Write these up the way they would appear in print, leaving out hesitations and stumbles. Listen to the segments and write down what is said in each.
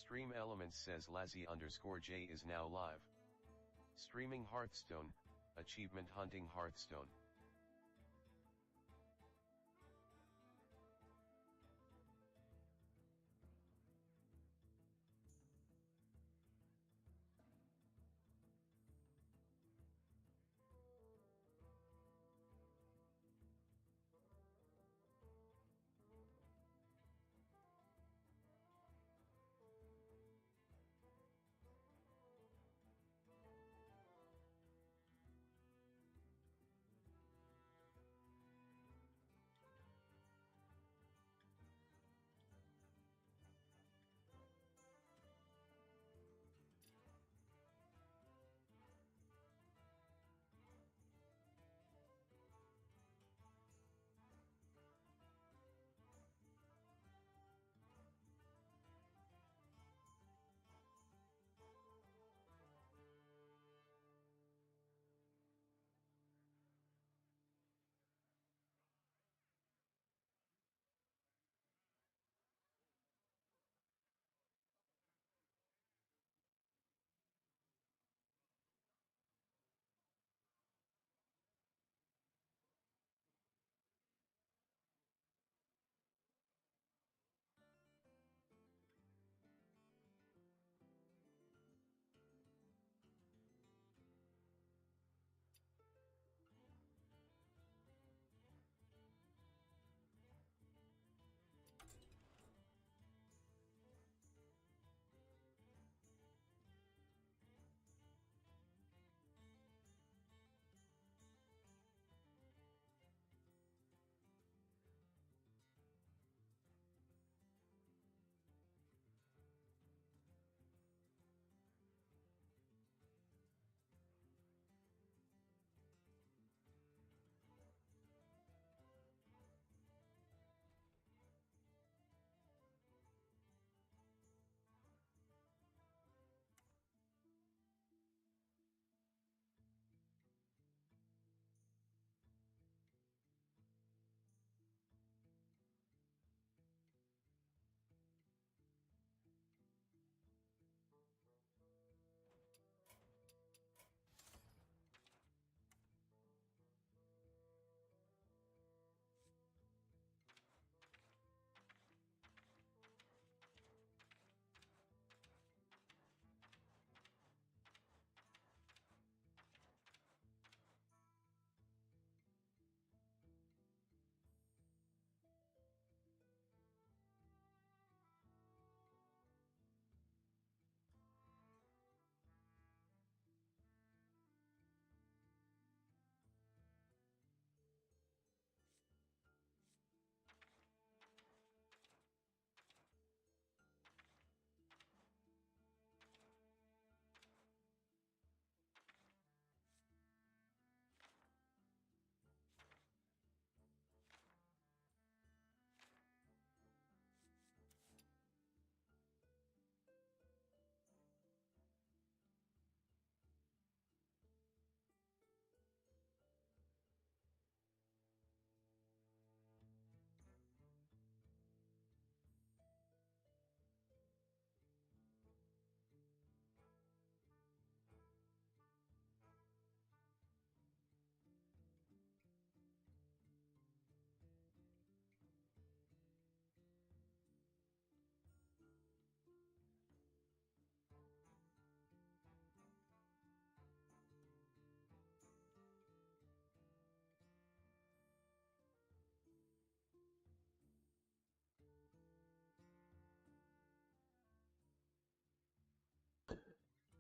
Stream Elements says Lazzy_J is now live. Streaming Hearthstone, achievement hunting Hearthstone.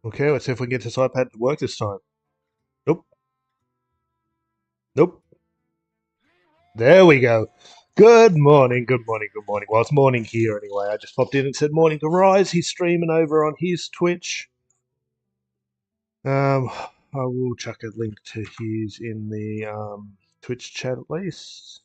Okay, let's see if we can get this iPad to work this time. Nope. Nope. There we go. Good morning, good morning, good morning. Well, it's morning here anyway. I just popped in and said morning to Rise. He's streaming over on his Twitch. I will chuck a link to his in the Twitch chat at least.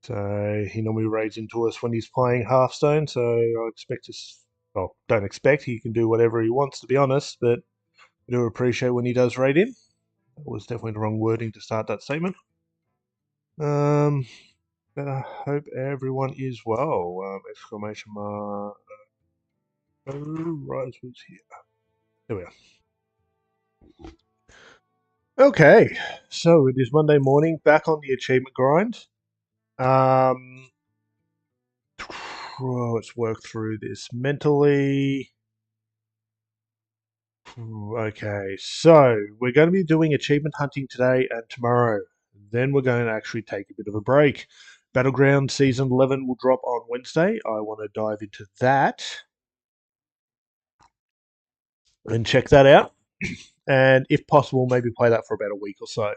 So he normally raids into us when he's playing Hearthstone, so I expect us, well, don't expect, he can do whatever he wants to be honest, but I do appreciate when he does raid in. That was definitely the wrong wording to start that statement. But I hope everyone is well. Exclamation mark. Oh, Rise was here. There we are. Okay, so it is Monday morning, back on the achievement grind. Let's work through this mentally. Okay, so we're going to be doing achievement hunting today and tomorrow. Then we're going to actually take a bit of a break. Battleground Season 11 will drop on Wednesday. I want to dive into that and check that out. And if possible, maybe play that for about a week or so.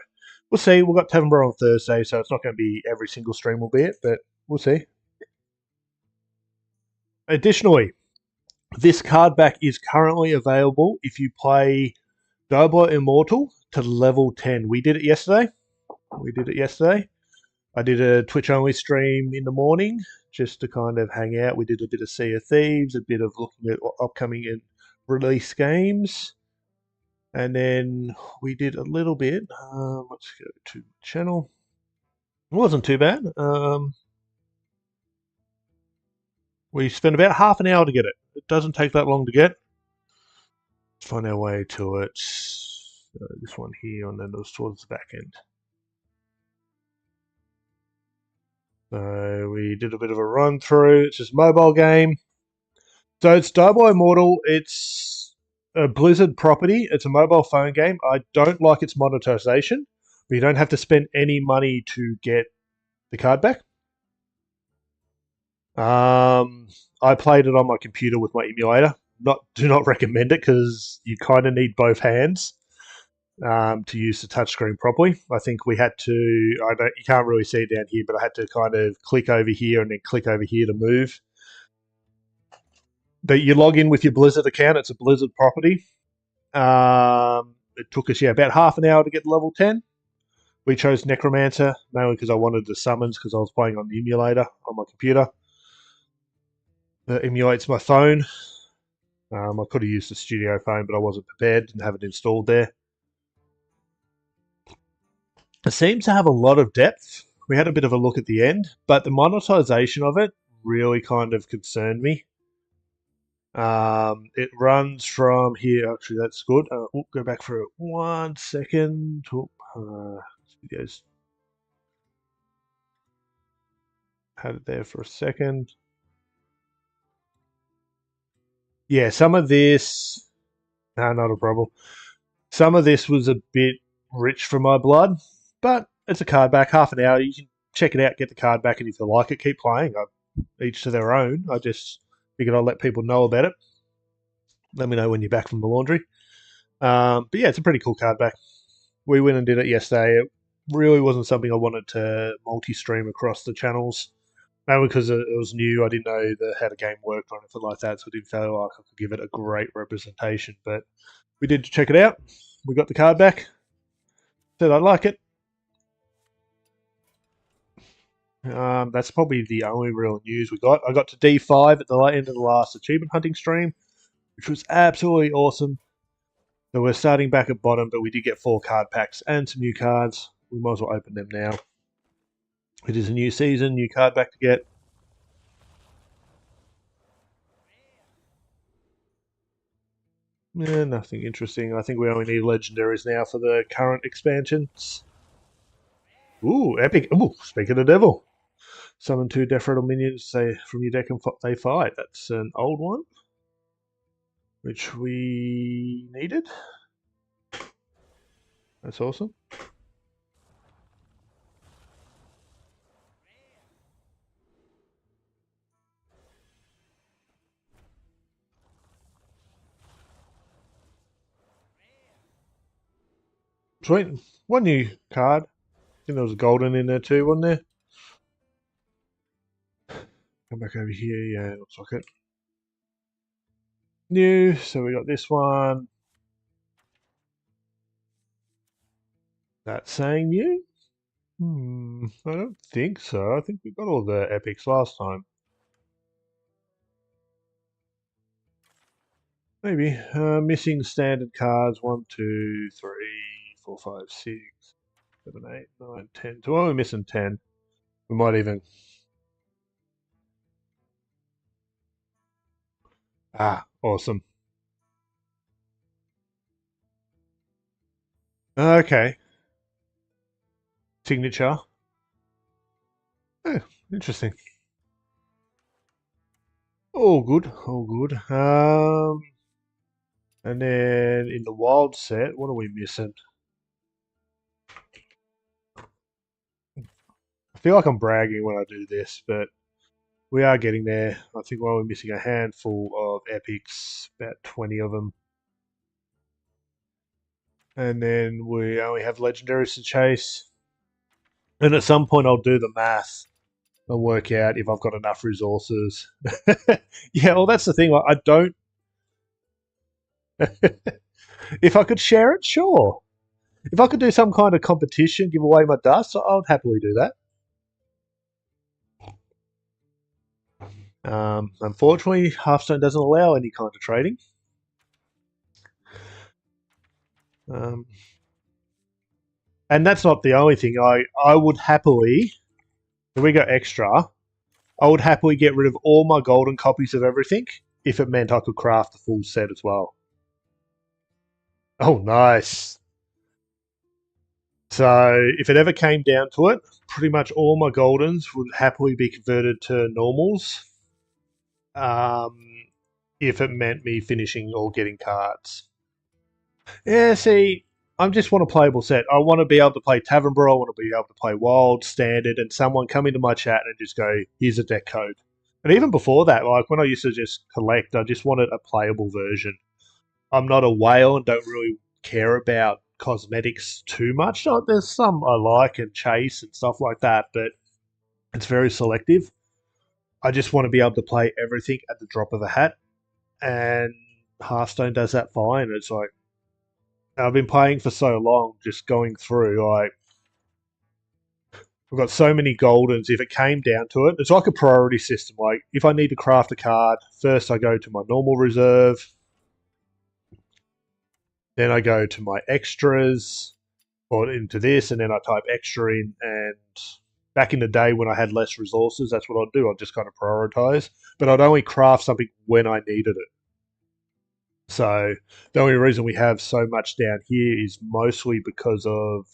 We'll see. We've got Tavernborough on Thursday, so it's not going to be every single stream will be it, but we'll see. Additionally, this card back is currently available if you play Doughboy Immortal to level 10. We did it yesterday. I did a Twitch only stream in the morning just to kind of hang out. We did a bit of Sea of Thieves, a bit of looking at upcoming and release games. And then we did a little bit. Let's go to channel. It wasn't too bad. We spent about half an hour to get it. It doesn't take that long to get. Let's find our way to it. This one here, and then it was towards the back end. So we did a bit of a run through. It's just a mobile game. So it's Doughboy Immortal. It's a Blizzard property. It's a mobile phone game. I don't like its monetization, but you don't have to spend any money to get the card back. I played it on my computer with my emulator. Do not recommend it because you kind of need both hands to use the touchscreen properly. I think we had to. You can't really see it down here, but I had to kind of click over here and then click over here to move. But you log in with your Blizzard account. It's a Blizzard property. It took us about half an hour to get level 10. We chose Necromancer mainly because I wanted the summons because I was playing on the emulator on my computer. That emulates my phone. I could have used the studio phone, but I wasn't prepared. Didn't have it installed there. It seems to have a lot of depth. We had a bit of a look at the end, but the monetization of it really kind of concerned me. It runs from here. Actually, that's good. We'll go back for 1 second. Videos had it there for a second. Yeah, some of this. No, not a problem. Some of this was a bit rich for my blood, but it's a card back. Half an hour. You can check it out, get the card back, and if you like it, keep playing. Each to their own. I just figured I'd let people know about it. Let me know when you're back from the laundry. But yeah, it's a pretty cool card back. We went and did it yesterday. It really wasn't something I wanted to multi-stream across the channels. Mainly because it was new. I didn't know how the game worked or anything like that, so I didn't feel like I could give it a great representation. But we did check it out. We got the card back. Said I like it. That's probably the only real news we got. I got to D5 at the end of the last achievement hunting stream, which was absolutely awesome. So we're starting back at bottom, but we did get 4 card packs and some new cards. We might as well open them now. It is a new season, new card back to get. Yeah, nothing interesting. I think we only need legendaries now for the current expansions. Ooh, epic. Ooh, speak of the devil. Summon 2 Death Rattle minions from your deck and they fight. That's an old one, which we needed. That's awesome. Sweet. One new card. I think there was a golden in there too, wasn't there? Come back over here. Yeah, looks like it. New. So we got this one. That's saying new? I don't think so. I think we got all the epics last time. Maybe. Missing standard cards. 1, 2, 3, 4, 5, 6, 7, 8, 9, 10. So we're only missing 10. We might even. Ah, awesome. Okay. Signature. Oh, interesting. All good. All good. And then in the wild set, what are we missing? I feel like I'm bragging when I do this, but we are getting there. I think we're only missing a handful of epics, about 20 of them. And then we only have legendaries to chase. And at some point, I'll do the math and work out if I've got enough resources. Yeah, well, that's the thing. I don't. If I could share it, sure. If I could do some kind of competition, give away my dust, I'd happily do that. Unfortunately, Hearthstone doesn't allow any kind of trading. Um, and that's not the only thing. I would happily, if we go extra, I would happily get rid of all my golden copies of everything if it meant I could craft the full set as well. Oh, nice. So if it ever came down to it, pretty much all my goldens would happily be converted to normals. Um, if it meant me finishing or getting cards. Yeah, see, I just want a playable set. I want to be able to play Tavern Brawl, I want to be able to play Wild, Standard, and someone come into my chat and just go, here's a deck code. And even before that, like when I used to just collect, I just wanted a playable version. I'm not a whale and don't really care about cosmetics too much. There's some I like and chase and stuff like that, but it's very selective. I just want to be able to play everything at the drop of a hat, and Hearthstone does that fine. It's like I've been playing for so long, just going through. Like I've got so many goldens. If it came down to it, it's like a priority system. Like if I need to craft a card, first I go to my normal reserve, then I go to my extras or into this, and then I type extra in. And back in the day when I had less resources, that's what I'd do. I'd just kind of prioritize, but I'd only craft something when I needed it. So the only reason we have so much down here is mostly because of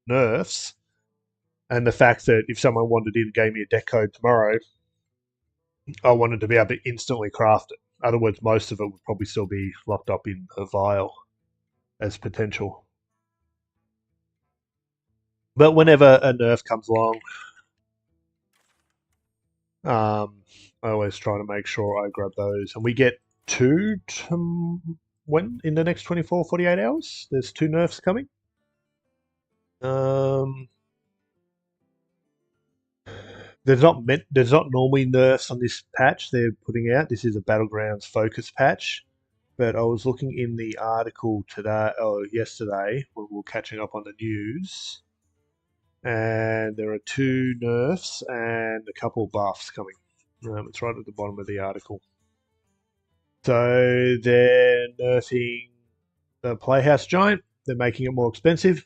nerfs and the fact that if someone wanted in and gave me a deck code tomorrow, I wanted to be able to instantly craft it. Otherwise, most of it would probably still be locked up in a vial as potential. But whenever a nerf comes along, I always try to make sure I grab those. And we get two when in the next 24, 48 hours. There's two nerfs coming. Um, there's not normally nerfs on this patch they're putting out. This is a Battlegrounds focus patch. But I was looking in the article today or yesterday when we were catching up on the news, and there are two nerfs and a couple buffs coming. It's right at the bottom of the article. So they're nerfing the Playhouse Giant. They're making it more expensive.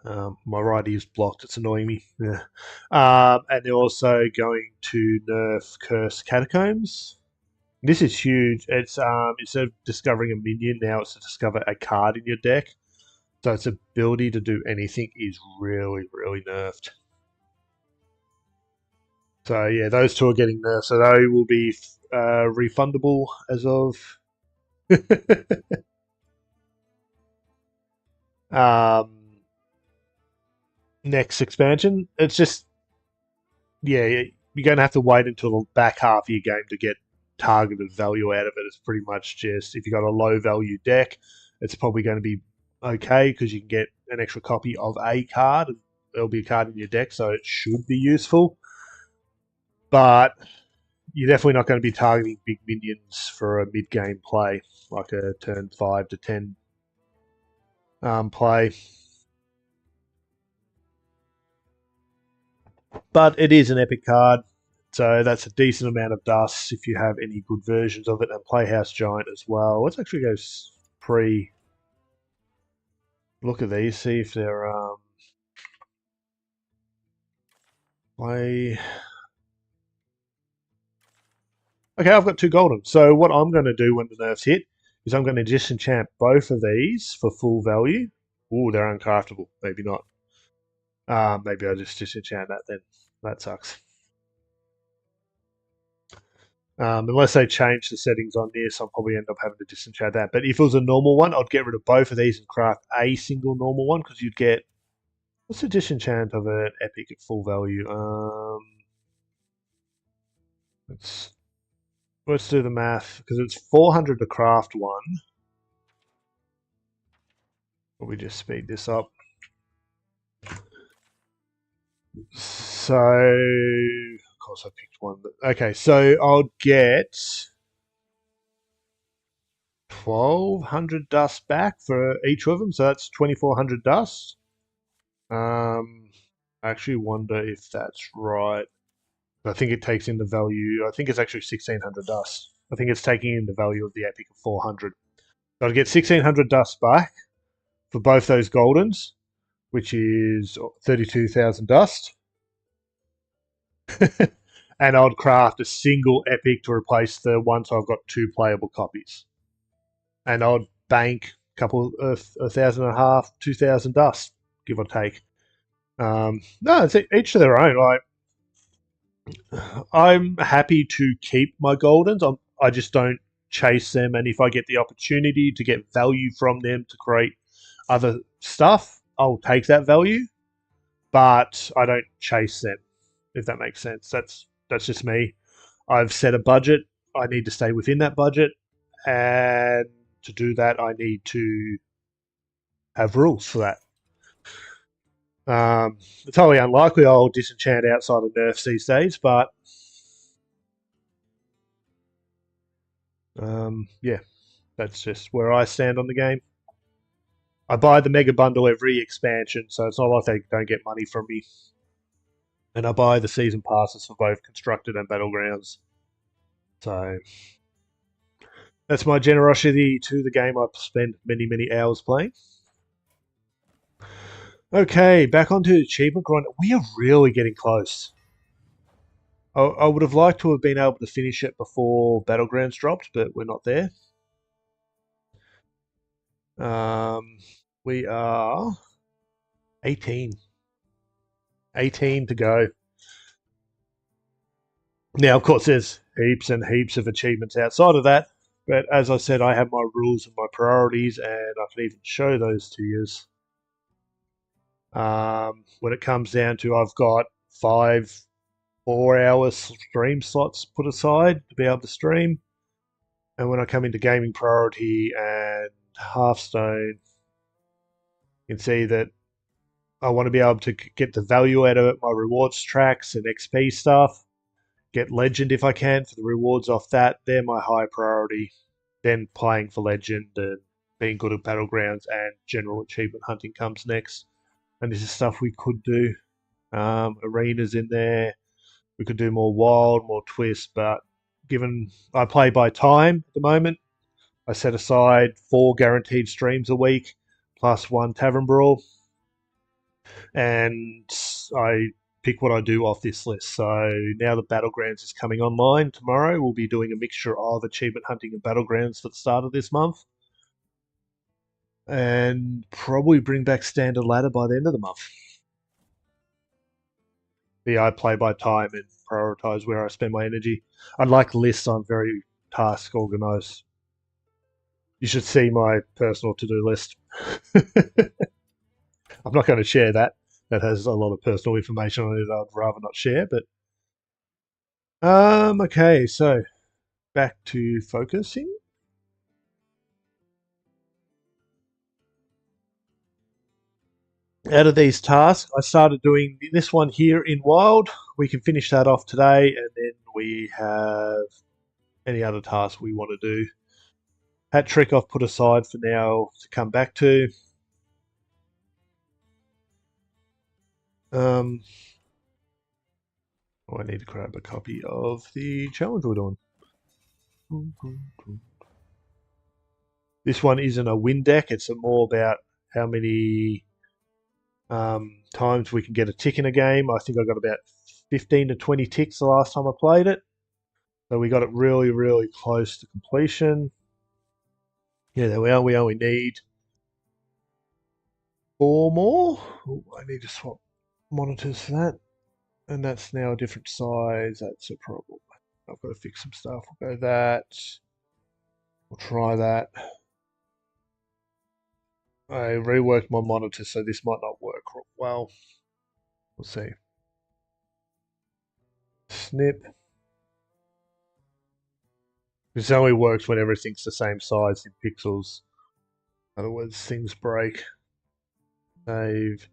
My right ear's blocked. It's annoying me. Yeah. And they're also going to nerf Curse Catacombs. This is huge. It's instead of discovering a minion, now it's to discover a card in your deck. So its ability to do anything is really, really nerfed. So yeah, those two are getting nerfed. So they will be refundable as of um, next expansion. It's just yeah, you're going to have to wait until the back half of your game to get targeted value out of it. It's pretty much just if you got a low value deck, it's probably going to be okay because you can get an extra copy of a card. There'll be a card in your deck, so it should be useful. But you're definitely not going to be targeting big minions for a mid game play, like a turn 5 to 10 play. But it is an epic card. So that's a decent amount of dust if you have any good versions of it, and Playhouse Giant as well. Let's actually go pre. look at these, see if they're I okay, I've got 2 golden. So what I'm going to do when the nerfs hit is I'm going to disenchant both of these for full value. Ooh, they're uncraftable. Maybe not. Maybe I'll just disenchant that then. That sucks. Unless they change the settings on this, I'll probably end up having to disenchant that. But if it was a normal one, I'd get rid of both of these and craft a single normal one because you'd get what's the disenchant of an epic at full value? Let's let's do the math because it's 400 to craft one. But we just speed this up. So, of course, I picked one. But, okay, so I'll get 1,200 dust back for each of them. So that's 2,400 dust. I actually wonder if that's right. I think it takes in the value. I think it's actually 1,600 dust. I think it's taking in the value of the epic of 400. So I'd get 1,600 dust back for both those goldens, which is 32,000 dust. And I'd craft a single epic to replace the one, so I've got 2 playable copies. And I'd bank a couple of 1,500, 2,000 dust, give or take. No, it's each to their own. I'm happy to keep my goldens. I just don't chase them, and if I get the opportunity to get value from them to create other stuff, I'll take that value. But I don't chase them, if that makes sense. That's just me. I've set a budget. I need to stay within that budget, and to do that, I need to have rules for that. It's highly unlikely I'll disenchant outside of nerfs these days, but yeah, that's just where I stand on the game. I buy the mega bundle every expansion, so it's not like they don't get money from me. And I buy the season passes for both constructed and battlegrounds. So that's my generosity to the game I've spent many, many hours playing. Okay, back onto achievement grind. We are really getting close. I would have liked to have been able to finish it before battlegrounds dropped, but we're not there. We are 18. 18 to go. Now, of course, there's heaps and heaps of achievements outside of that. But as I said, I have my rules and my priorities, and I can even show those to you. When it comes down to, I've got 5 4-hour stream slots put aside to be able to stream. And when I come into gaming priority and Hearthstone, you can see that I want to be able to get the value out of it, my rewards tracks and XP stuff. Get legend if I can for the rewards off that. They're my high priority. Then playing for legend and being good at battlegrounds and general achievement hunting comes next. And this is stuff we could do. Arenas in there. We could do more wild, more twist, but given I play by time at the moment, I set aside 4 guaranteed streams a week plus 1 tavern brawl, and I pick what I do off this list. So now the battlegrounds is coming online tomorrow. We'll be doing a mixture of achievement hunting and battlegrounds for the start of this month, and probably bring back standard ladder by the end of the month. Yeah, I play by time and prioritize where I spend my energy. Unlike lists, I'm very task organized. You should see my personal to-do list. I'm not going to share that. That has a lot of personal information on it I'd rather not share. But okay, so back to focusing. Out of these tasks, I started doing this one here in Wild. We can finish that off today, and then we have any other tasks we want to do. Hat trick I've put aside for now to come back to. I need to grab a copy of the challenge we're doing. This one isn't a win deck. It's more about how many times we can get a tick in a game. I think I got about 15 to 20 ticks the last time I played it. So we got it really, really close to completion. Yeah, there we are. We only need 4 more. Ooh, I need to swap monitors for that. And that's now a different size. That's a problem. I've got to fix some stuff. We'll go that. We'll try that. I reworked my monitor, so this might not work well. We'll see. Snip. This only works when everything's the same size in pixels. Otherwise, things break. Save.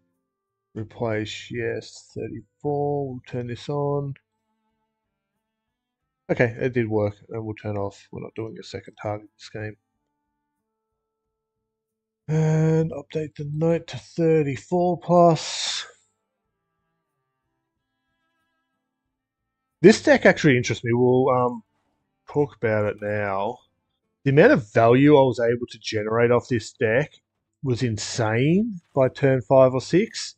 Replace. Yes. 34. We'll turn this on. Okay, it did work, and we'll turn off. We're not doing a second target this game. And update the note to 34 plus. This deck actually interests me. We'll talk about it now. The amount of value I was able to generate off this deck was insane by turn 5 or 6,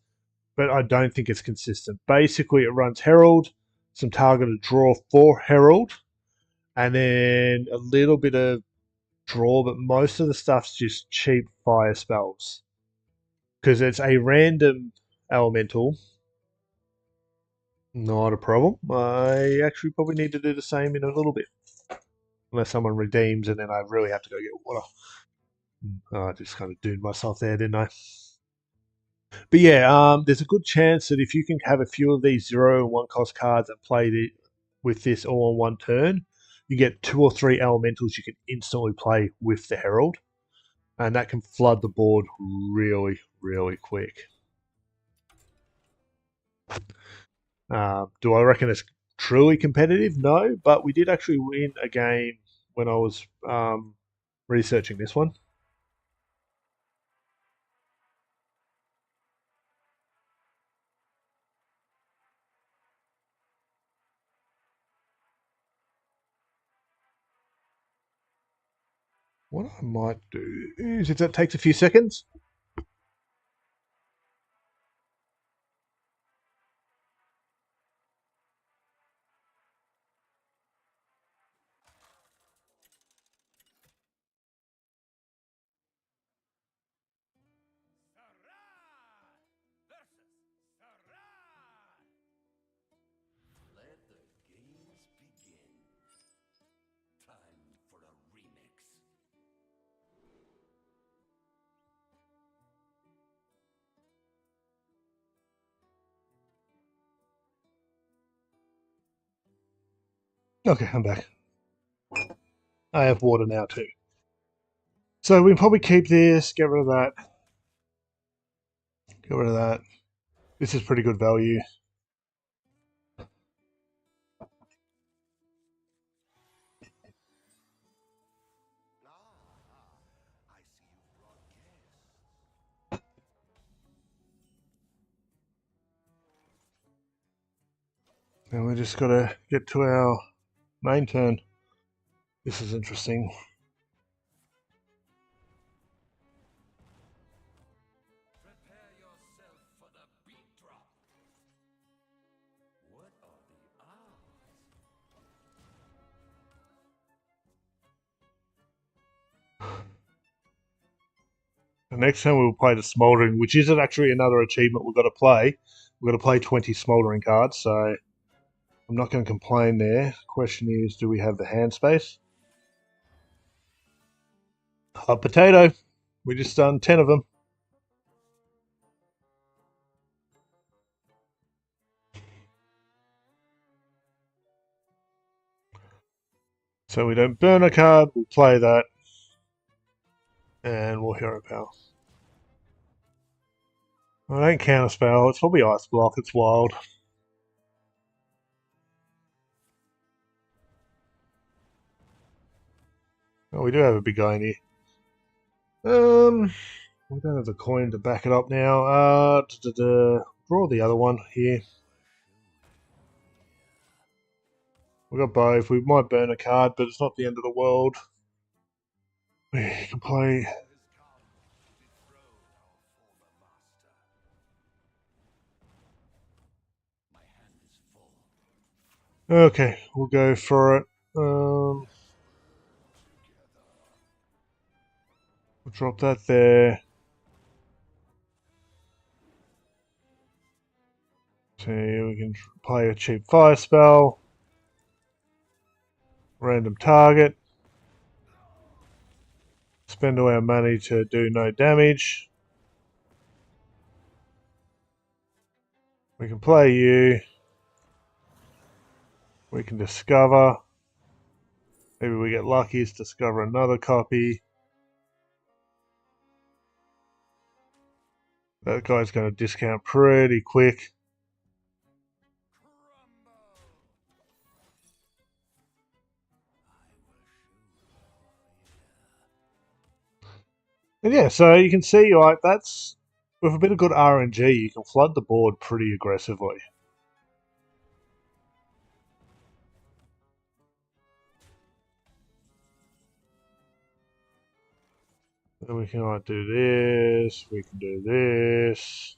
but I don't think it's consistent. Basically, it runs Herald, some targeted draw for Herald, and then a little bit of draw, but most of the stuff's just cheap fire spells. Because it's a random elemental. Not a problem. I actually probably need to do the same in a little bit. Unless someone redeems and then I really have to go get water. Oh, I just kind of doomed myself there, didn't I? But yeah, there's a good chance that if you can have a few of these 0 and 1 cost cards and play with this all on one turn, you get 2 or 3 elementals you can instantly play with the Herald. And that can flood the board really, really quick. Do I reckon it's truly competitive? No, but we did actually win a game when I was researching this one. What I might do is, if that takes a few seconds. Let the games begin. Time for a remix. Okay, I'm back. I have water now too. So we can probably keep this, get rid of that. Get rid of that. This is pretty good value. I see you brought guests. Now we just got to get to our main turn. This is interesting. Prepare yourself for the beat drop. What are the odds? The next time we'll play the Smouldering, which isn't actually another achievement we've got to play. We've got to play 20 Smouldering cards, so I'm not going to complain there. Question is, do we have the hand space? Hot potato. We just done 10 of them. So we don't burn a card, we'll play that. And we'll Hero Power. I don't counterspell, it's probably Ice Block, it's wild. Oh, we do have a big guy in here. We don't have the coin to back it up now. Draw the other one here. We got both. We might burn a card, but it's not the end of the world. We can play. Okay, we'll go for it. We'll drop that there. So we can play a cheap fire spell. Random target. Spend all our money to do no damage. We can play you. We can discover. Maybe we get lucky to discover another copy. That guy's going to discount pretty quick. And yeah, so you can see, like, that's with a bit of good RNG, you can flood the board pretty aggressively. And we can like do this, we can do this.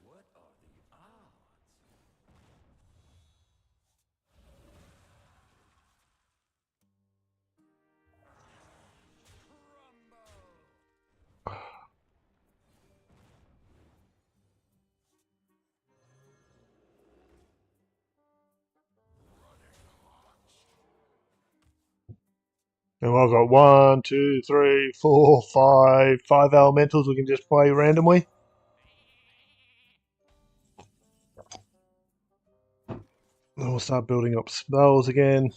What are the odds? And I've got 1, 2, 3, 4, 5 elementals we can just play randomly. Then we'll start building up spells again.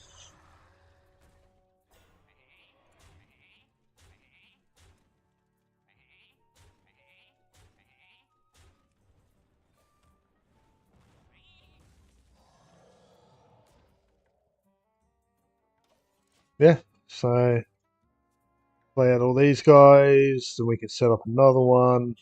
Yeah, so play out all these guys, then we can set up another one.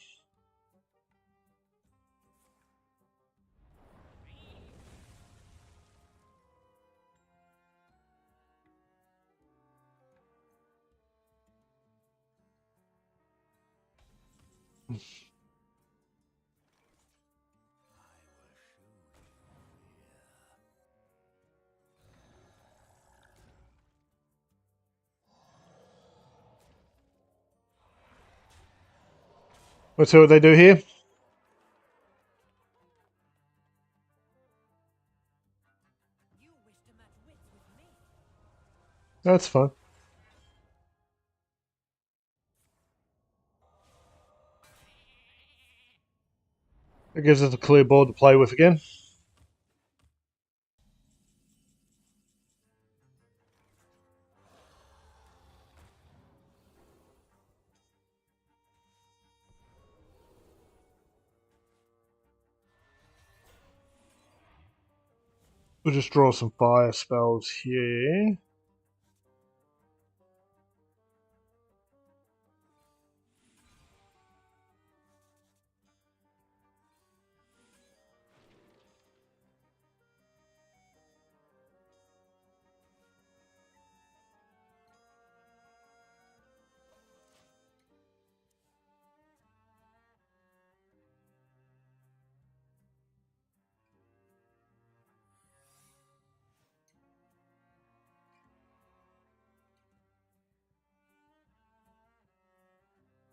Let's see what they do here. You wish to match wits with me. That's fine. It gives us a clear board to play with again. We'll just draw some fire spells here.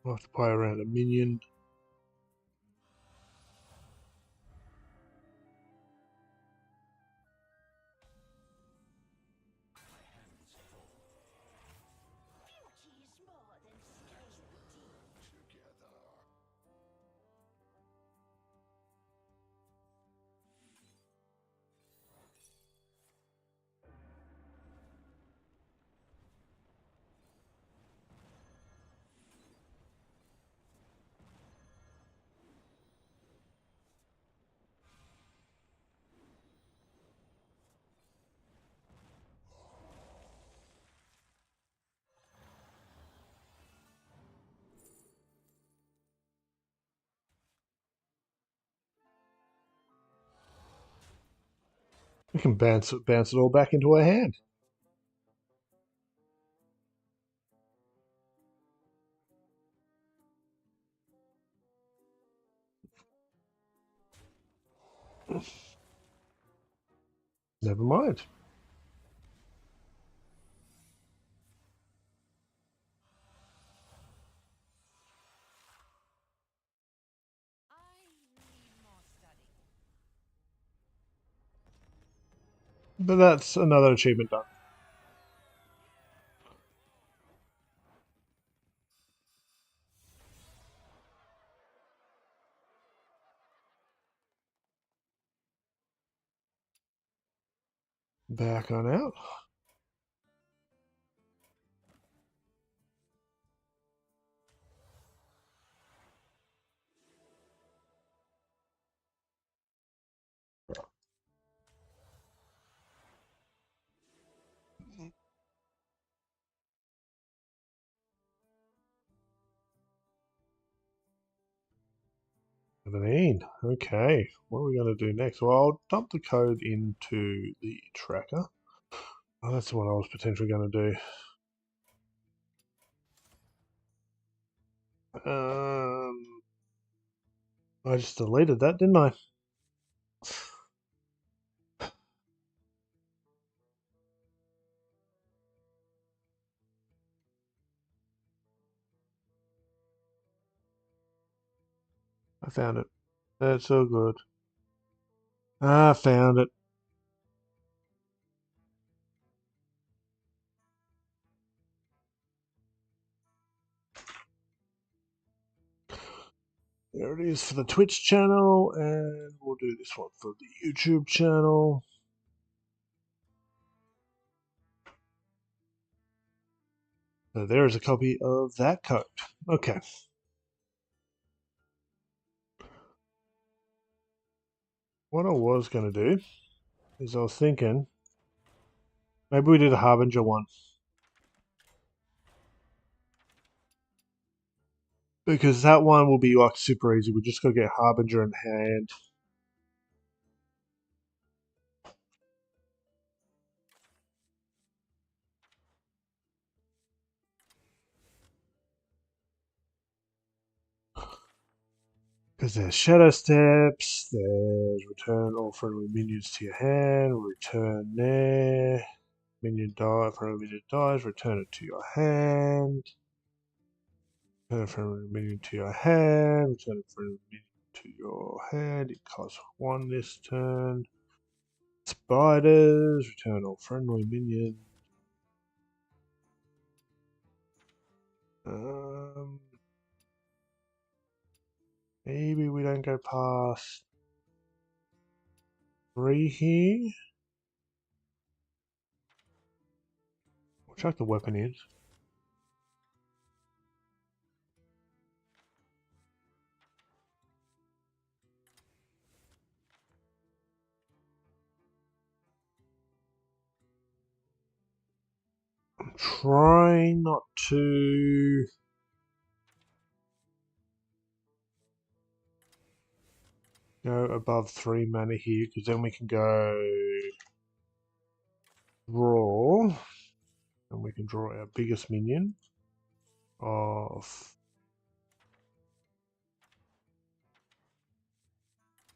We'll have to play around a minion. Beauty is more than skin deep. Together. We can bounce it all back into our hand. Never mind. I need more study. But that's another achievement done. Back on out. Okay, what are we going to do next? Well, I'll dump the code into the tracker. Oh, that's what I was potentially going to do. I just deleted that, didn't I? I found it. That's so good. I found it. There it is for the Twitch channel, and we'll do this one for the YouTube channel. So there is a copy of that code. Okay. What I was going to do is I was thinking maybe we do the Harbinger one. Because that one will be like super easy. We just got to get Harbinger in hand. Because there's Shadow Steps, there's return all friendly minions to your hand, return there, minion dies, friendly minion dies, return it to your hand, return a friendly minion to your hand, return a friendly minion to your hand, it costs 1 this turn. Spiders, return all friendly minions. Maybe we don't go past 3 here. We'll chuck the weapon in. I'm trying not to go above 3 mana here, because then we can go draw, and we can draw our biggest minion of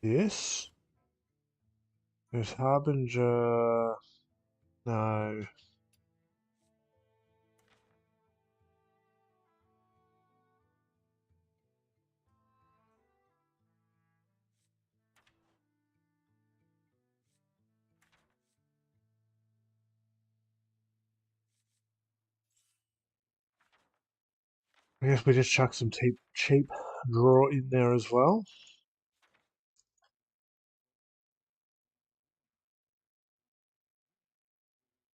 this. There's Harbinger. No. I guess we just chuck some cheap draw in there as well.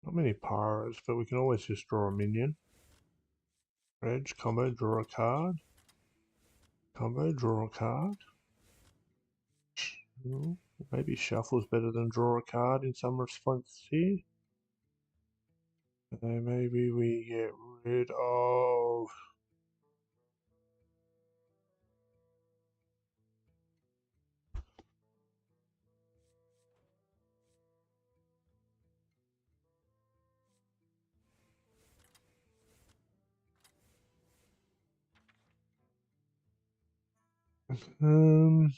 Not many pyros, but we can always just draw a minion. Reg, combo, draw a card. Combo, draw a card. Maybe shuffle's better than draw a card in some response here. Maybe we get rid of... Um,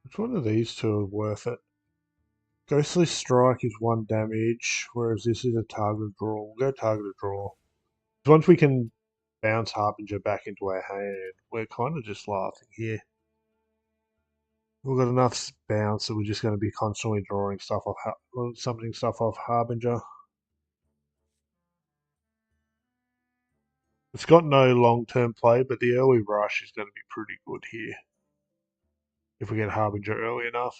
which one of these two are worth it? Ghostly Strike is 1 damage, whereas this is a targeted draw. We'll go targeted draw. Once we can bounce Harbinger back into our hand, we're kind of just laughing here. We've got enough bounce that we're just going to be constantly drawing stuff off, something stuff off Harbinger. It's got no long-term play, but the early rush is going to be pretty good here if we get Harbinger early enough.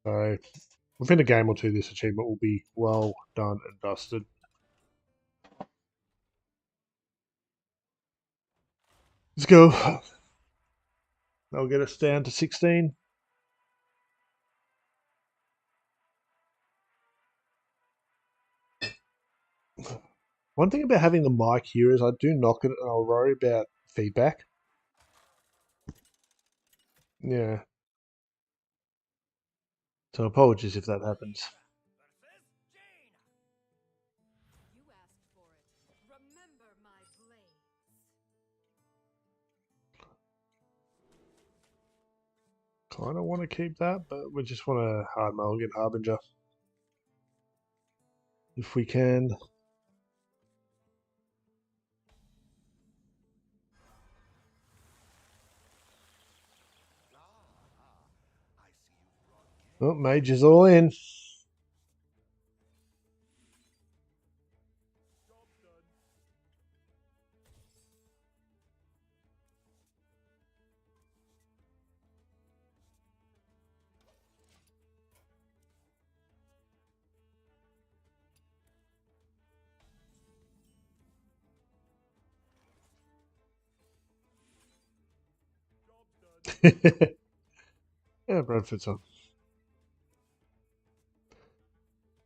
So within a game or two, this achievement will be well done and dusted. Let's go. That'll get us down to 16. One thing about having the mic here is I do knock it and I'll worry about feedback. Yeah. So apologies if that happens. You asked for it. Remember my blades. Kind of want to keep that, but we just want to hard mulligan Harbinger. If we can. Oh, Mage is all in. Yeah, Bradford's on.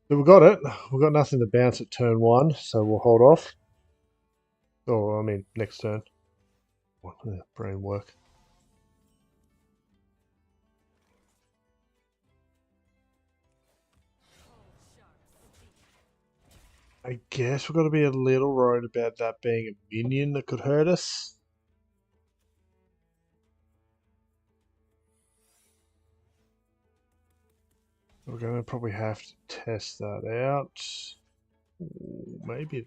So we got it. We've got nothing to bounce at turn 1, so we'll hold off. Or, I mean, next turn. Brain work. I guess we've got to be a little worried about that being a minion that could hurt us. We're going to probably have to test that out. Ooh, maybe.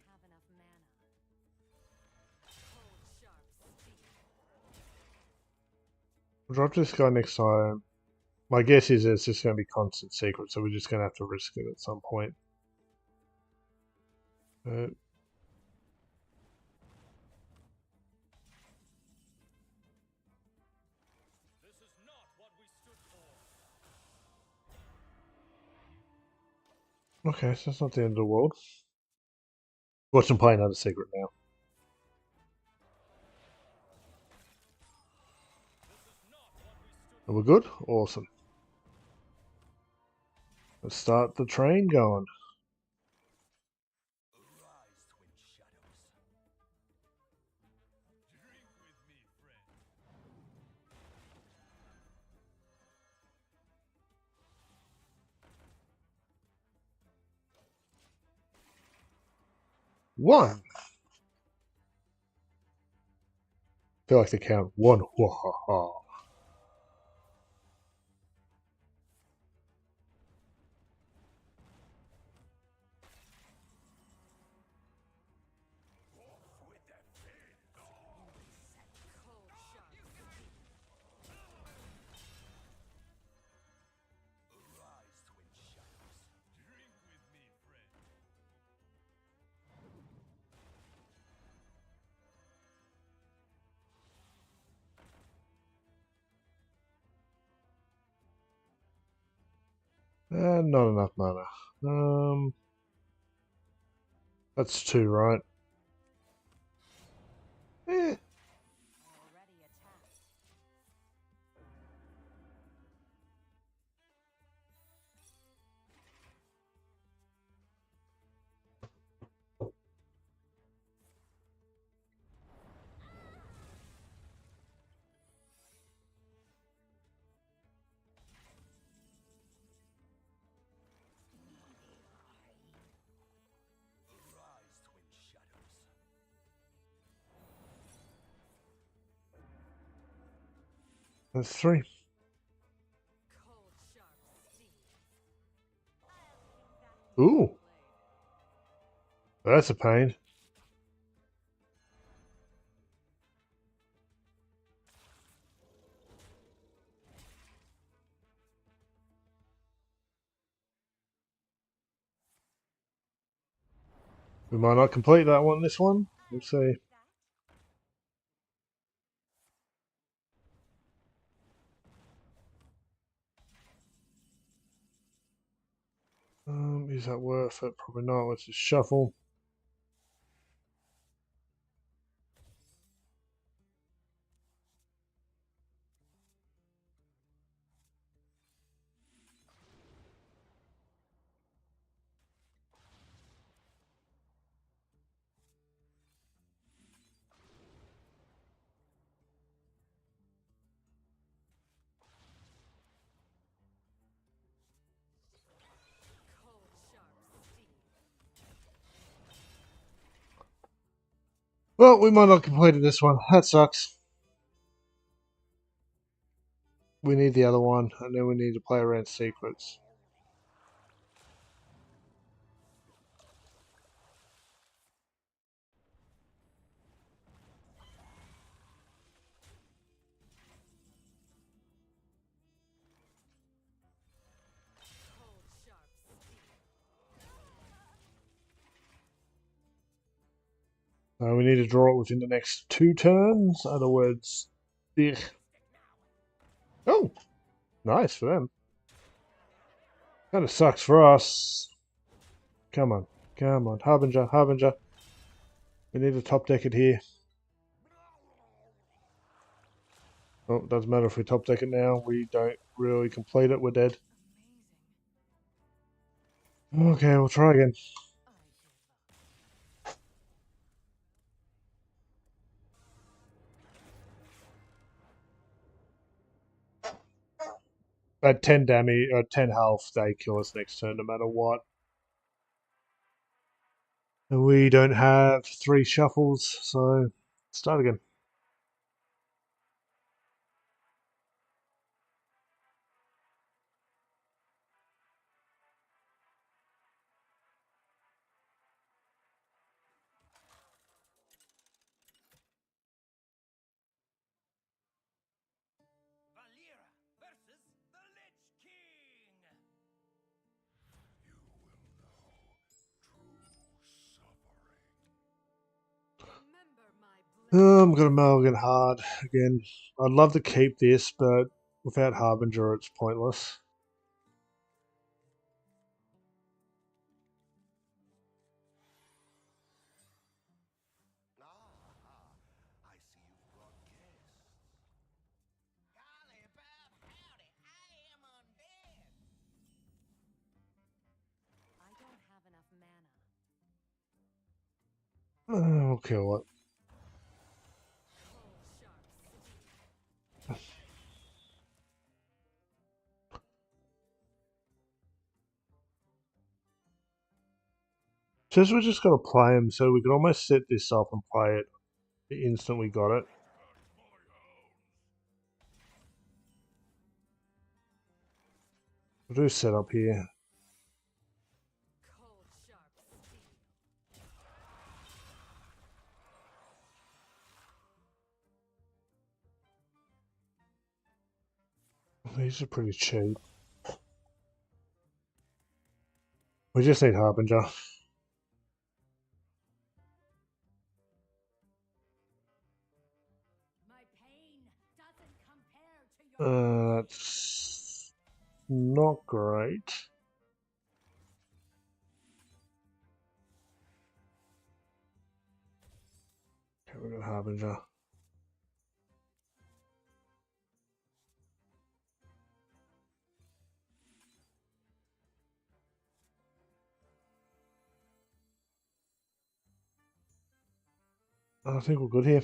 We'll drop this guy next time. My guess is it's just going to be constant secret, so we're just going to have to risk it at some point. This is not what we stood for. Okay, so that's not the end of the world. Watch them play another secret now. Are we good? Awesome. Let's start the train going. Arise, twin shadows. Drink with me, friend. One. Feel like the count. One. Wahaha. Arise, twin shadows. Drink with me, friend. Not enough mana. That's 2, right? Eh. Already attacked. That's 3. Cold, sharp steel. Ooh, that's a pain. We might not complete that one this one. We'll see. Is that worth it? Probably not. Let's just shuffle. Cold, sharp steel. Well, we might not complete this one. That sucks. We need the other one, and then we need to play around secrets. Cold, sharp steel. We need to draw it within the next 2 turns. In other words, ugh. Oh, nice for them. Kind of sucks for us. Come on, come on, Harbinger, Harbinger. We need to top deck it here. Oh, doesn't matter if we top deck it now. We don't really complete it. We're dead. Amazing. Okay, we'll try again. I give up. At 10 damage, 10 health, they kill us next turn no matter what. And we don't have 3 shuffles, so start again. Valera versus the Lich King. Remember my blade. I'm gonna mulligan hard again. I'd love to keep this, but without Harbinger, it's pointless. I see you've brought guests. Golly, Bob, howdy, I am undead. I don't have enough mana. We'll kill it. Cold, sharp steel. Says we're just gonna play him, so we can almost set this up and play it the instant we got it. We'll do setup here. Cold, sharp steel. These are pretty cheap. We just need Harbinger. My pain doesn't compare to your That's not great. Okay, we got Harbinger. I think we're good here.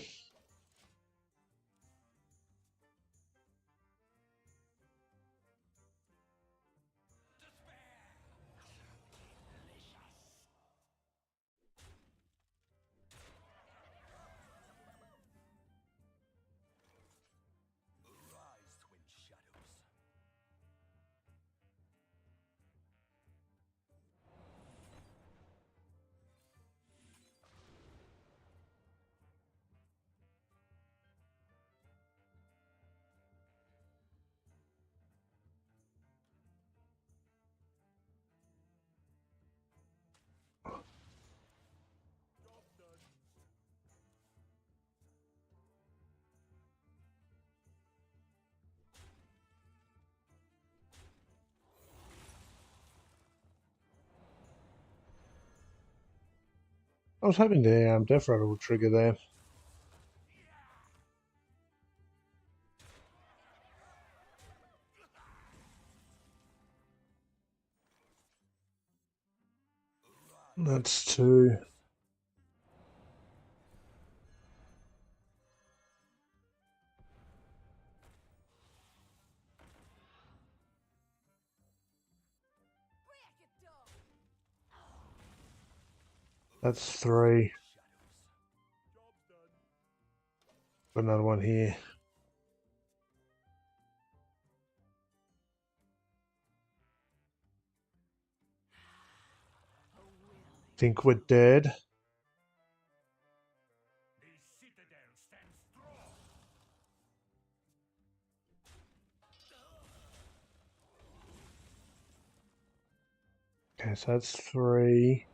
I was hoping the Death Rattle would trigger there. That's 2. Break it down. That's 3. Job's done. Got another one here. Think we're dead. The citadel stands strong. Okay, so that's 3.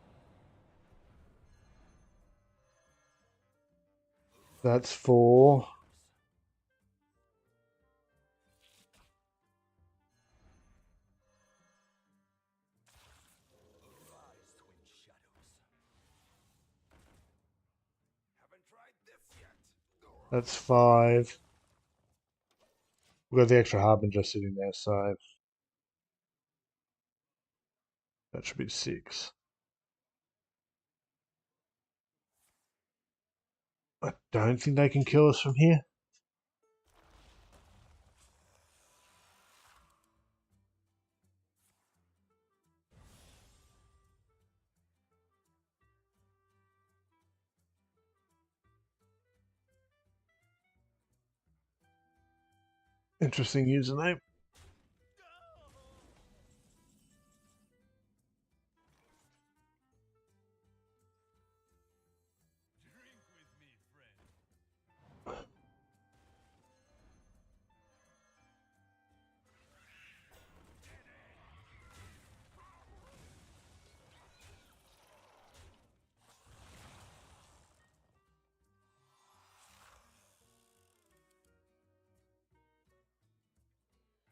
That's 4. Rise, twin shadows. Haven't tried this yet. That's 5. We've got the extra Harbinger sitting there, so that should be 6. I don't think they can kill us from here. Interesting username. Drink with me, friend.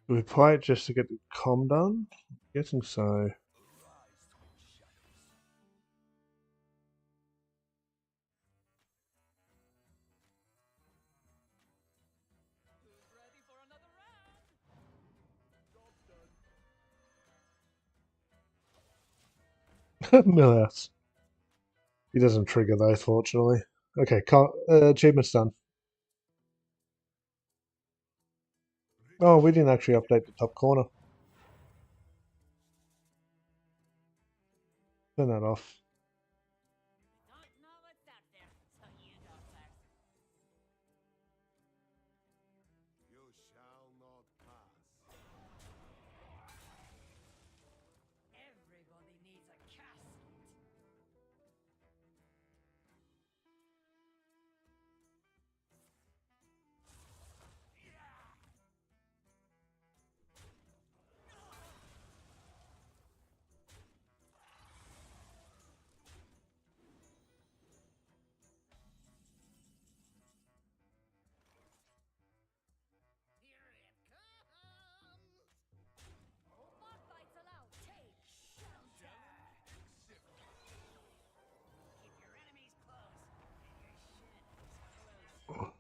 Do we play it just to get the comm done? I'm guessing so. Rise, twin shadows. Who's ready for another round? Job's done. Millhouse. He doesn't trigger though, fortunately. Okay, achievement's done. Oh, we didn't actually update the top corner. Turn that off. Don't know what's out there, so you go first. You shall not pass. Everybody needs a cast. Here it comes! No more bites allowed. Take shelter! Keep your enemies close, and your shadows close.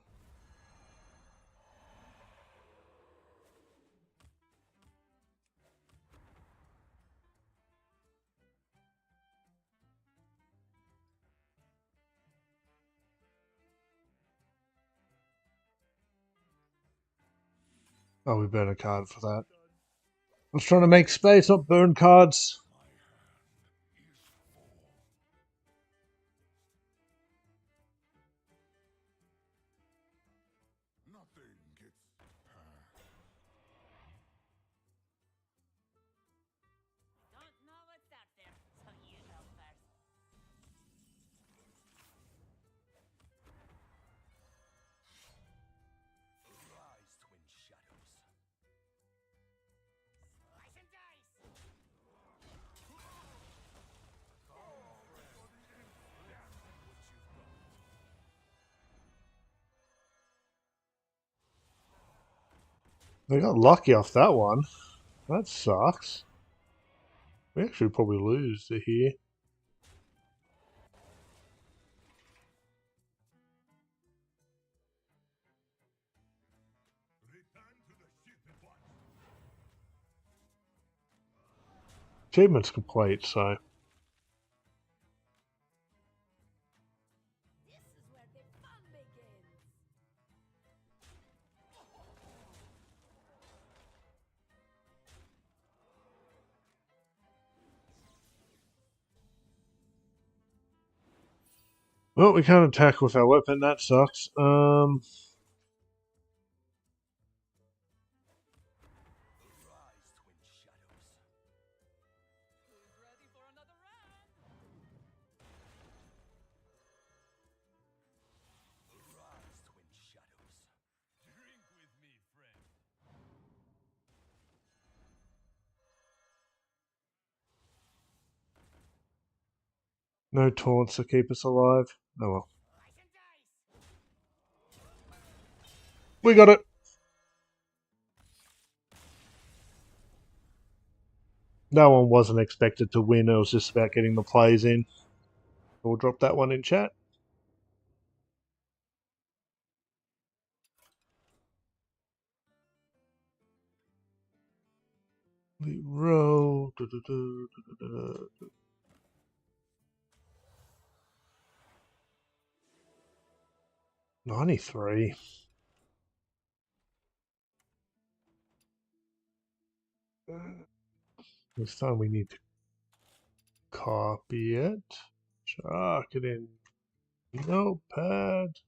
Oh, we burn a card for that. I was trying to make space, not burn cards. My hand is full. Nothing gets past. Don't know what's out there, so you go first. Rise, twin shadows. Slice and dice! They got lucky off that one. That sucks. We actually probably lose to here. Achievement's complete, so This is where the fun begins. well, we can't attack with our weapon. That sucks. Rise, twin shadows. Who's ready for another round? Rise, twin shadows. Drink with me, friend. No taunts to keep us alive. Oh well. Slice and dice. We got it. No one wasn't expected to win. It was just about getting the plays in. We'll drop that one in chat. We roll. 93. This time we need to copy it. Chuck it in Notepad.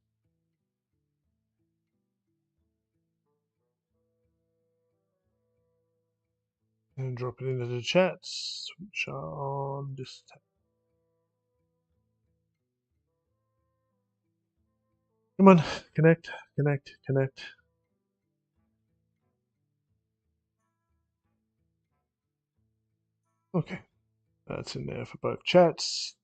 And drop it into the chat. Switch on this tab. Come on, connect, connect, connect. Okay, that's in there for both chats.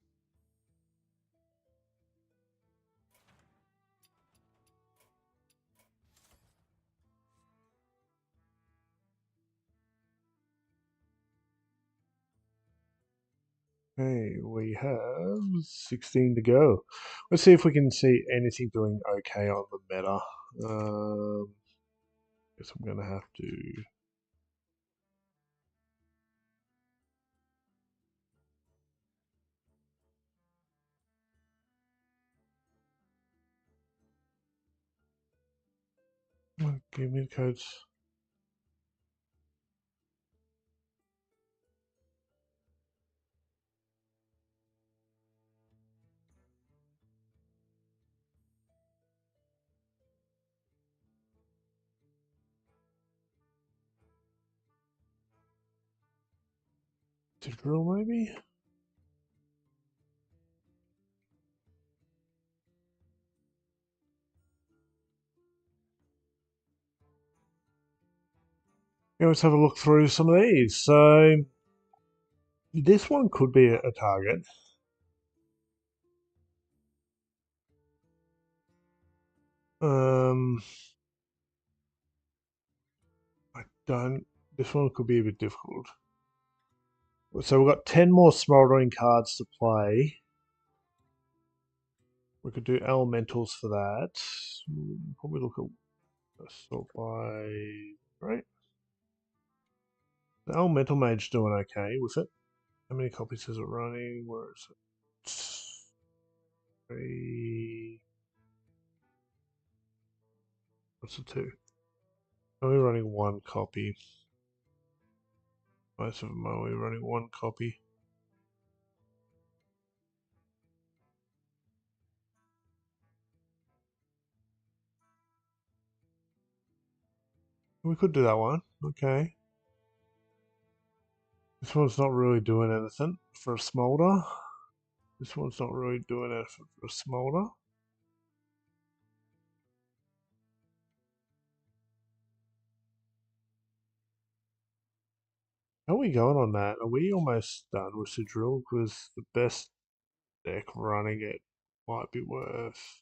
Okay, we have 16 to go. Let's see if we can see anything doing okay on the meta. Guess I'm gonna have to. Give me the codes. To drill, maybe? Yeah, let's have a look through some of these. So, this one could be a target. I don't. This one could be a bit difficult. So we've got 10 more smoldering cards to play. We could do elementals for that. Probably look at sort by right. The elemental mage doing okay with it. How many copies is it running? Where is it? 3. What's the 2? Only running 1 copy. Most of them are only running 1 copy. We could do that one. Okay. This one's not really doing anything for a smolder. This one's not really doing anything for a smolder. How are we going on that? Are we almost done with the drill? Because the best deck running it might be worth.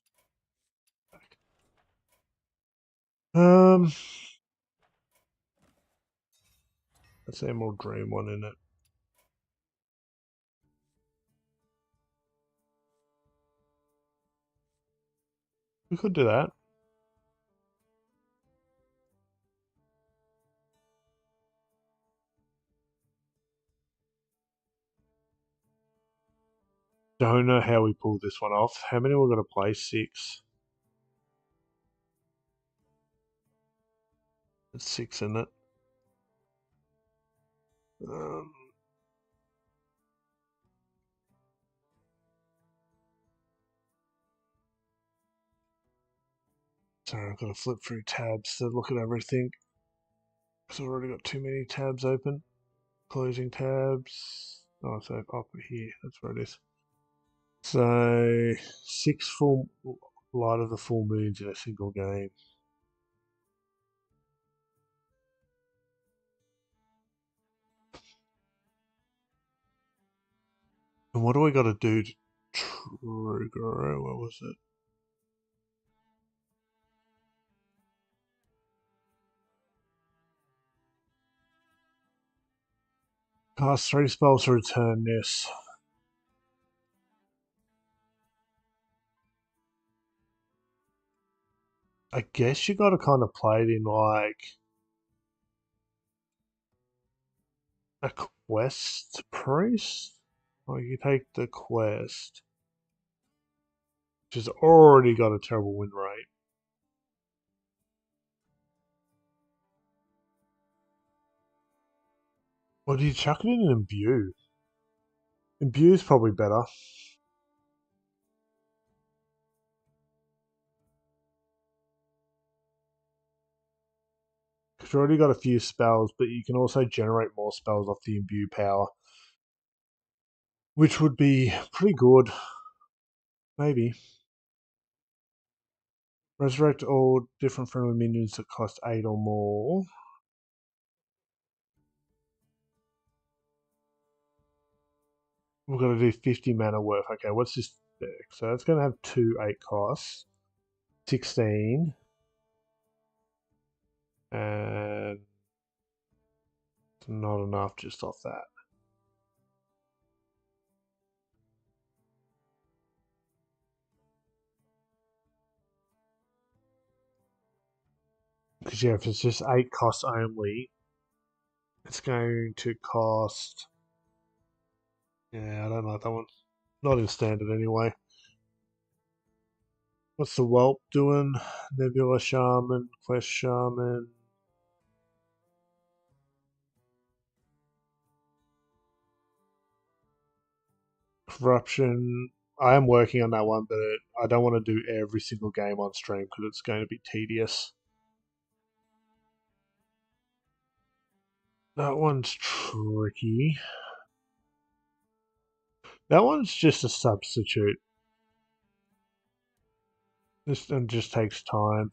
Let's Emerald Dream one in it. We could do that. Don't know how we pulled this one off. How many we're going to play? 6. It's 6, isn't it? Sorry, I've got to flip through tabs to look at everything. Because I've already got too many tabs open. Closing tabs. Oh, so up here. That's where it is. So 6 full light of the full moons in a single game. And what do we got to do to trigger it? What was it? Cast 3 spells to return this. I guess you got to kind of play it in like a quest priest. Like you take the quest, which has already got a terrible win rate. Or do you chuck it in an imbue? Imbue's probably better. Because you already got a few spells, but you can also generate more spells off the imbue power. Which would be pretty good. Maybe. Resurrect all different friendly minions that cost 8 or more. We've got to do 50 mana worth. Okay, what's this deck? So it's going to have 2 8 costs. 16. And not enough just off that. Because yeah, if it's just 8 costs only, it's going to cost... Yeah, I don't like that one. Not in standard anyway. What's the Whelp doing? Nebula Shaman, Quest Shaman. Corruption. I am working on that one, but I don't want to do every single game on stream because it's going to be tedious. That one's tricky. That one's just a substitute. This one just takes time.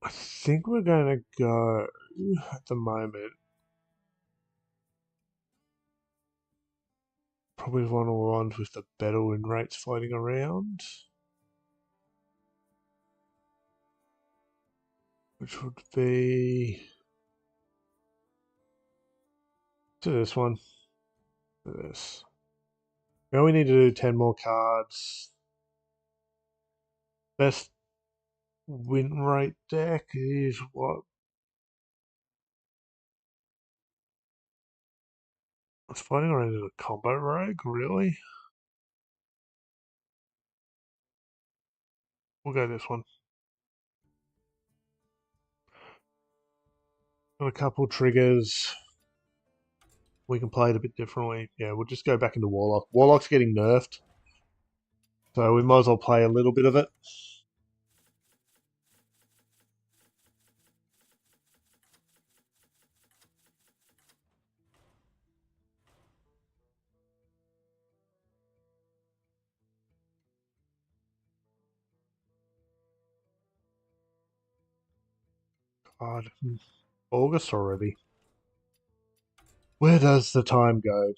I think we're going to go at the moment. Probably one of the ones with the better win rates floating around. Which would be... to this one. To this. We only need to do 10 more cards. Best win rate deck is what? It's floating around in a combo rogue, really? We'll go this one. Got a couple triggers. We can play it a bit differently. Yeah, we'll just go back into Warlock. Warlock's getting nerfed. So we might as well play a little bit of it. God, August already. Where does the time go?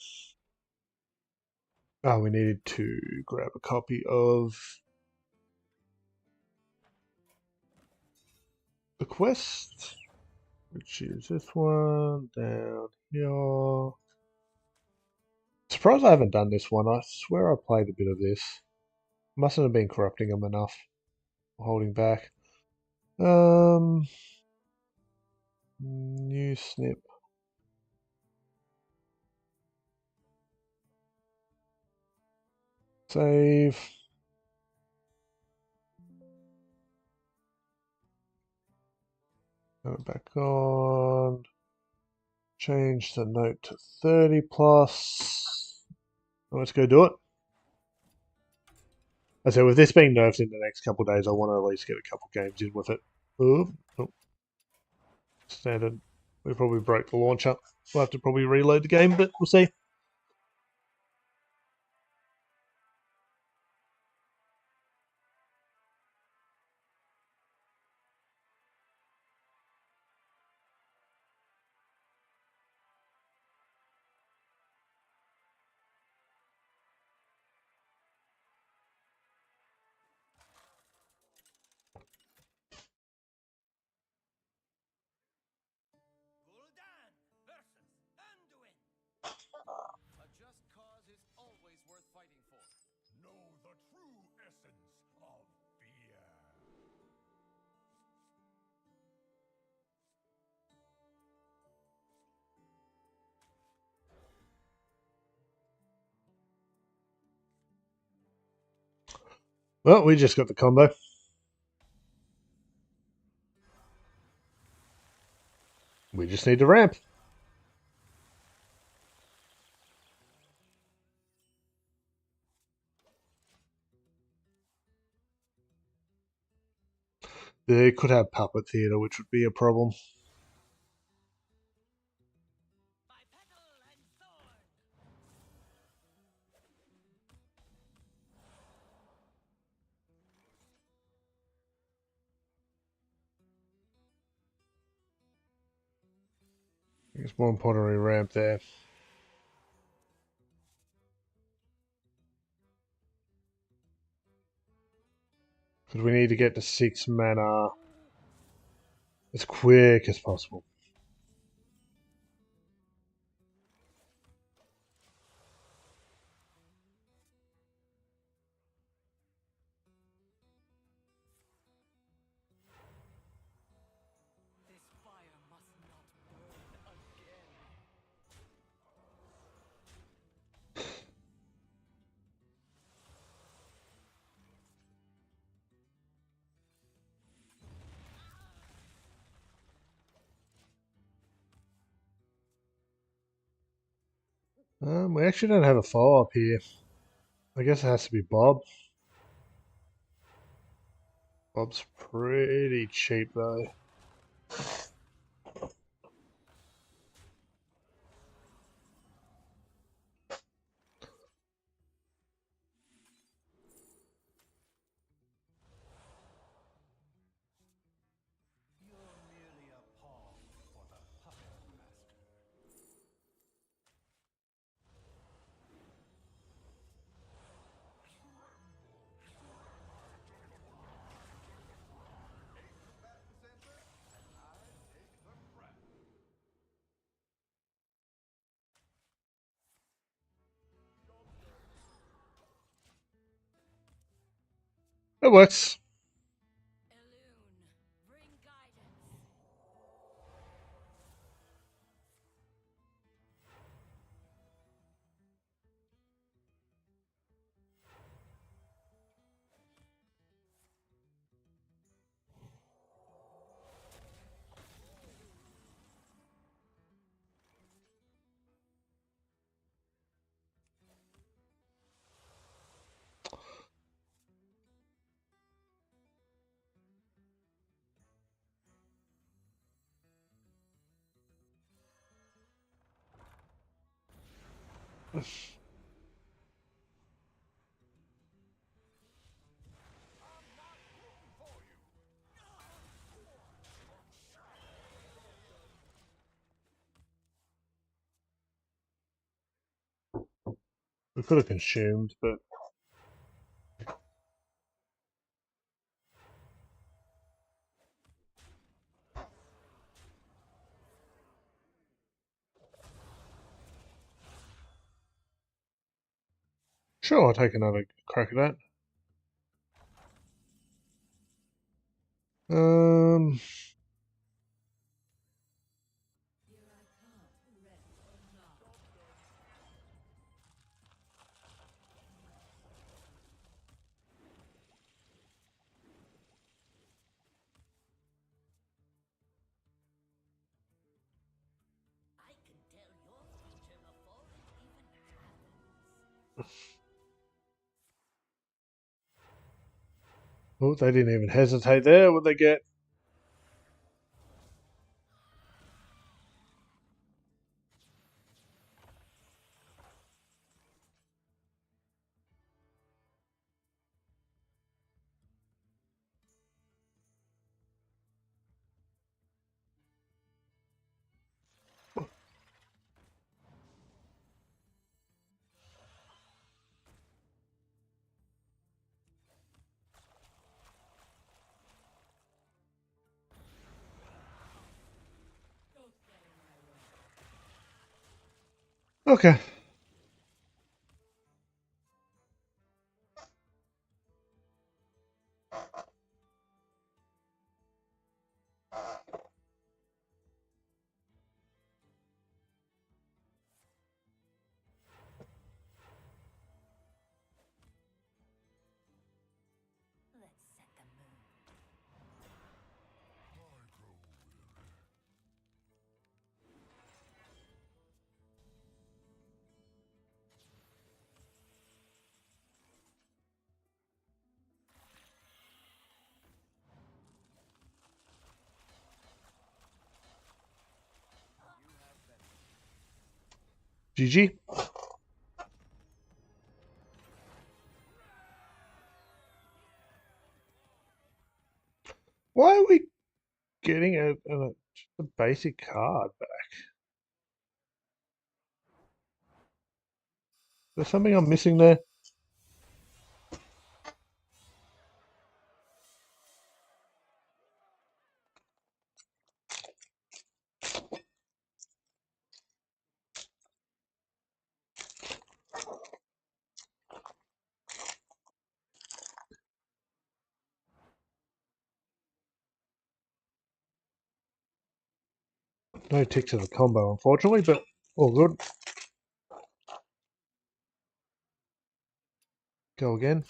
Oh, we needed to grab a copy of the quest, which is this one down here. surprised I haven't done this one. I swear I played a bit of this. Mustn't have been corrupting them enough. Holding back. New snip. Save. Go back on. Change the note to 30 plus. Let's go do it. I say with this being nerfed in the next couple of days, I want to at least get a couple games in with it. Oh, standard. We probably broke the launcher. We'll have to probably reload the game, but we'll see. Gul'dan versus Anduin. A just cause is always worth fighting for. Know the true essence of fear. Well, we just got the combo. We just need to ramp. They could have puppet theater, which would be a problem. By petal and sword. There's more importantly ramp there. Because we need to get to 6 mana as quick as possible. This fire must not burn again. We actually don't have a follow-up here. I guess it has to be Bob. Bob's pretty cheap though. You're merely a pawn for the puppet master. It works. Elune, bring guidance. We could have consumed, but Sure, I'll take another crack at that. I can tell your future before it even happens. Oh, they didn't even hesitate there. What'd they get? Okay. Let's set the mood. GG. Why are we getting just a basic card back? There's something I'm missing there. No tick to the combo, unfortunately, but all good. Go again.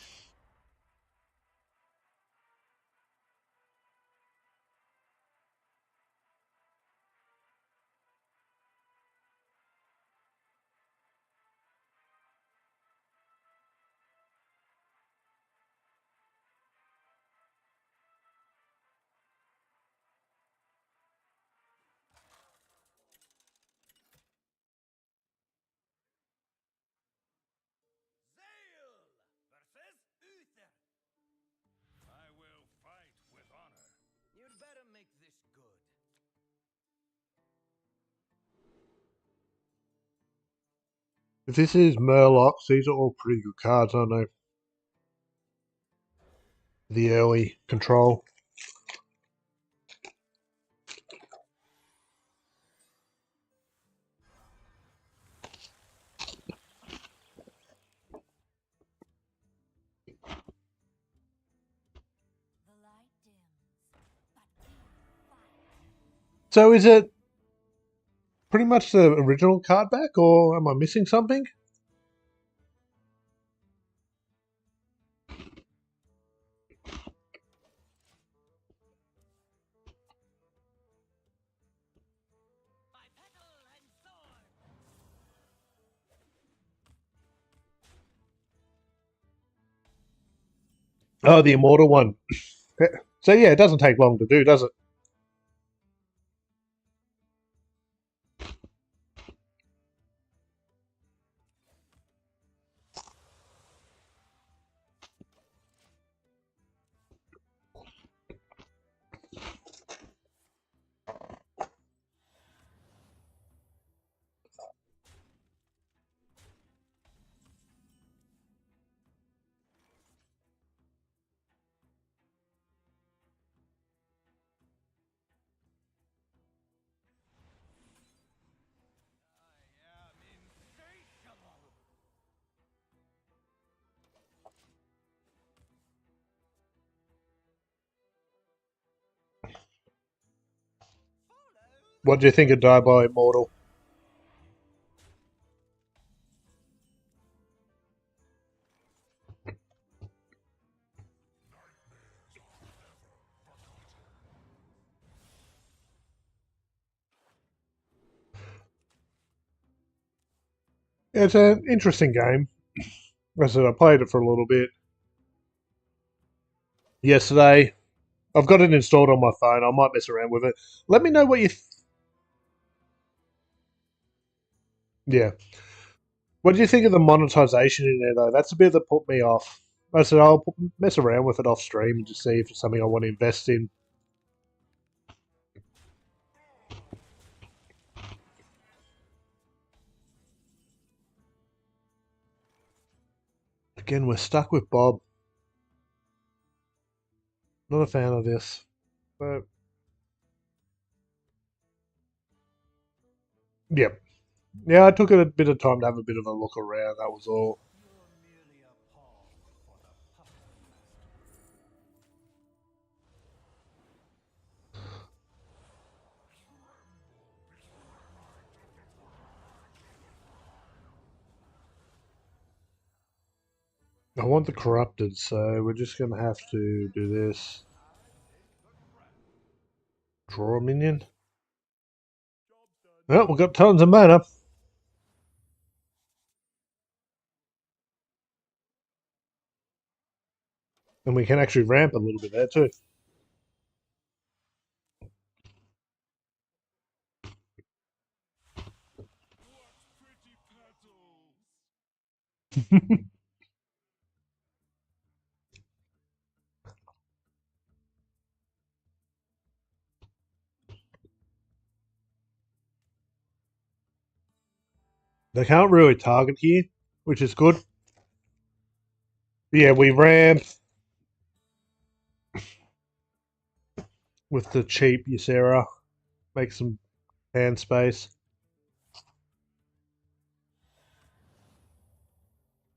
Zale versus Uther. I will fight with honor. You'd better make this good. If this is Murlocs, these are all pretty good cards, aren't they? The early control. The light dims, but we fight. So is it pretty much the original card back, or am I missing something? By petal and sword. Oh, the immortal one. So yeah, it doesn't take long to do, does it? What do you think of Die by Immortal? It's an interesting game. As I said, I played it for a little bit yesterday. I've got it installed on my phone. I might mess around with it. Let me know what you. Yeah. What do you think of the monetization in there, though? That's a bit that put me off. I said I'll mess around with it off stream and just see if it's something I want to invest in. Again, we're stuck with Bob. Not a fan of this. But, yep. Yeah, I took a bit of time to have a bit of a look around. That was all. You're merely a pawn for the puppet master. I want the corrupted, so we're just going to have to do this. Draw a minion. Oh, we've got tons of mana. And we can actually ramp a little bit there too. What pretty petals! They can't really target here, which is good. Yeah, we ramp with the cheap Ysera. Make some hand space.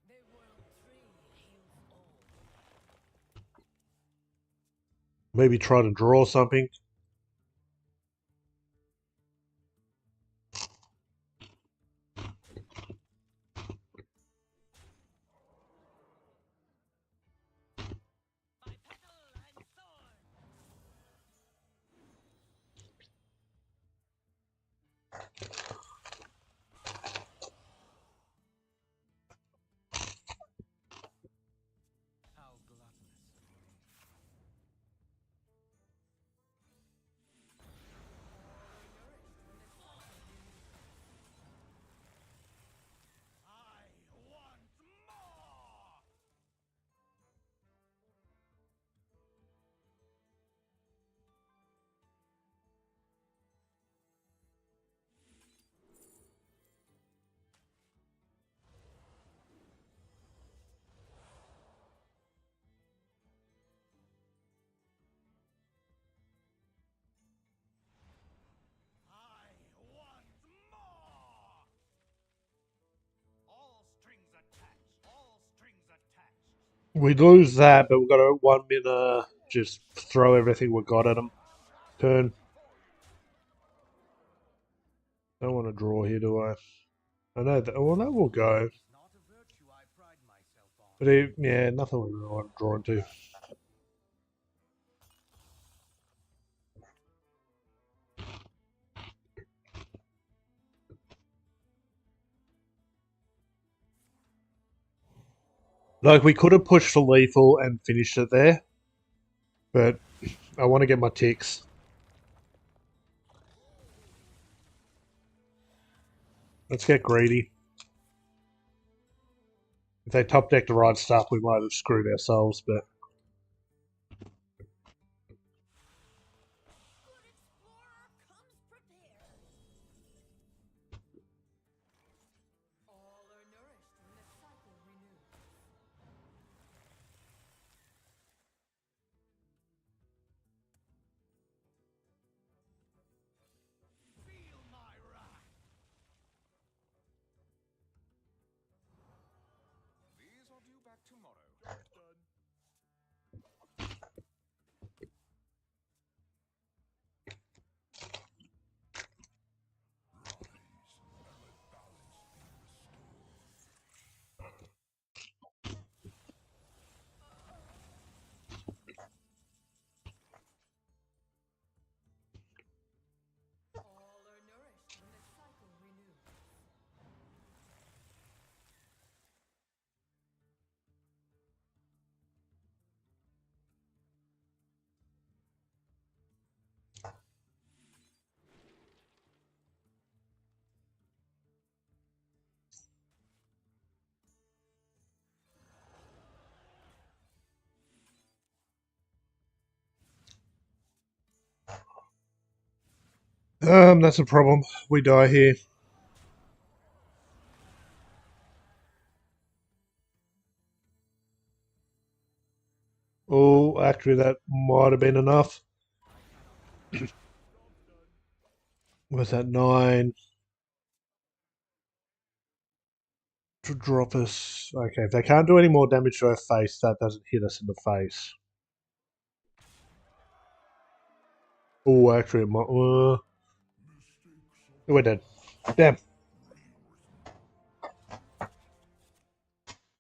The world tree heals all. Maybe try to draw something. By petal and thorn. How gluttonous of me. I want more! I want more! All strings attached. All strings attached. We lose that, but we've got a 1 minute. Just throw everything we got at them. Turn. Don't want to draw here, do I? I know that. Well, that will go. It's not a virtue I pride myself on. But it, yeah, nothing we really want to draw into. Like, we could have pushed for lethal and finished it there. But I want to get my ticks. Let's get greedy. If they top deck the right stuff, we might have screwed ourselves, but Good explorer comes prepared. All are nourished when the cycle renews. Feel my wrath. These are due back tomorrow. Job done. That's a problem. We die here. Oh, actually, that might have been enough. Was that 9 to drop us? Okay, if they can't do any more damage to our face, that doesn't hit us in the face. Oh, actually, it might. We're dead. Damn.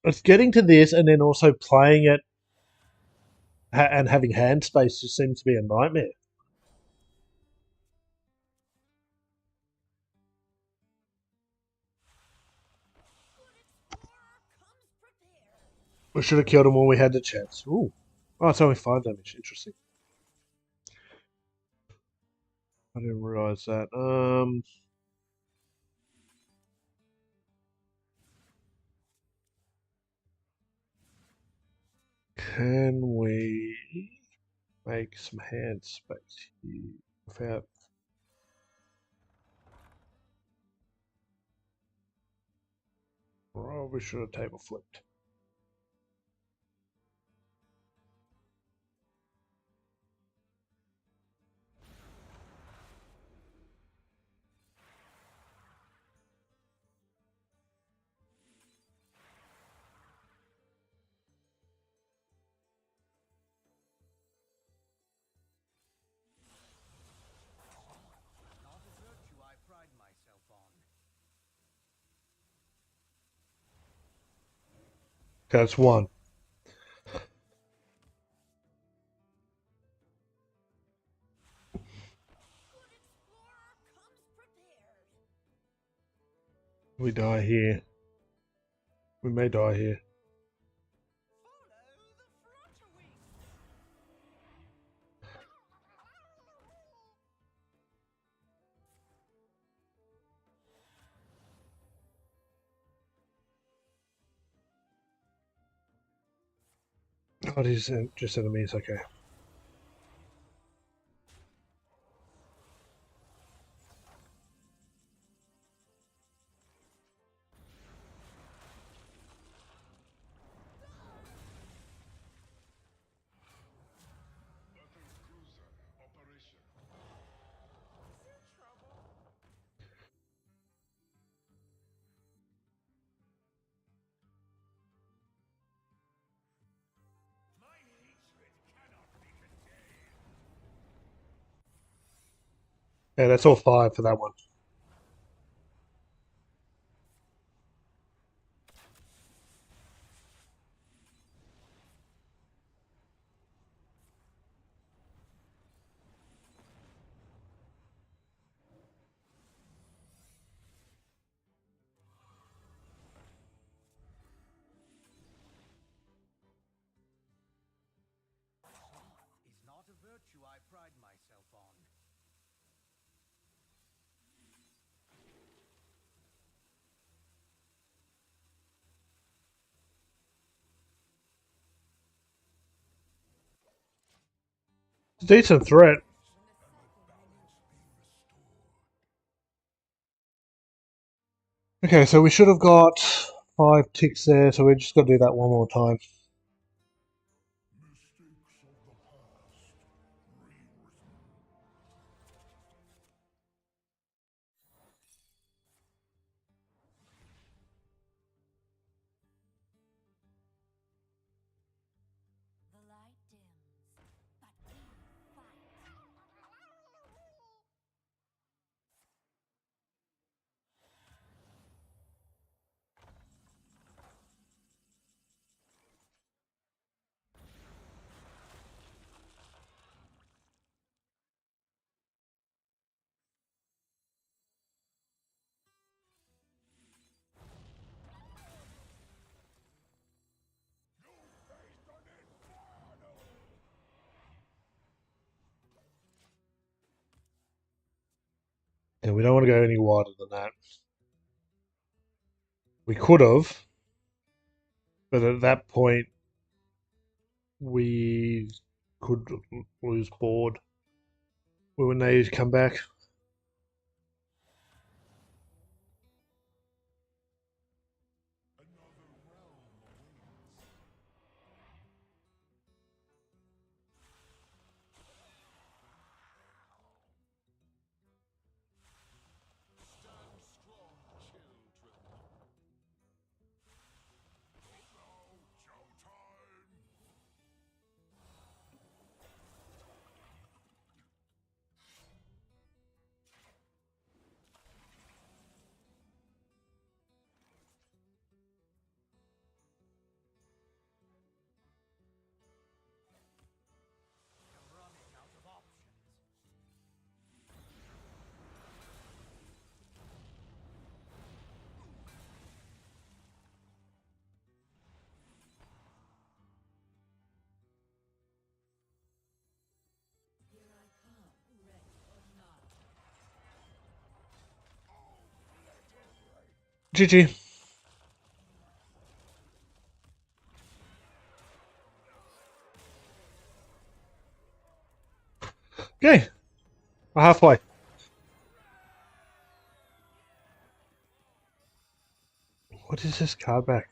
It's getting to this and then also playing it and having hand space just seems to be a nightmare. Good explorer comes prepared. We should have killed him when we had the chance. Ooh. Oh, it's only 5 damage. Interesting. I didn't realise that. Can we make some hand space here without... Probably should have table flipped. Not a virtue I pride myself on. Okay, that's 1. Good explorer comes prepared. We die here. We may die here. Follow the fluttering. Oh, these are just enemies. Okay. My hatred cannot be contained. Yeah, that's all 5 for that one. Is not a virtue I pride myself on. It's a decent threat. Okay, so we should have got 5 ticks there, so we just got to do that one more time. The light dims, but we fight. Yeah, we don't want to go any wider than that. We could have, but at that point, we could lose board. We would need to come back. GG. Okay. We're halfway. What is this card back?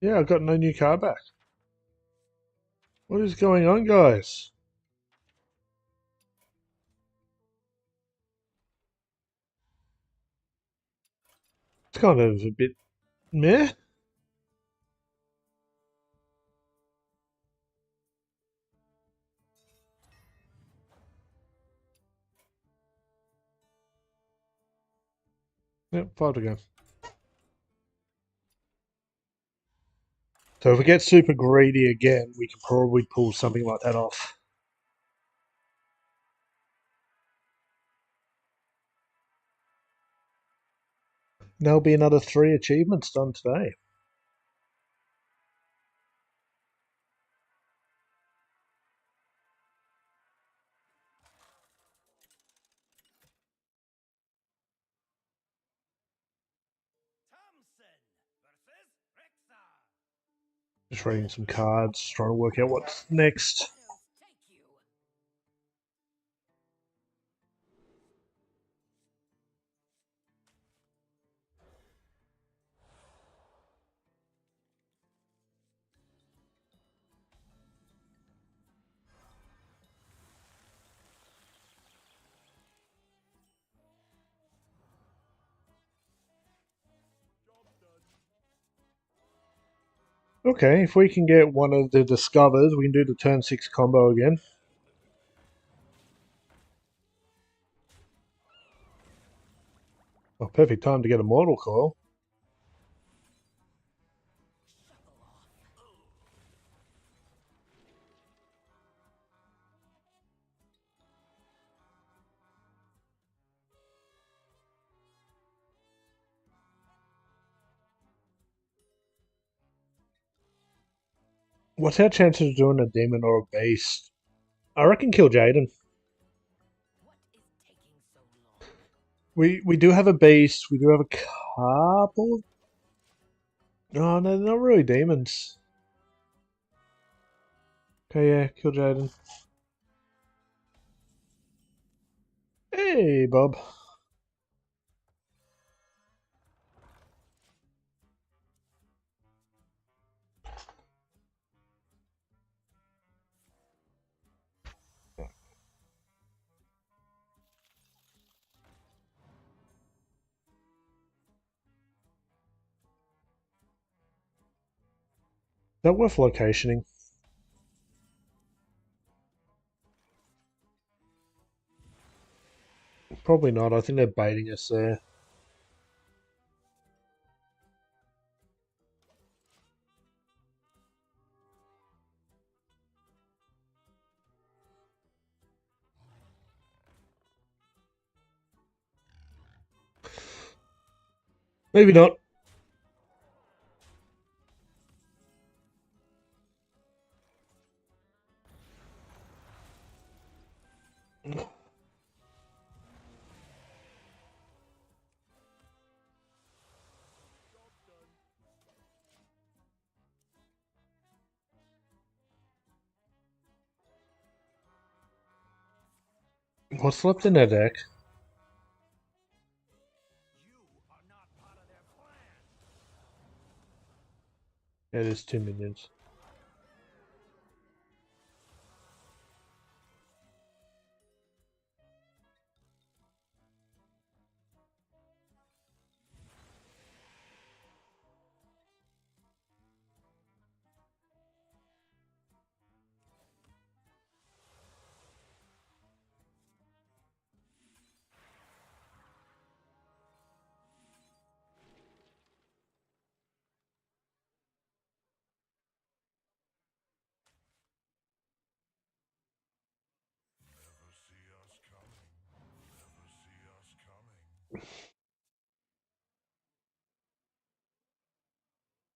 Yeah, I got no new card back. What is going on, guys? It's kind of a bit meh. Yep, 5 to go. So if we get super greedy again, we can probably pull something like that off. And there'll be another 3 achievements done today. Thompson versus Rexar. Just reading some cards, trying to work out what's next. Shadows take you. Okay, if we can get one of the discovers, we can do the turn 6 combo again. Oh, perfect time to get a Mortal Coil. What's our chances of doing a demon or a beast? I reckon kill Jaden. What is taking so long? We do have a beast. We do have a couple. Oh no, they're not really demons. Okay, yeah, kill Jaden. Hey, Bob. Is that worth locationing? Probably not. I think they're baiting us there. Maybe not. What's left in their deck? You are not part of their plan. Yeah, it is 2 minions.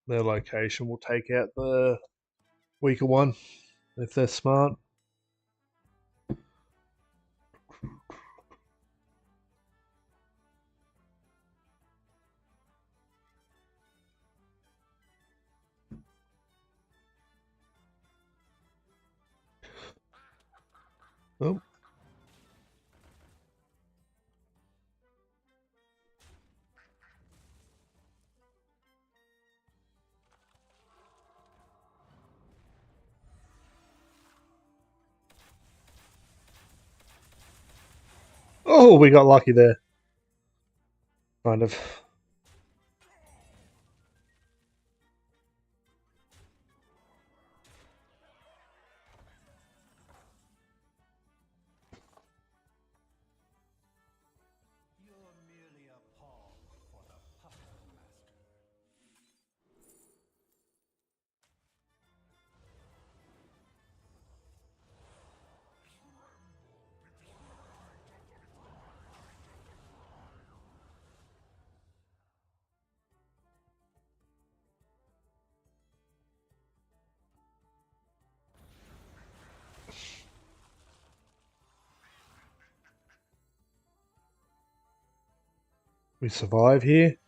Their location will take out the weaker one if they're smart. Oh. Oh, we got lucky there. Kind of. You're merely a pawn for the puppet master. We survive here.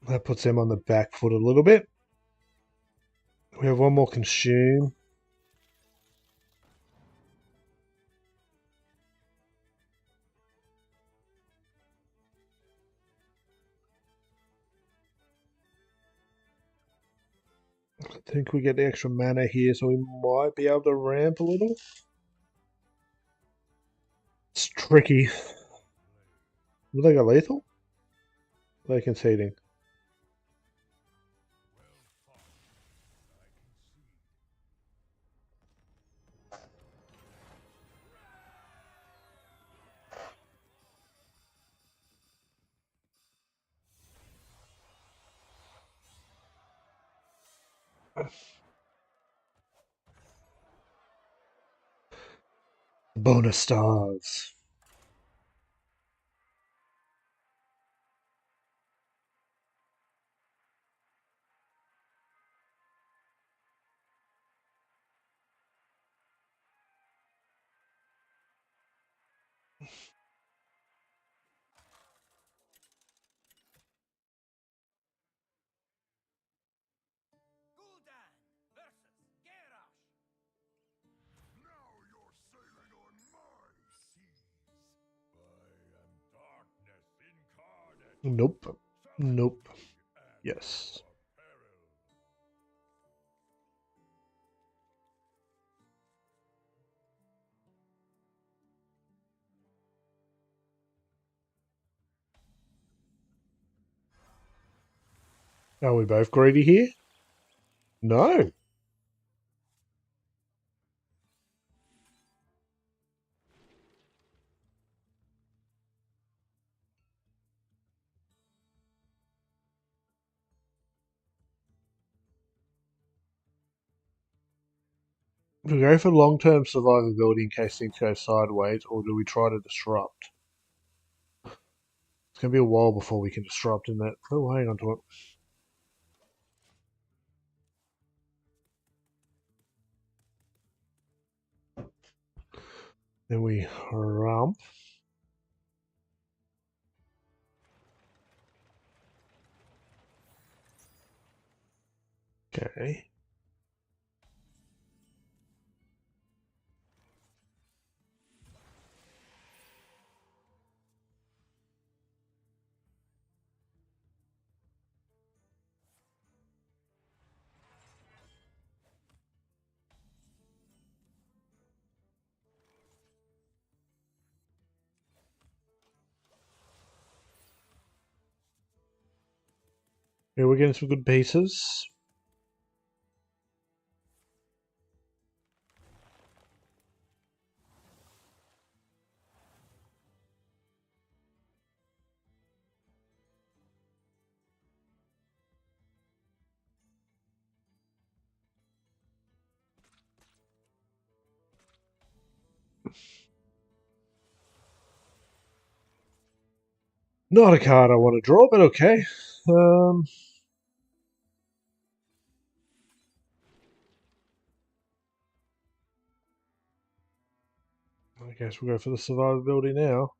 That puts them on the back foot a little bit. We have one more consume. I think we get the extra mana here, so we might be able to ramp a little. It's tricky. Will they go lethal? They're conceding. Bonus stars. Gul'dan versus Garrosh. Now you're sailing on my seas. I am darkness incarnate. Nope. Nope. Savage and Yes. for peril. Are we both greedy here? No. Do we go for long-term survivability in case things go sideways, or do we try to disrupt? It's going to be a while before we can disrupt in that. Oh, hang on to it. Then we rump. Okay. Yeah, we're getting some good pieces. Not a card I want to draw, but okay. I guess we'll go for the survivability now.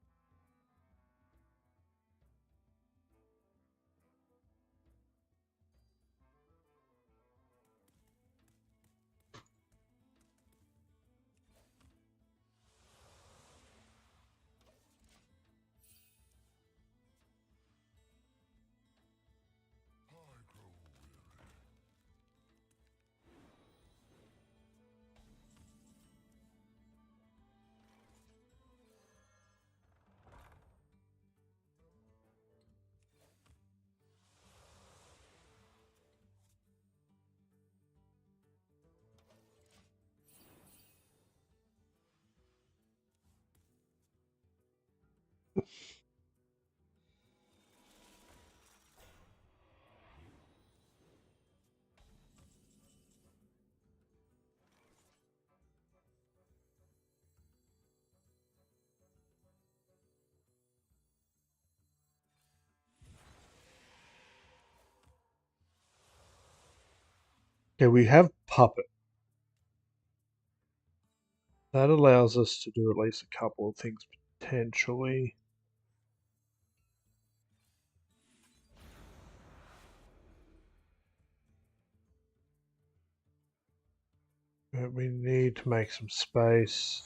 Okay, we have Puppet. That allows us to do at least a couple of things potentially. But we need to make some space.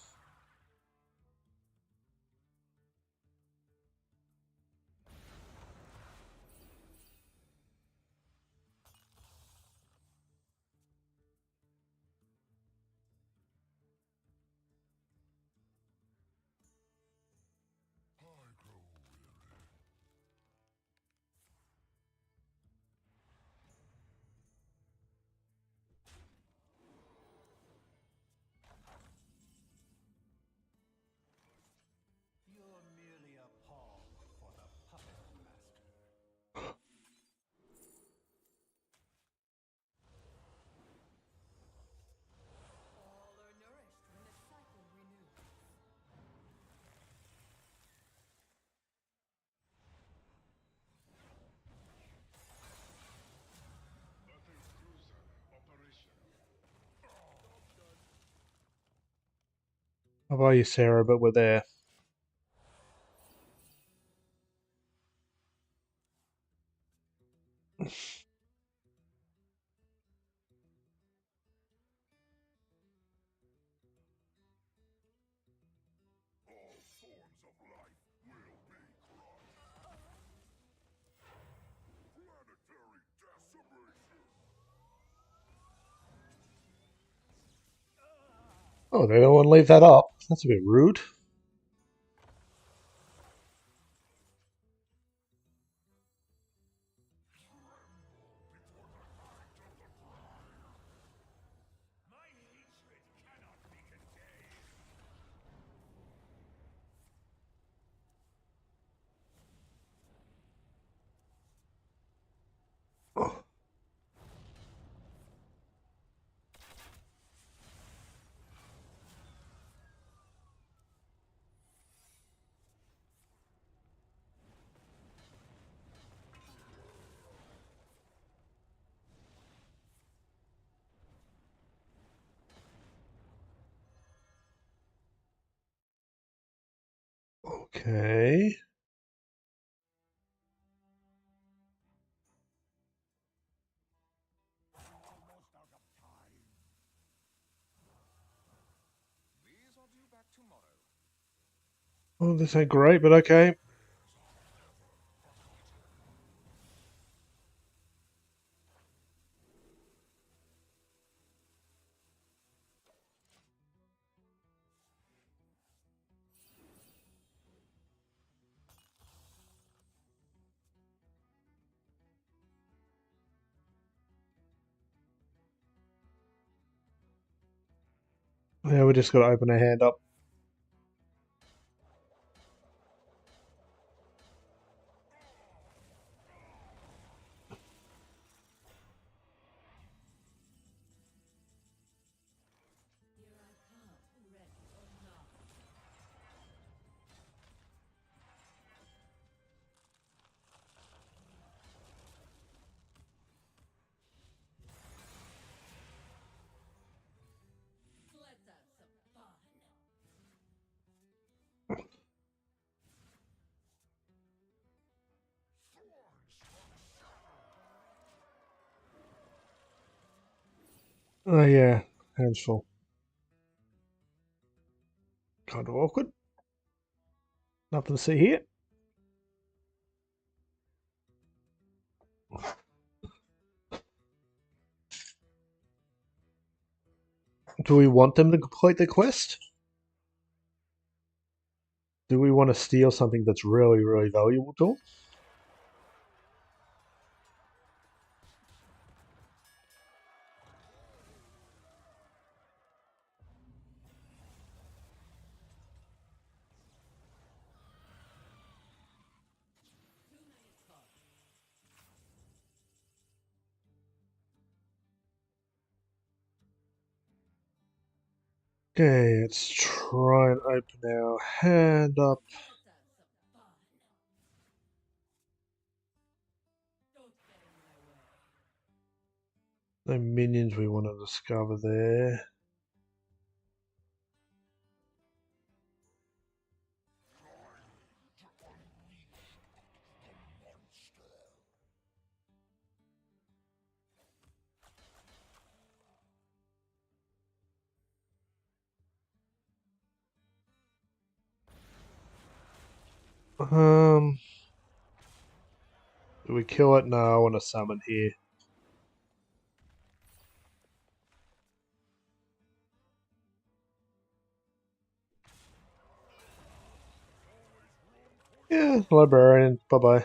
You're merely a pawn for the puppet master. All are nourished when the cycle renews. How about you, Sarah? But we're there. All forms of life will be crushed. Planetary decimation. Oh, they don't want to leave that up. That's a bit rude. My hatred cannot be contained. Okay. Almost out of time. These are due back tomorrow. Oh, this ain't great, but okay. Yeah, we just got to open our hand up. Here I come, ready or not. Let's have some fun. Oh yeah, hands full. Kind of awkward. Nothing to see here. Do we want them to complete the quest? Do we want to steal something that's really, really valuable to them? Too many cards. Okay, let's try and open our hand up. Let's have some fun. Don't get in my way. No minions we want to discover there. Do we kill it? No, I want to summon here. Yeah, librarian. Bye bye.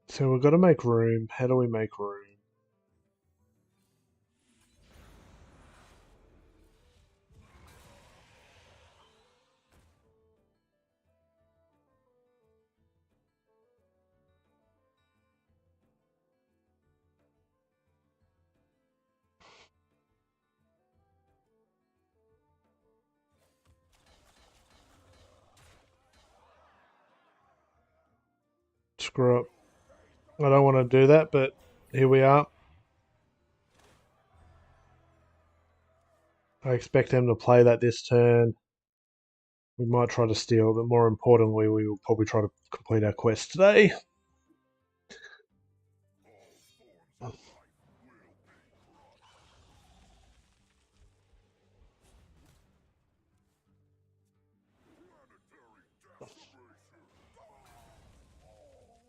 So we've got to make room. How do we make room? Screw up. I don't want to do that, but here we are. I expect them to play that this turn. We might try to steal, but more importantly, we will probably try to complete our quest today.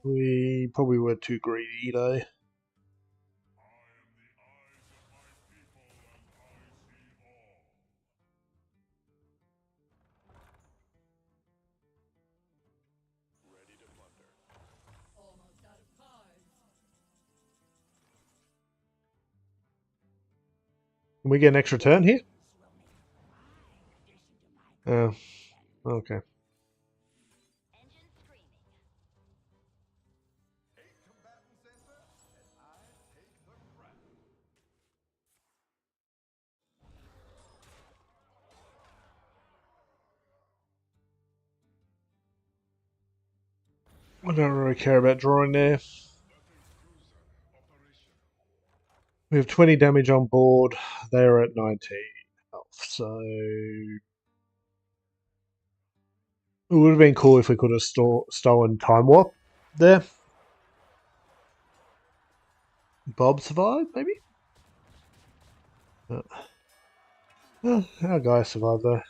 We probably were too greedy, though. Ready to plunder. Almost out of cards. Can we get an extra turn here? Oh, okay. Engine screaming. 8 combatants enter, and I take the crown. I don't really care about drawing there. We have 20 damage on board. They are at 19 health, so it would have been cool if we could have stolen Time Warp there. Bob survived, maybe? Our guy survived, though.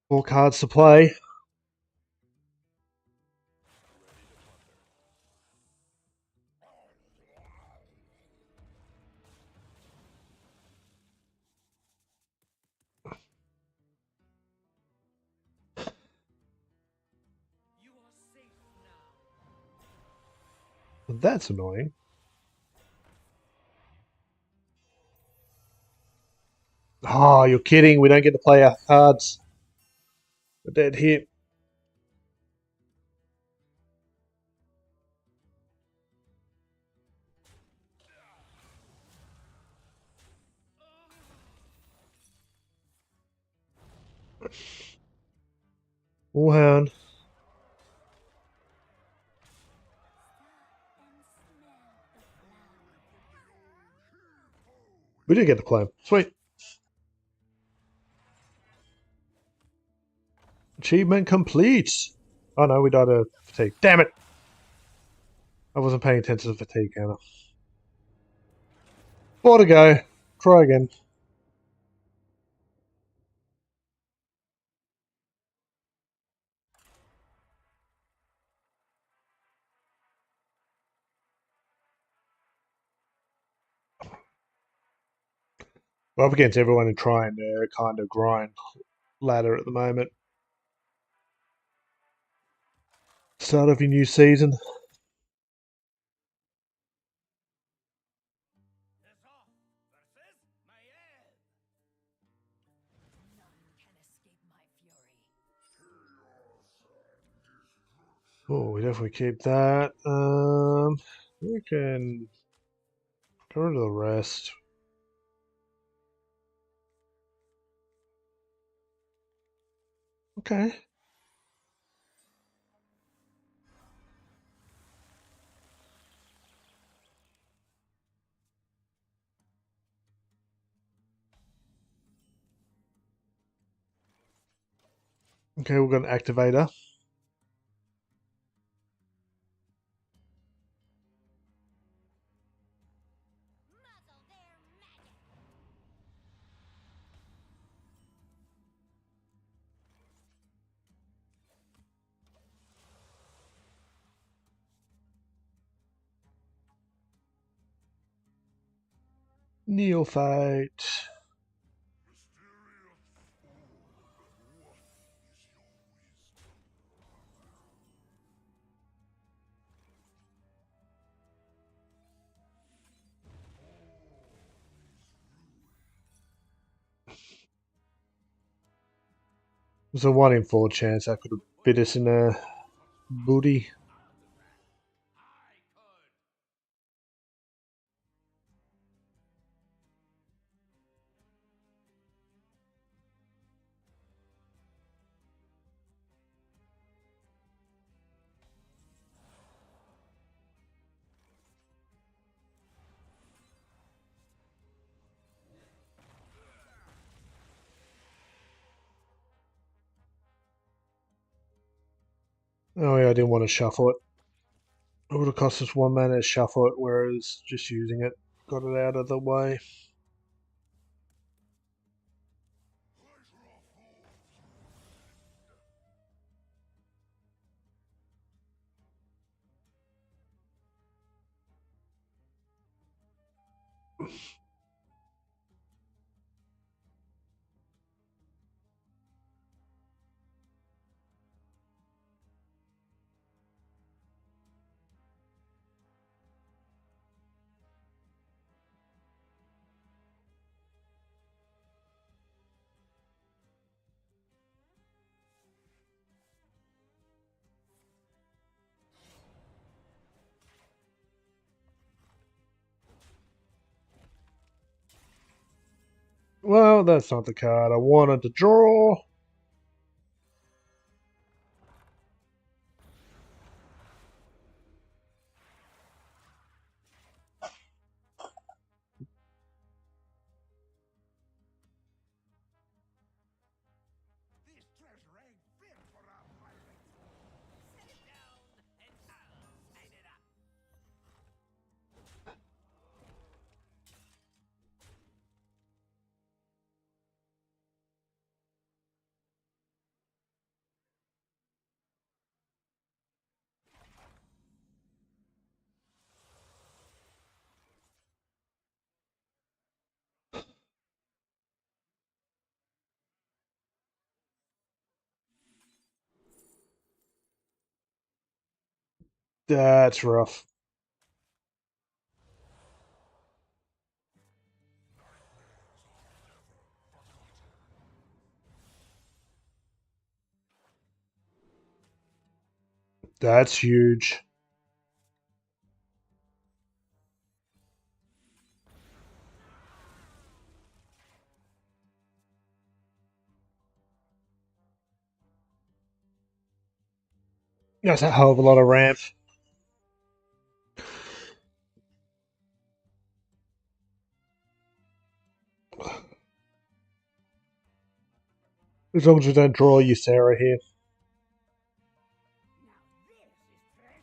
Four cards to play. You are safe now. That's annoying. Oh, you're kidding. We don't get to play our cards. A dead hit. Warhound. We do get to play him. Sweet. Achievement complete. Oh no, we died of fatigue. Damn it! I wasn't paying attention to the fatigue counter. 4 to go. Try again. We're up against everyone and trying to kind of grind ladder at the moment. Start of your new season. It's off versus Mayev. None can escape my fury. Oh, we definitely keep that. We can go rid of the rest. Okay. Okay, we've got an activator. Muzzle their magic. Neophyte. There's a 1 in 4 chance that could have bit us in the booty. I could. Oh yeah, I didn't want to shuffle it. It would have cost us 1 mana to shuffle it, whereas just using it got it out of the way. Well, that's not the card I wanted to draw. This treasure ain't fit for a pirate. Set it down and I'll sign it up. That's rough. That's huge. That's a hell of a lot of ramp. As long as we don't draw you, Sarah, here. Now this is treasure.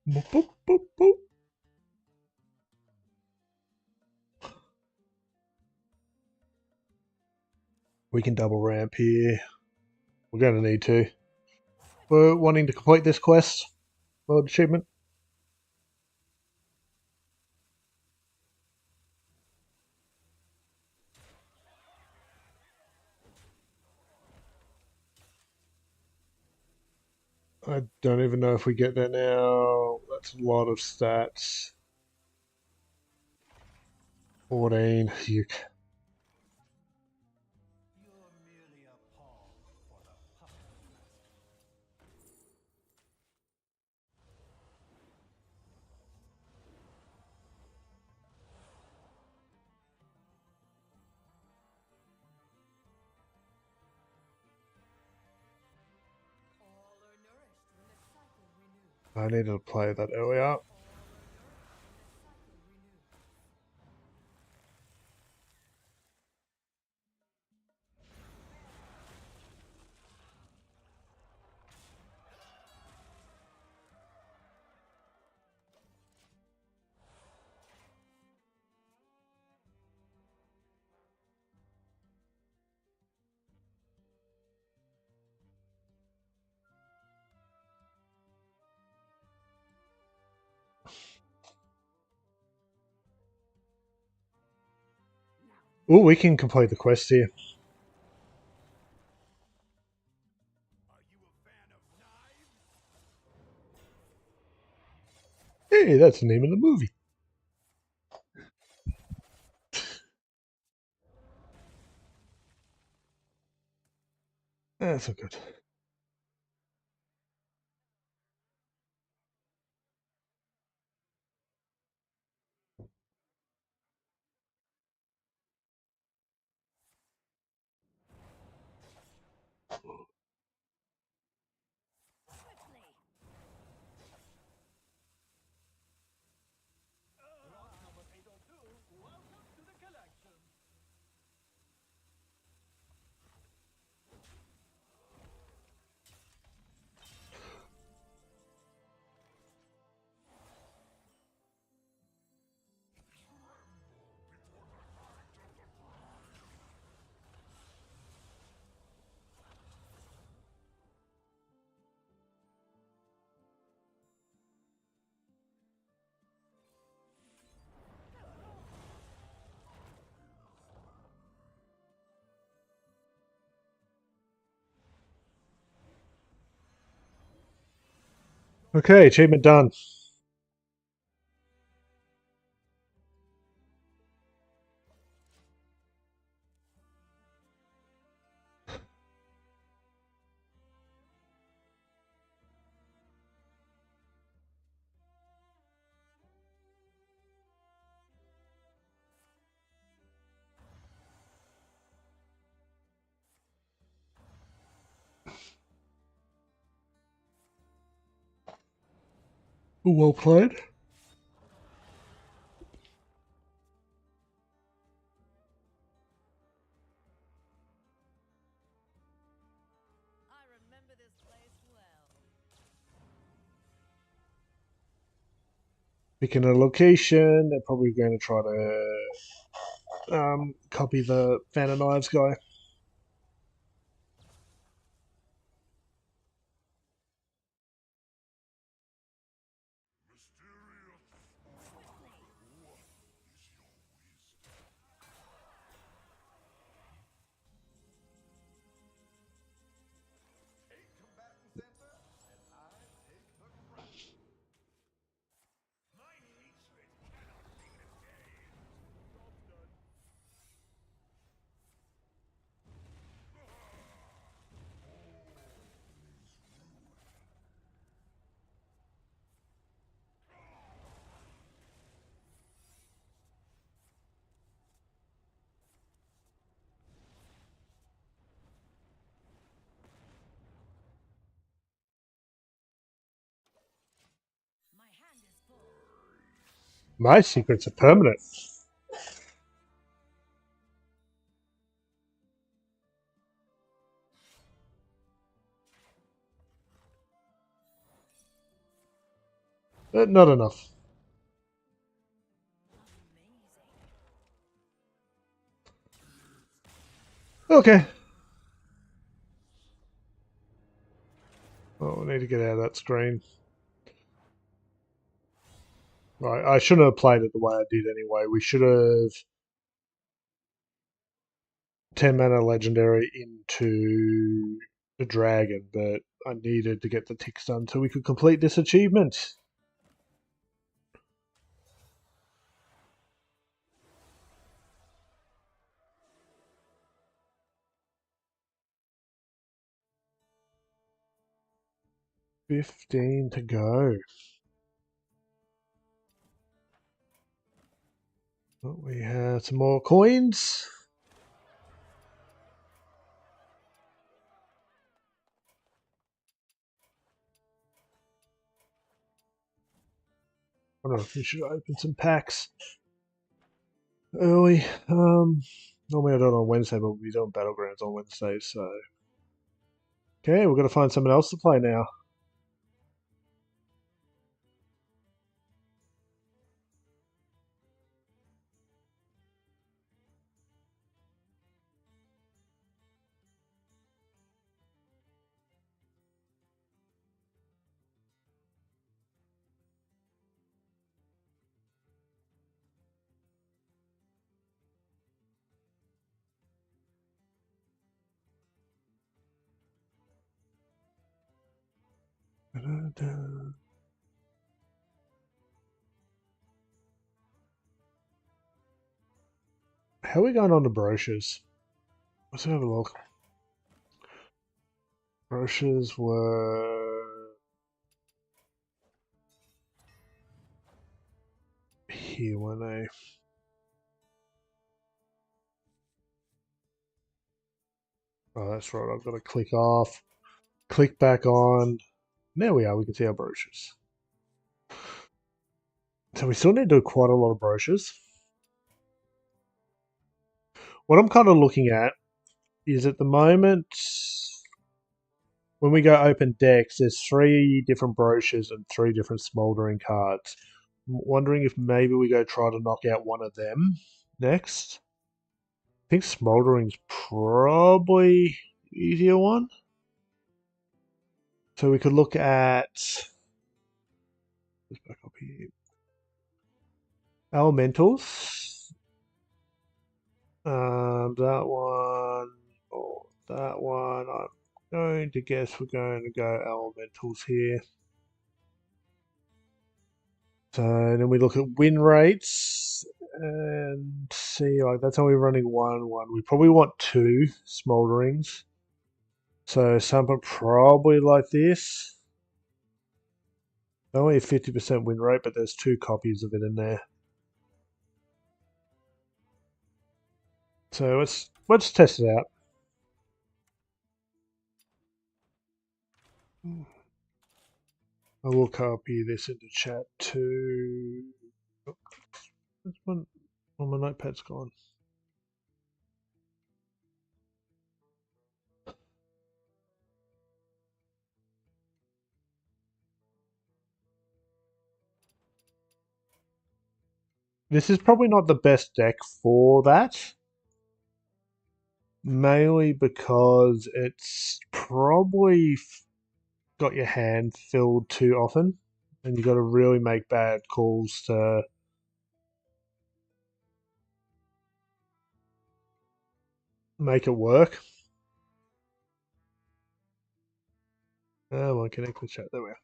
Boop, boop, boop, boop. We can double ramp here. We're going to need to. We're wanting to complete this quest. World achievement. I don't even know if we get there now. That's a lot of stats. 14. You... You're merely a pawn for the puppet master. All are nourished when the cycle renews. I needed to play that earlier. All are nourished when the cycle renews. Oh, we can complete the quest here. Are you a fan of knives? Hey, that's the name of the movie. That's so good. Swiftly. Lot number 802. Welcome to the collection. Okay, achievement done. Well played. I remember this place well. Picking a location. They're probably going to try to copy the Fan of Knives guy. My secrets are permanent. But not enough. Okay. Oh, I need to get out of that screen. Right, I shouldn't have played it the way I did anyway. We should have 10 mana legendary into the dragon, but I needed to get the ticks done so we could complete this achievement. $15 to go. Oh, we have some more coins. I don't know if we should open some packs early. Normally I do it on Wednesday, but we do Battlegrounds on Wednesdays, so. Okay, we're going to find someone else to play now. How are we going on to brochures? Let's have a look. Brochures were here, weren't they? Oh, that's right. I've got to click off, click back on. There we are. We can see our brochures. So we still need to do quite a lot of brochures. What I'm kind of looking at is at the moment, when we go open decks, there's 3 different brochures and 3 different smoldering cards. I'm wondering if maybe we go try to knock out one of them next. I think smoldering's probably the easier one. So we could look at, just back up here, elementals. That one or that one. I'm going to guess we're going to go elementals here. So then we look at win rates and see, like, that's only running 1. We probably want 2 smolderings. So some are probably like this. Only a 50% win rate, but there's 2 copies of it in there. So let's test it out. I will copy this into chat too. Oh, this one, oh, my notepad's gone. This is probably not the best deck for that. Mainly because it's probably got your hand filled too often. And you've got to really make bad calls to make it work. I won't connect with chat. There we are.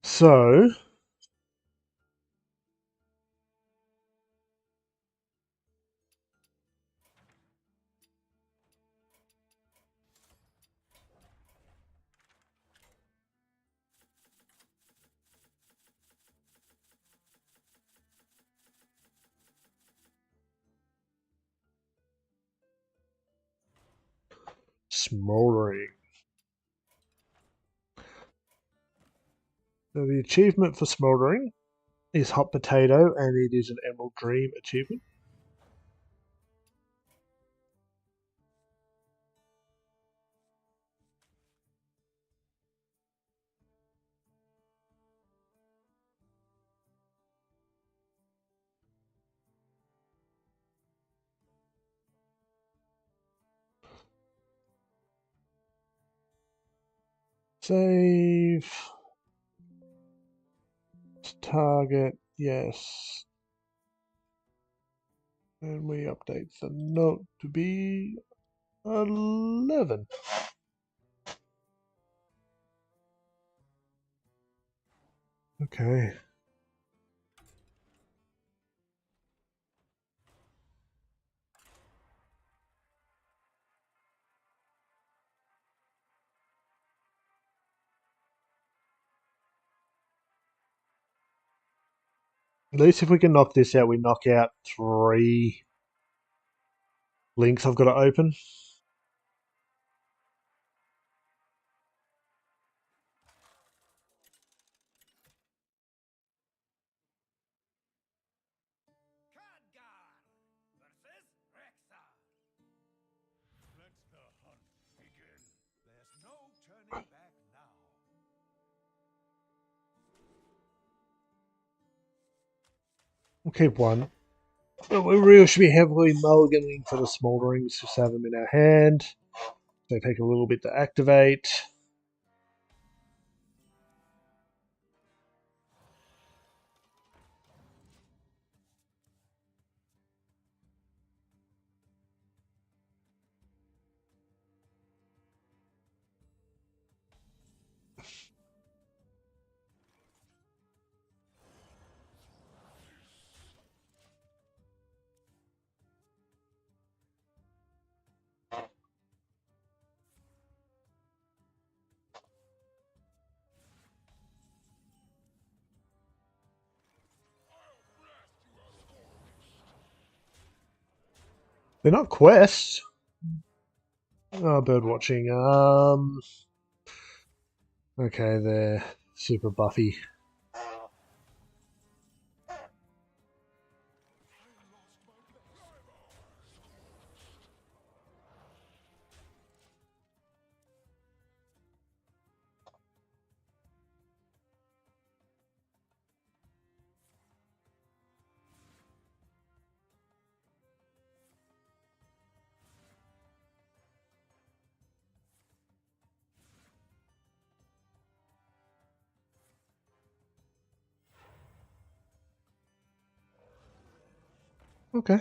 So, smoldering. So the achievement for smoldering is Hot Potato, and it is an Emerald Dream achievement. Save. Target, yes. And we update the note to be 11. Okay. At least if we can knock this out, we knock out 3 links I've got to open. Khadgar versus Rexa. Let the hunt begin. There's no turning back now. We'll keep 1. But we really should be heavily mulliganing for the smolderings, just have them in our hand. They take a little bit to activate. They're not quests. Oh, bird watching. Okay, they're super buffy. Okay.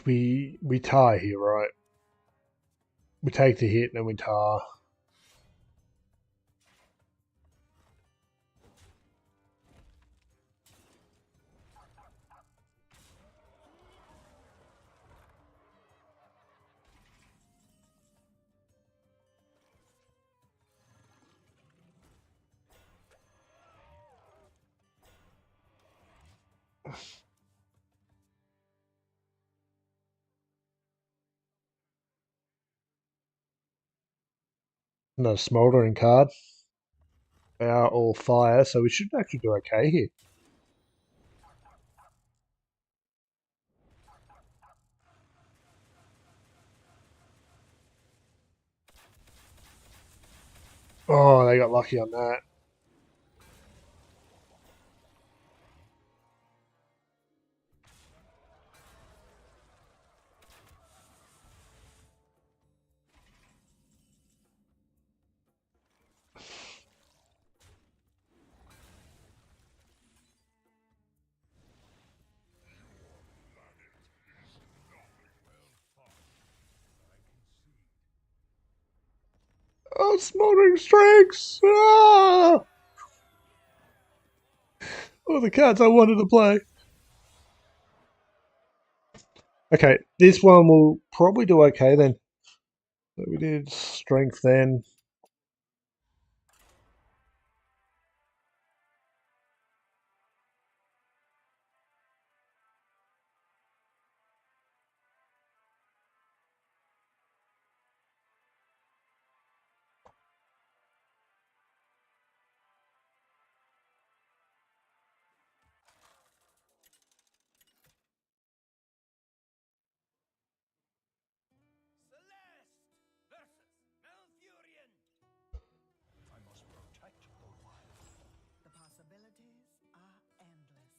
We tie here, right? We take the hit and then we tar. Another smoldering card. They are all fire, so we should actually do okay here. Oh, they got lucky on that. Oh, smoldering strengths! Ah! Oh, the cards I wanted to play. Okay, this one will probably do okay then. So we did strength then. Celeste versus Malfurion. I must protect the wild. The possibilities are endless.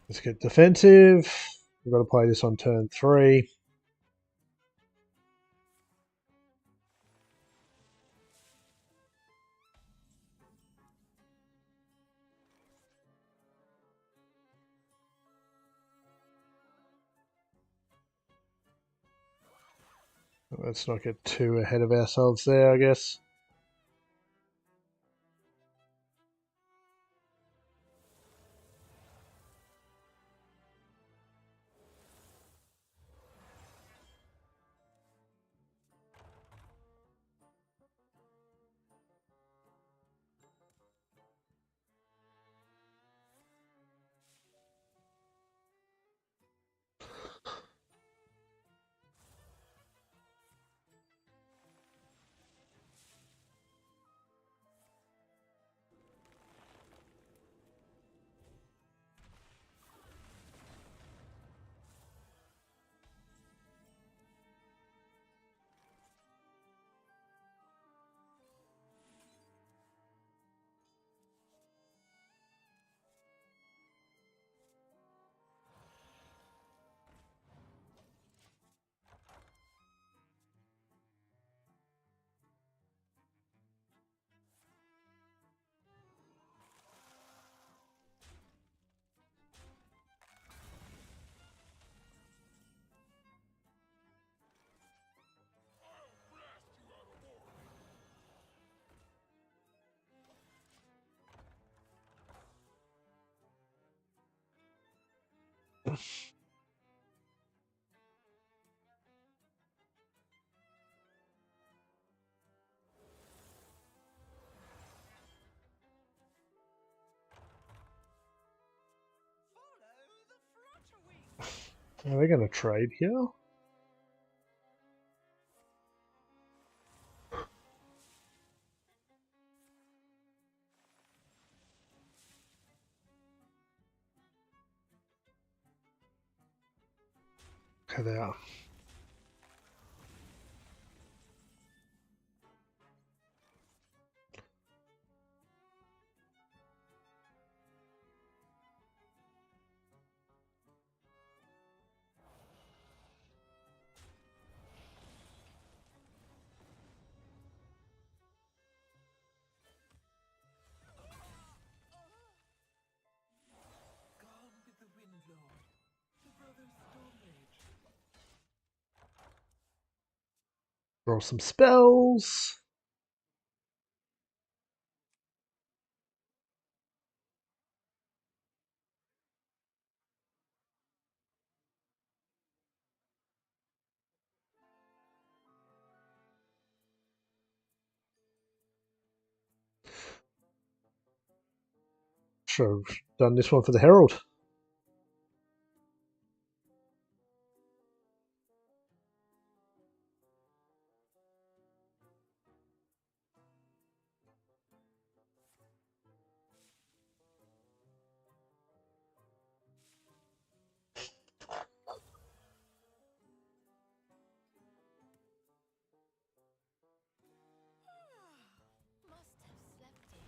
Let's get defensive. We've got to play this on turn 3. Let's not get too ahead of ourselves there, I guess. Follow the flutter wing. Are they going to trade here? Okay, they are. Gone with the wind, Lord. The brothers Storm Rage. Roll some spells. Should have done this one for the Herald. Must have slept in.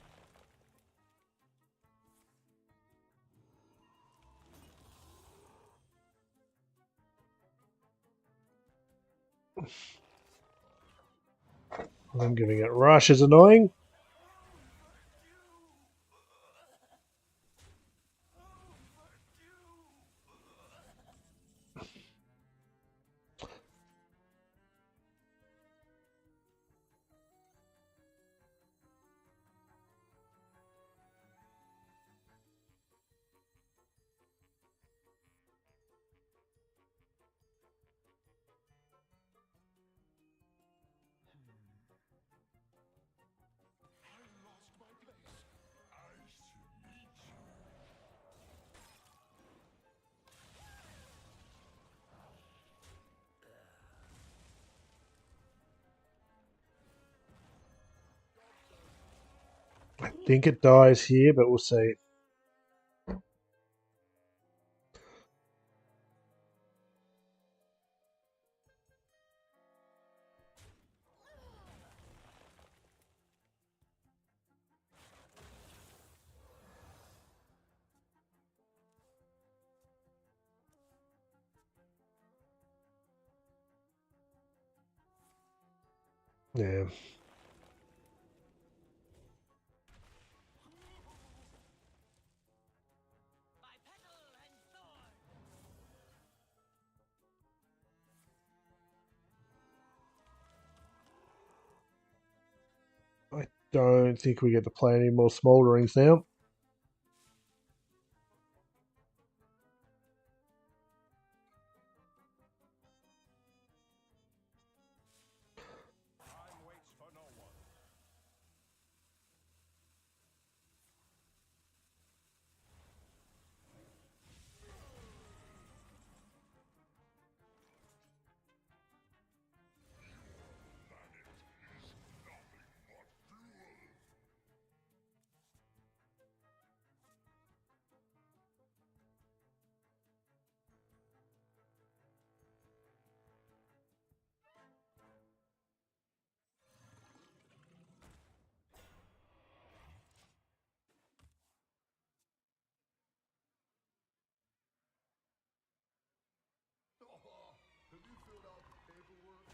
I'm giving it rush is annoying. I think it dies here, but we'll see. Yeah. My petal and sword. I don't think we get to play any more smolderings now. Time waits for no one. Have you filled out the paperwork?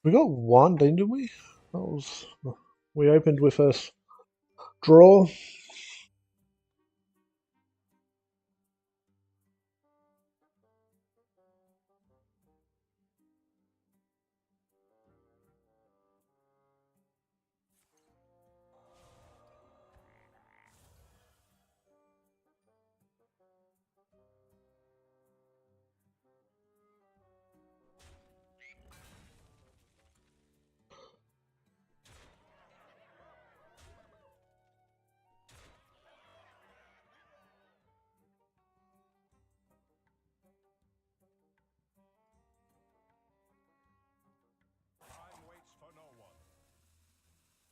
We got one, didn't we? That was we opened with a draw. Time waits for no one.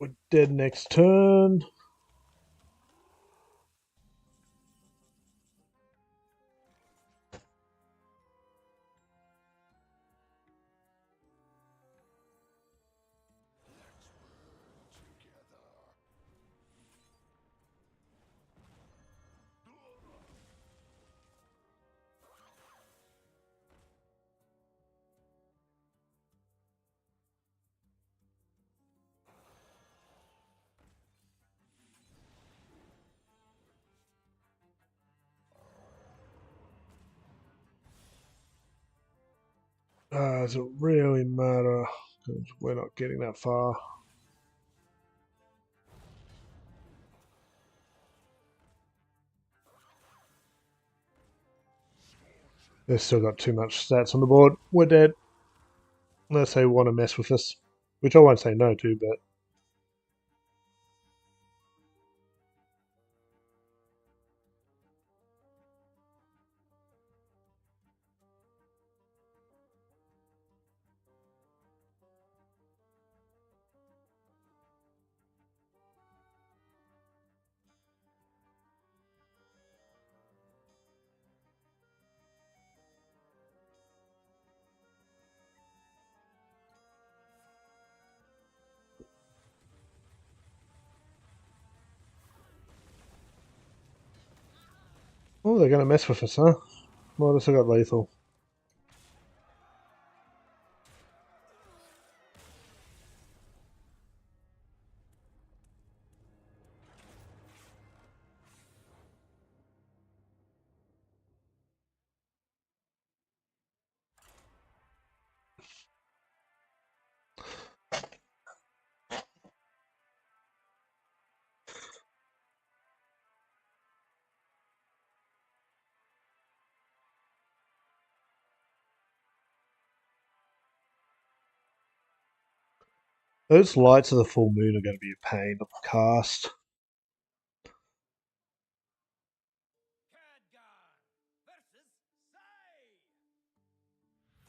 We're dead next turn. Does it really matter? Because we're not getting that far. They've still got too much stats on the board. We're dead. Unless they want to mess with us. Which I won't say no to, but oh, they're going to mess with us, huh? Well, they still got lethal. Those lights of the full moon are going to be a pain to cast. Khadgar versus Sai.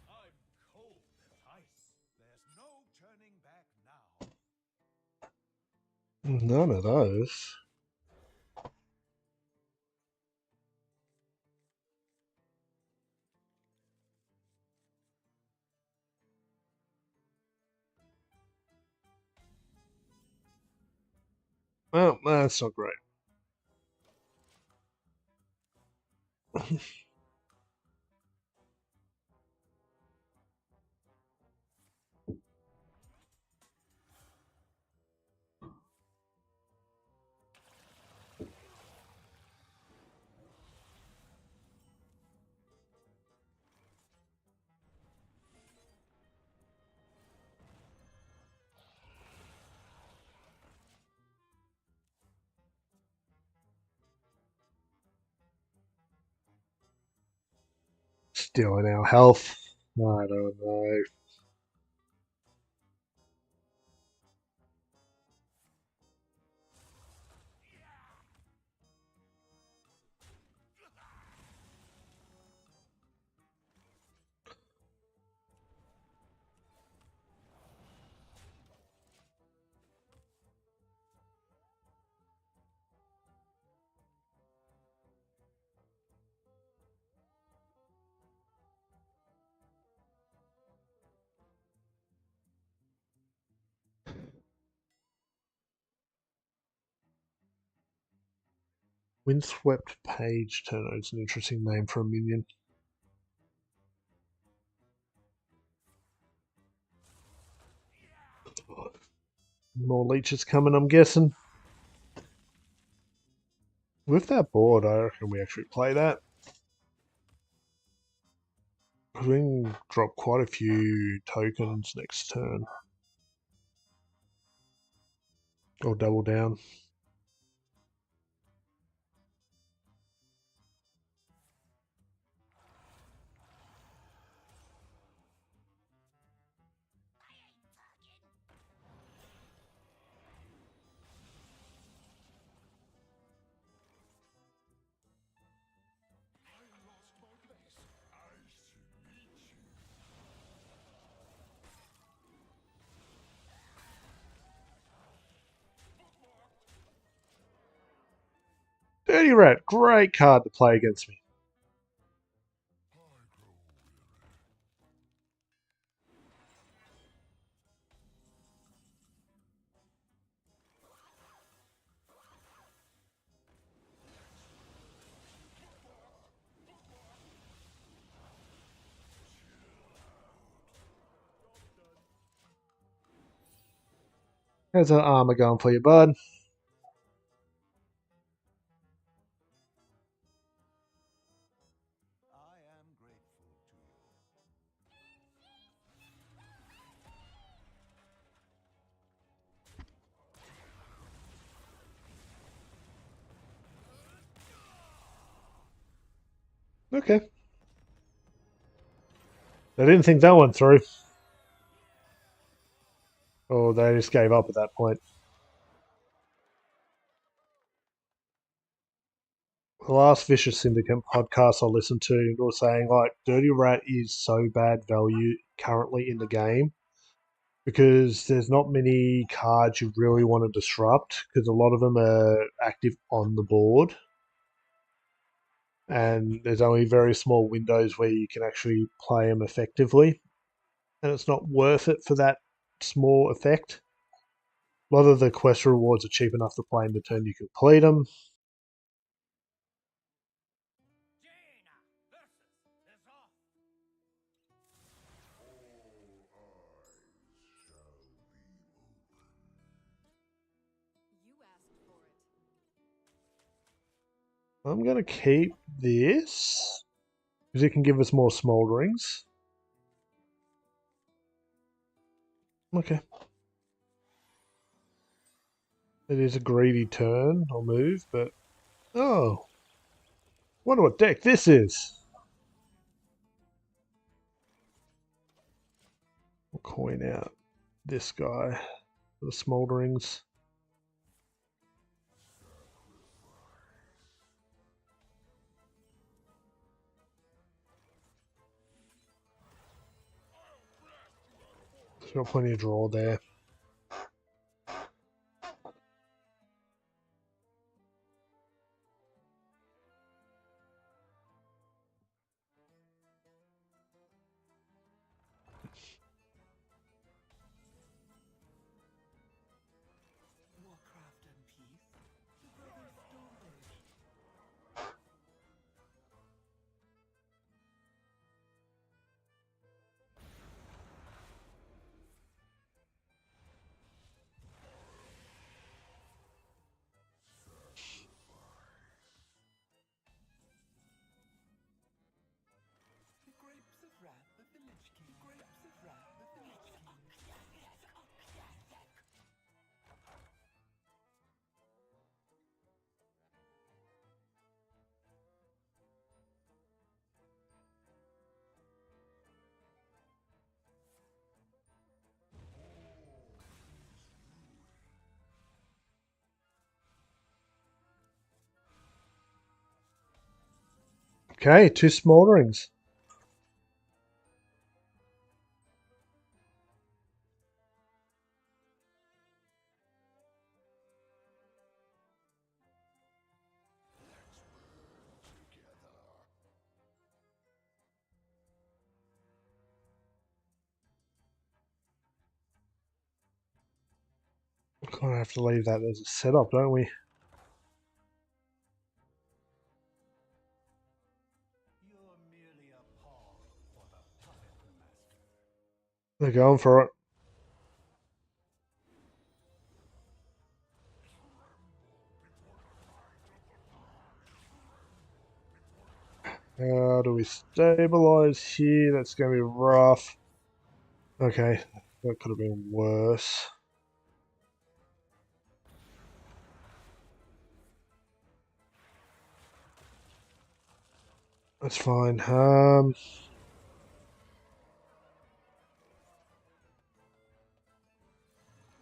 I'm cold as ice. There's no turning back now. None of those. Well, that's not great. Stealing our health. I don't know. Windswept Page Turner is an interesting name for a minion. More leeches coming, I'm guessing. With that board, I reckon we actually play that. We can drop quite a few tokens next turn. Or double down. I lost my place. Nice to meet you. Dirty Rat, great card to play against me. I grow weary. How's that armor going for you, bud? I am grateful to you. Okay. I didn't think that one through. Oh, they just gave up at that point. The last Vicious Syndicate podcast I listened to was saying, like, Dirty Rat is so bad value currently in the game because there's not many cards you really want to disrupt because a lot of them are active on the board. And there's only very small windows where you can actually play them effectively. And it's not worth it for that small effect. A lot of the quest rewards are cheap enough to play in the turn you complete them. Jaina versus Azoth. You asked for it. I'm going to keep this because it can give us more smolderings. Okay. It is a greedy turn or move, but... Oh. Wonder what deck this is. We'll coin out this guy. for the smolderings. There's got plenty of draw there. Warcraft and peace. The brothers Stone Age. The grapes of wrath of the Lich King. The grapes of wrath of the Lich King. Okay, 2 smolderings. Kind of have to leave that as a setup, don't we? You're merely a pawn for the puppet master. They're going for it. How do we stabilize here? That's going to be rough. Okay, that could have been worse. That's fine. I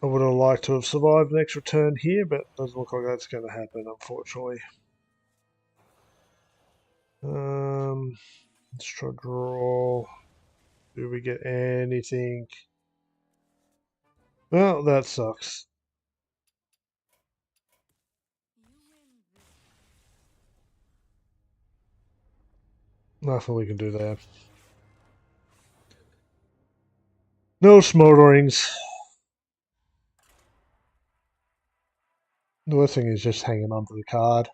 would have liked to have survived an extra turn here, but doesn't look like that's going to happen, unfortunately. Let's try draw. Do we get anything? Well, that sucks. You win this. Nothing we can do there. No smolderings. The worst thing is just hanging on to the card.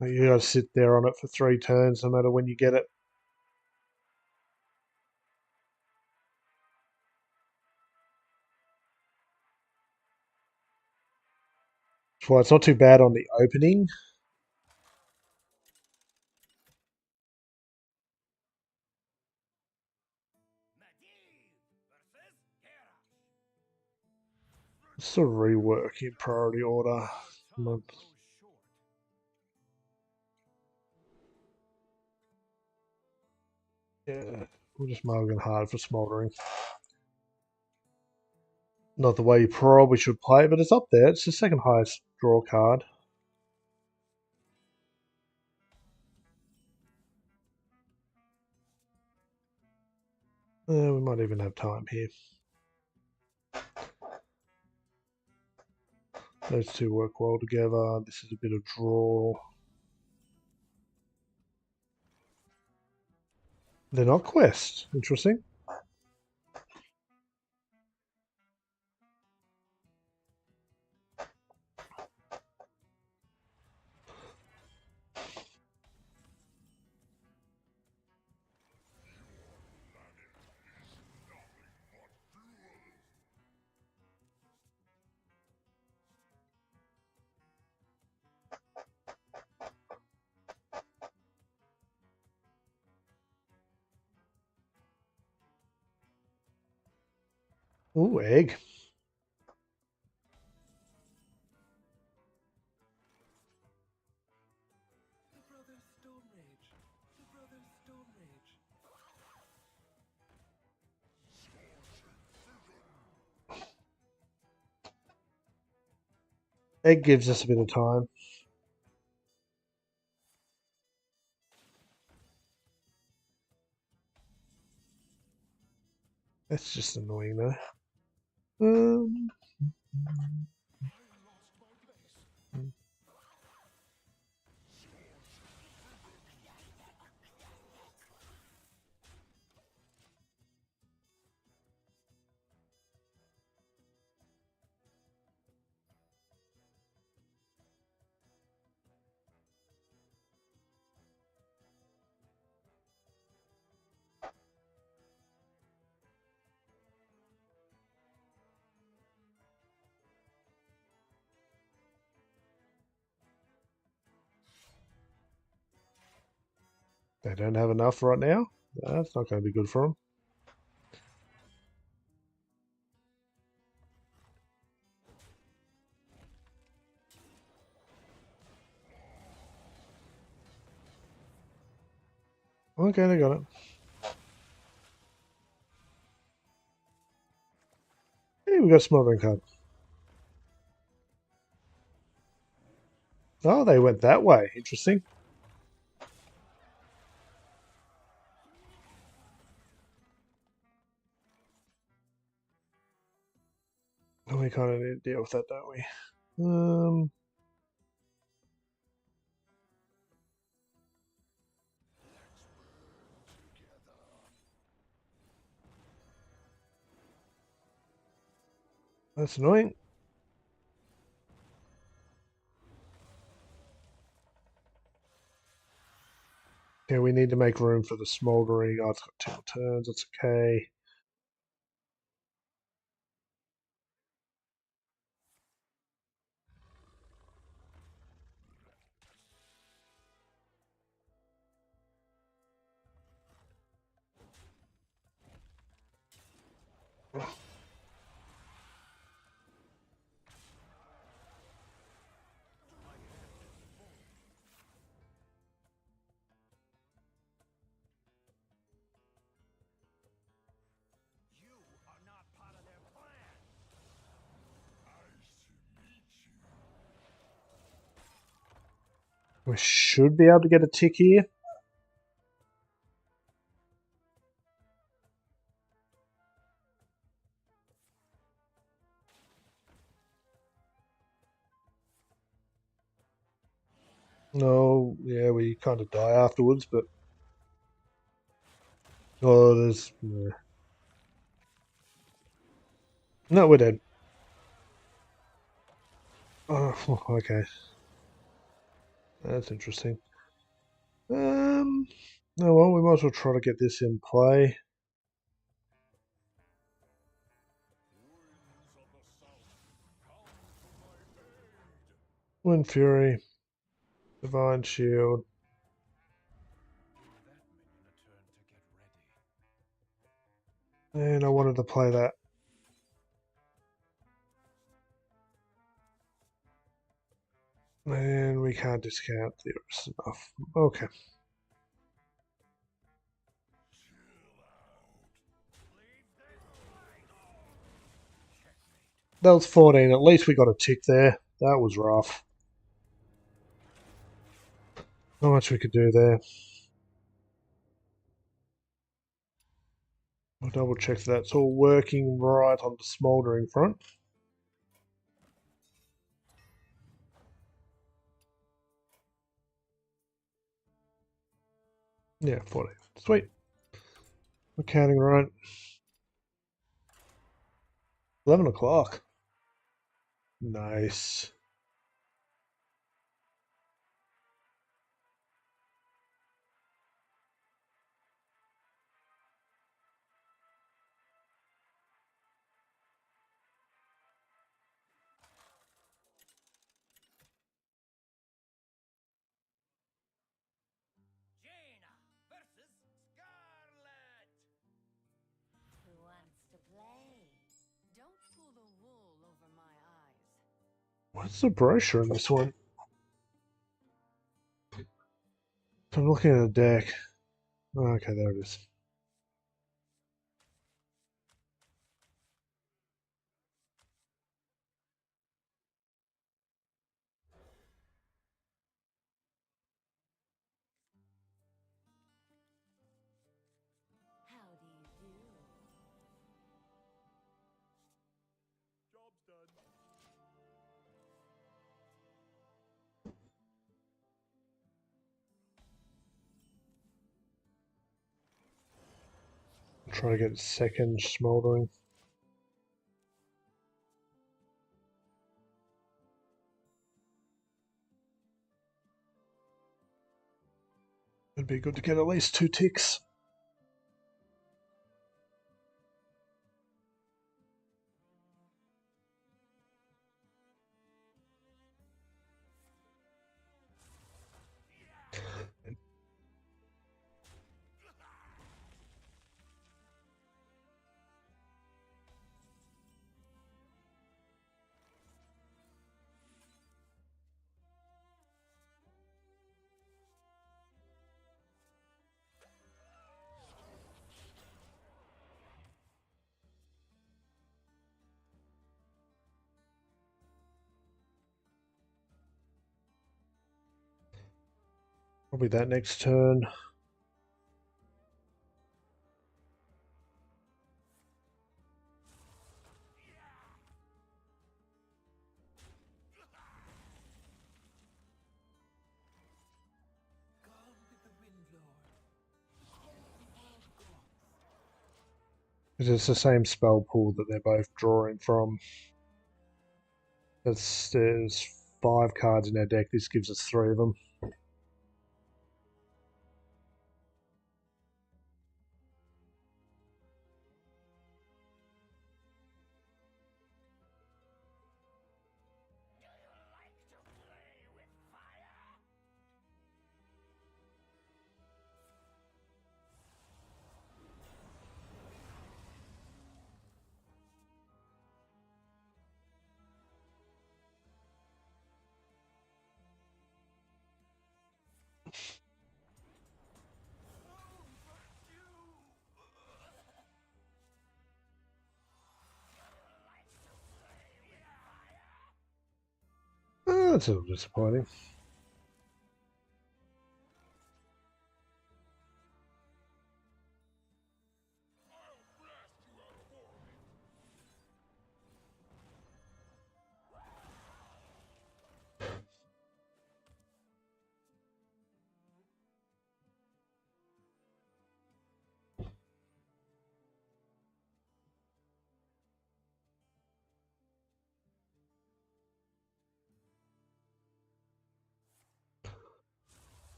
You gotta sit there on it for 3 turns no matter when you get it. That's why it's not too bad on the opening. Sort of rework in priority order. Time grows short. Yeah, we're just marking hard for smoldering. Not the way you probably should play, but it's up there. It's the second highest draw card. We might even have time here. Those two work well together. This is a bit of draw. They're not quests. Interesting. Ooh, egg. The brothers Stone Rage. The brothers Stone Rage. It gives us a bit of time. That's just annoying though. They don't have enough right now. That's not going to be good for them. Okay, they got it. Hey, we got a smoldering card. Oh, they went that way. Interesting. We kind of need to deal with that, don't we? That's annoying. Yeah, we need to make room for the smoldering. Oh, it's got 2 turns. That's okay. You are not part of their plan. We should be able to get a tick here. No, yeah, we kind of die afterwards, but oh, there's no, we're dead. Oh, okay, that's interesting. No, well, we might as well try to get this in play. Wind Fury, Divine Shield, Give that minion a turn to get ready. and I wanted to play that. And we can't discount the stuff. Okay. That was 14. At least we got a tick there. That was rough. Not much we could do there. I'll double check that that's all working right on the smouldering front. Yeah, 14. Sweet. We're counting right. 11 o'clock. Nice. Jaina versus Scarlet. Who wants to play? Don't pull the wool over my eyes. What's the brochure in this one? I'm looking at a deck. Okay, there it is. Try to get second smoldering. It'd be good to get at least 2 ticks. Probably that next turn. Gone with the wind, Lord. World gods. It's the same spell pool that they're both drawing from. There's 5 cards in our deck. This gives us 3 of them. That's a little disappointing.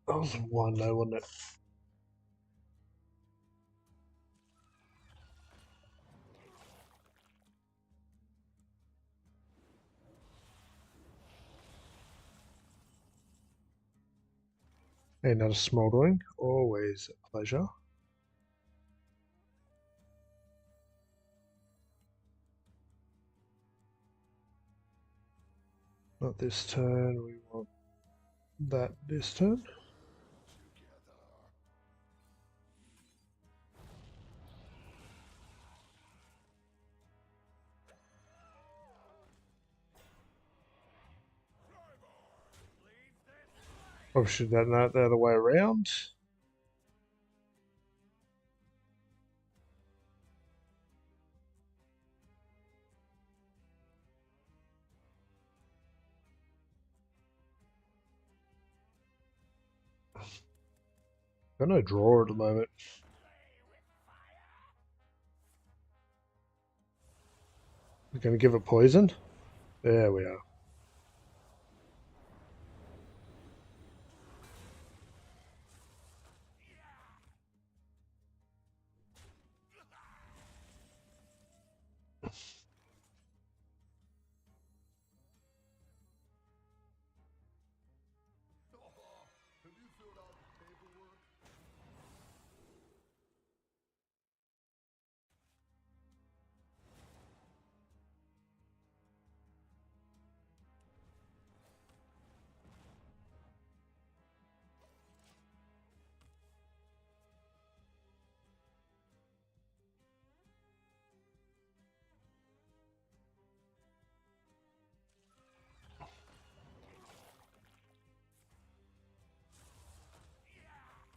That was 1 though, wasn't it? Another smoldering. Always a pleasure. Not this turn. We want that this turn. Probably should have done that the other way around. Got no draw at the moment. We're going to give it poison. There we are.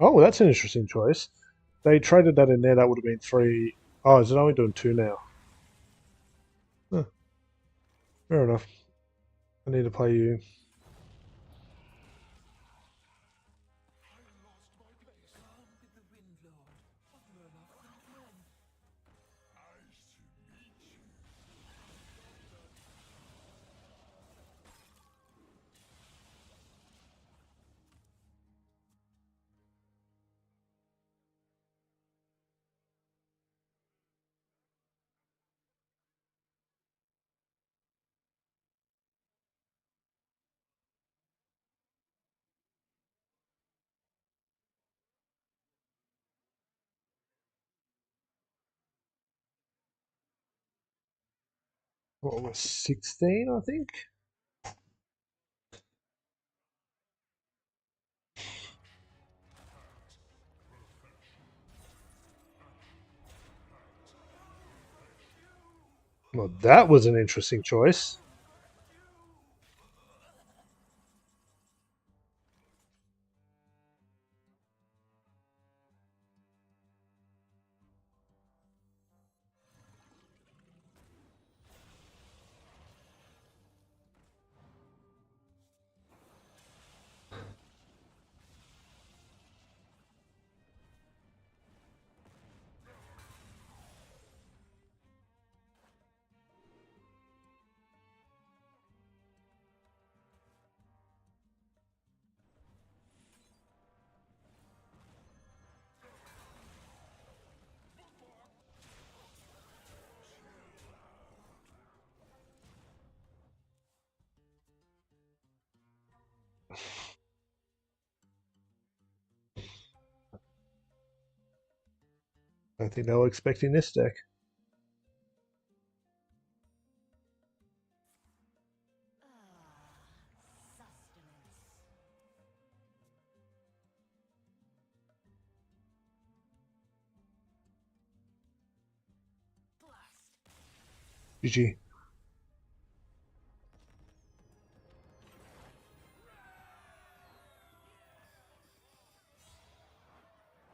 Oh, that's an interesting choice. They traded that in there. That would have been 3. Oh, is it only doing 2 now? Huh, fair enough. I need to play you. Come with the Wind Lord of Murloc and Men. Nice to meet you. What was 16? I think. Well, that was an interesting choice. I think they were expecting this deck. Sustenance. Blast. GG.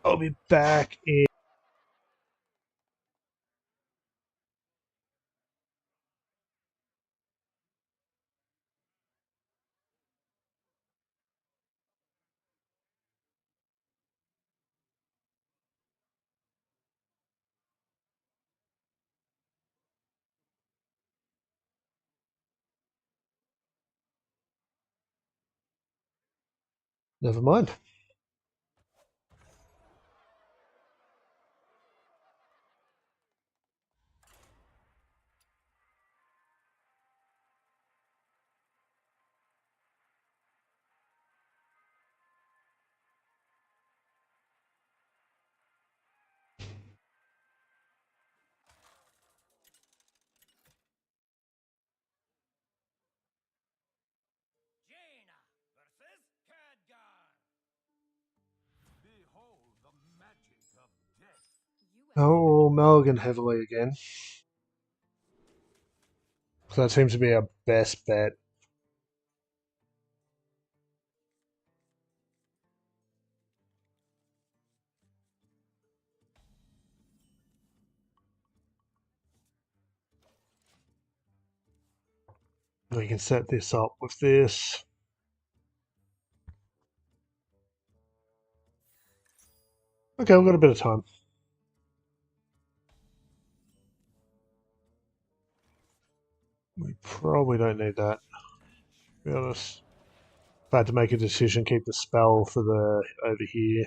I'll be back in. Never mind. Jaina versus Khadgar. Behold the magic of death. You Oh, Mulligan heavily again. So that seems to be our best bet. We can set this up with this. Okay, we've got a bit of time. We probably don't need that, to be honest. If I had to make a decision, keep the spell for the over here.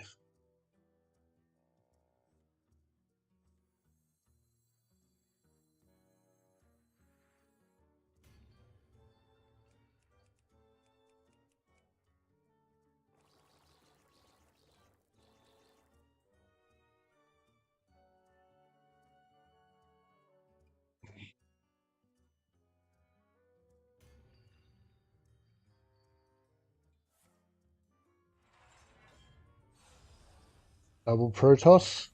Double Protoss.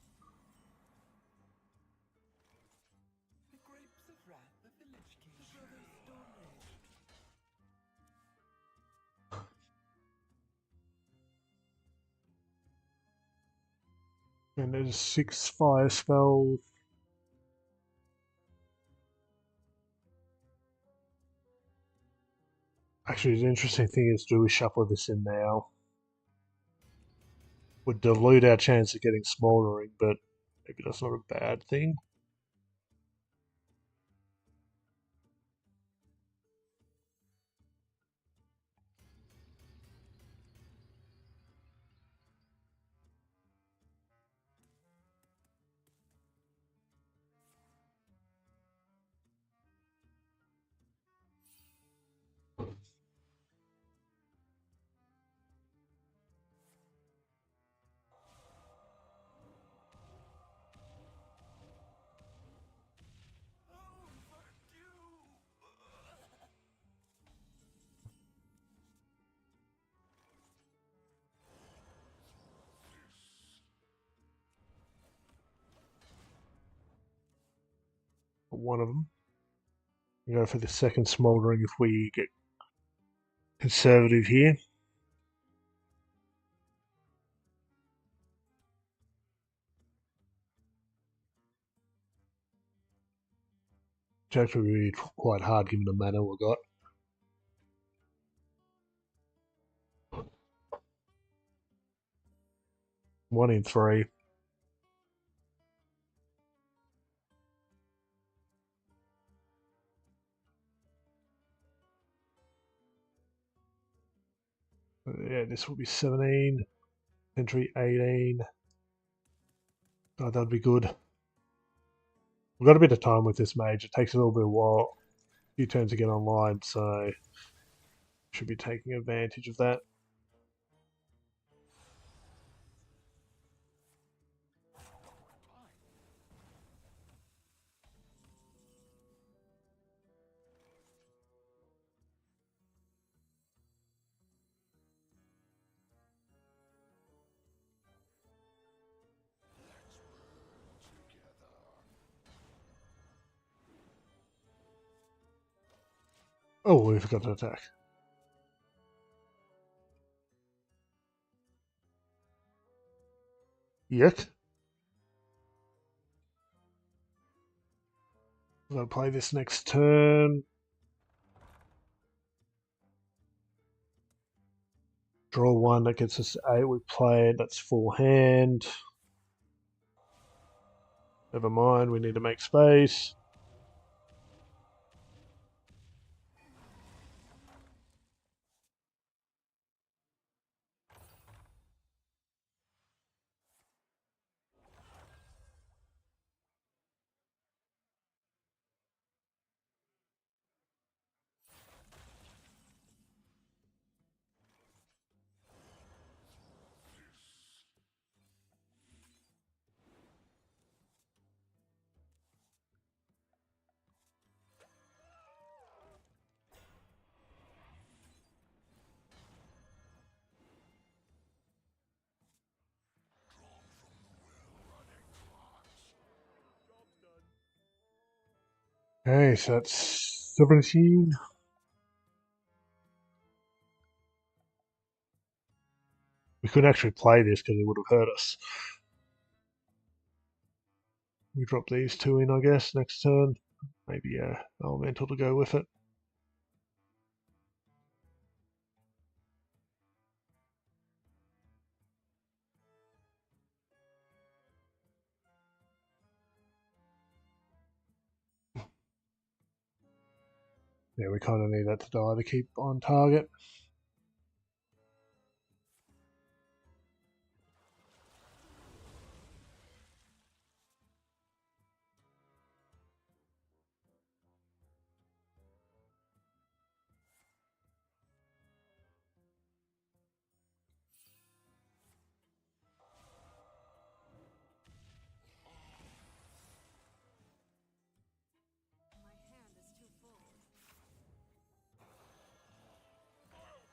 The grapes of wrath of the Lich King. Brother Stone Age. And there's 6 fire spells. Actually, the interesting thing is, do we shuffle this in now? Would dilute our chance of getting smoldering, but maybe that's not a bad thing. One of them. We go for the second smoldering if we get conservative here. Which actually would be quite hard given the mana we got. One in 3. Yeah, this will be 17. Entry 18. Oh, that'd be good. We've got a bit of time with this mage. It takes a little bit of while, a few turns to get online, so should be taking advantage of that. Oh, we forgot to attack. Yuck. I'm going to play this next turn. Draw 1, that gets us 8. We play it, that's full hand. Never mind, we need to make space. Okay, so that's 17. We could actually play this because it would have hurt us. We drop these 2 in, I guess, next turn. Maybe elemental to go with it. Yeah, we kind of need that to die to keep on target. My hand is too full.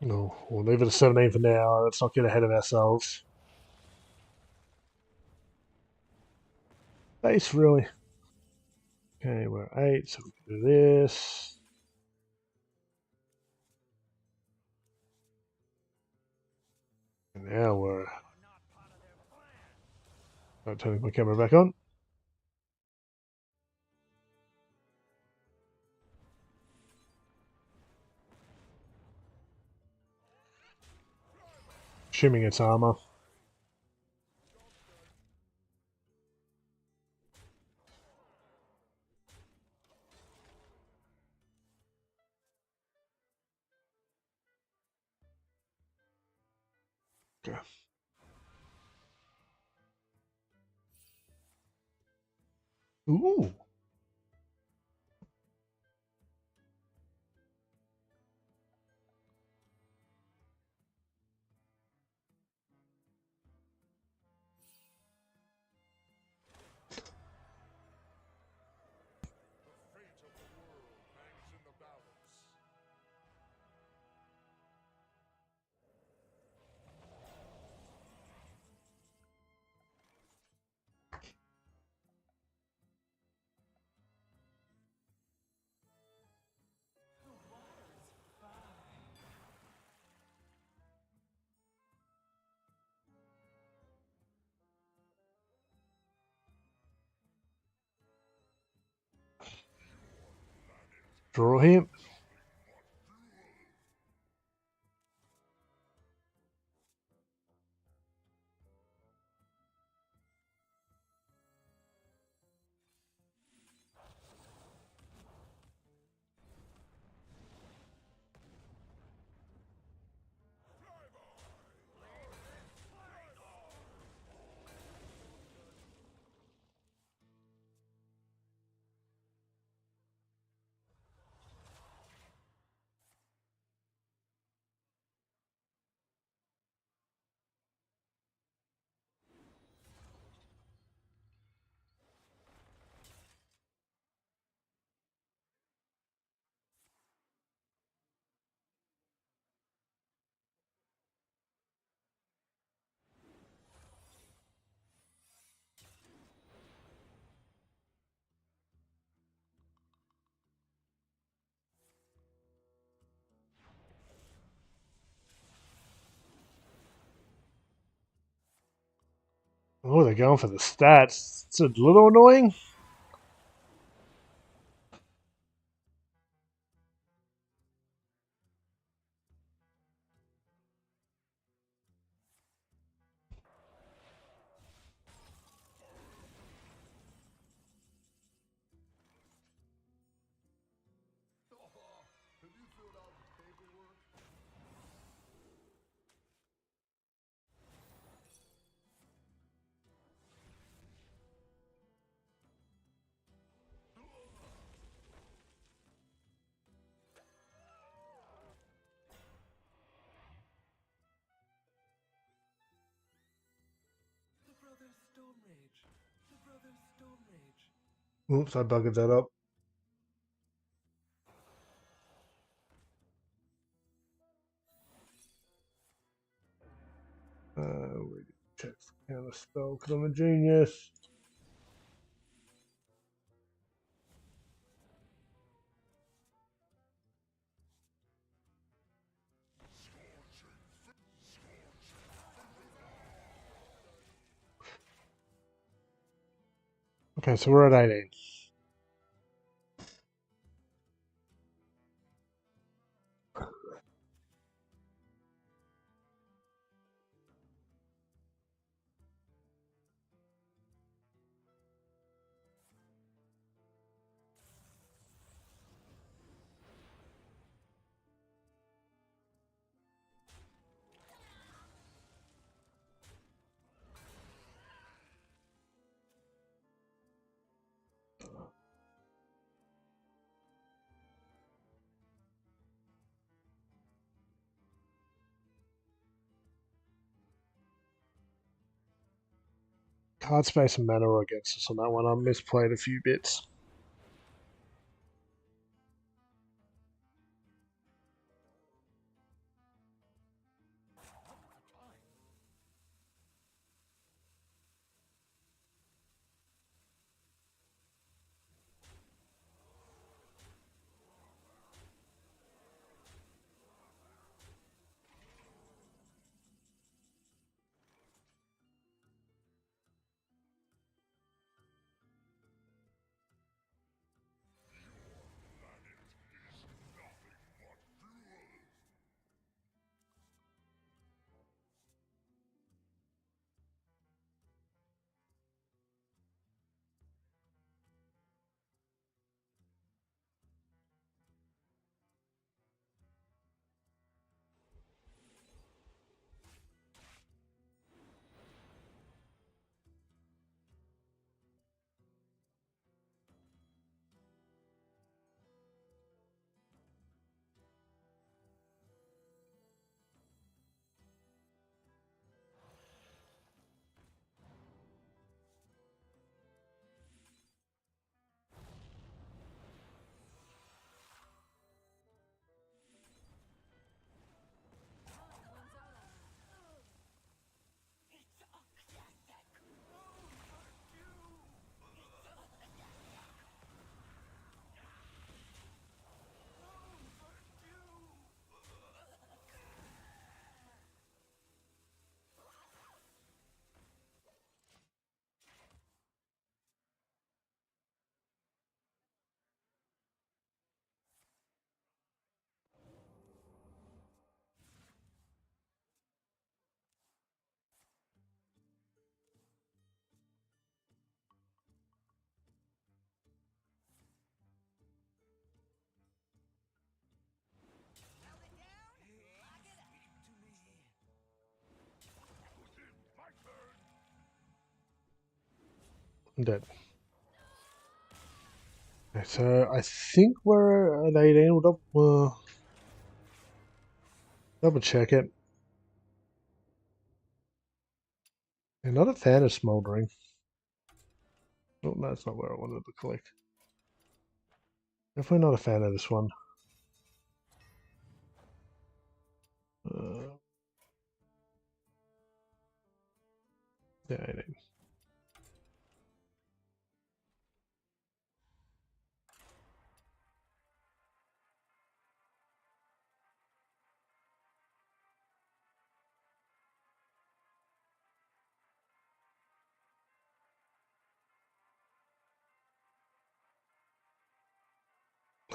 No, we'll leave it at 17 for now. Let's not get ahead of ourselves. Base, really? Okay, we're at 8, so we can do this. And now we're... I'm turning my camera back on. Assuming it's armor. Okay. Ooh. The fate of the world hangs in the balance. Draw him. Oh, they're going for the stats. It's a little annoying. Have you filled out the paperwork? The brothers Stone Rage. The brothers Stone Rage. Oops, I buggered that up. We check for counter spell because I'm a genius. Okay, so we're at 18. Card space and mana are against us on that one. I misplayed a few bits. I'm dead. Okay, so I think we're at 18. We'll double check it. I'm not a fan of smoldering. Oh, no, that's not where I wanted to click. Definitely not a fan of this one. Yeah, 18.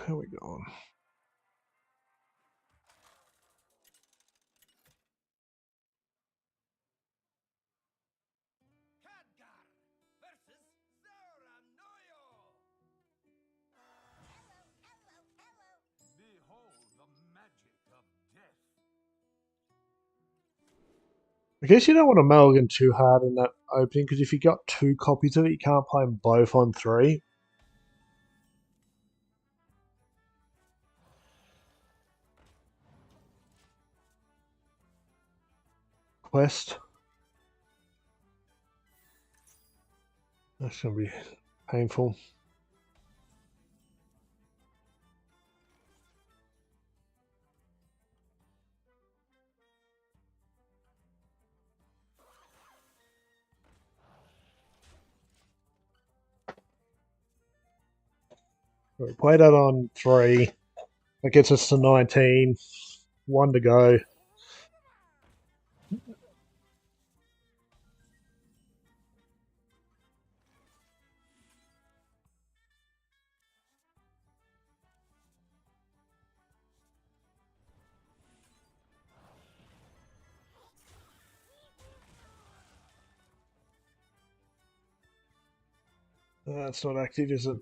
How we going? Khadgar versus Zoranoyo. Behold the magic of death. I guess you don't want to mulligan too hard in that opening, because if you got 2 copies of it, you can't play them both on 3. Quest. That's going to be painful. We play that on 3. That gets us to 19. 1 to go. That's not active, is it?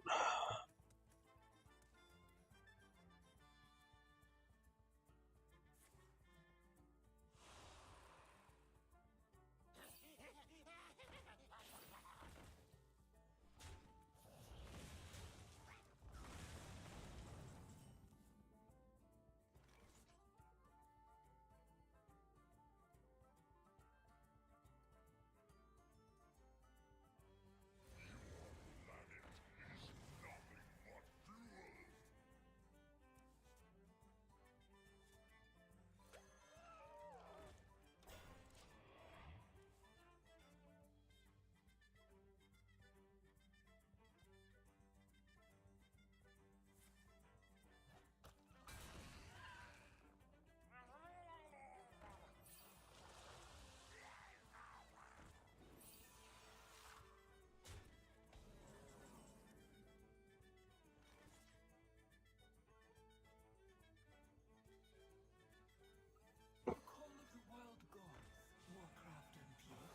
Call of the wild gods, Warcraft and pure.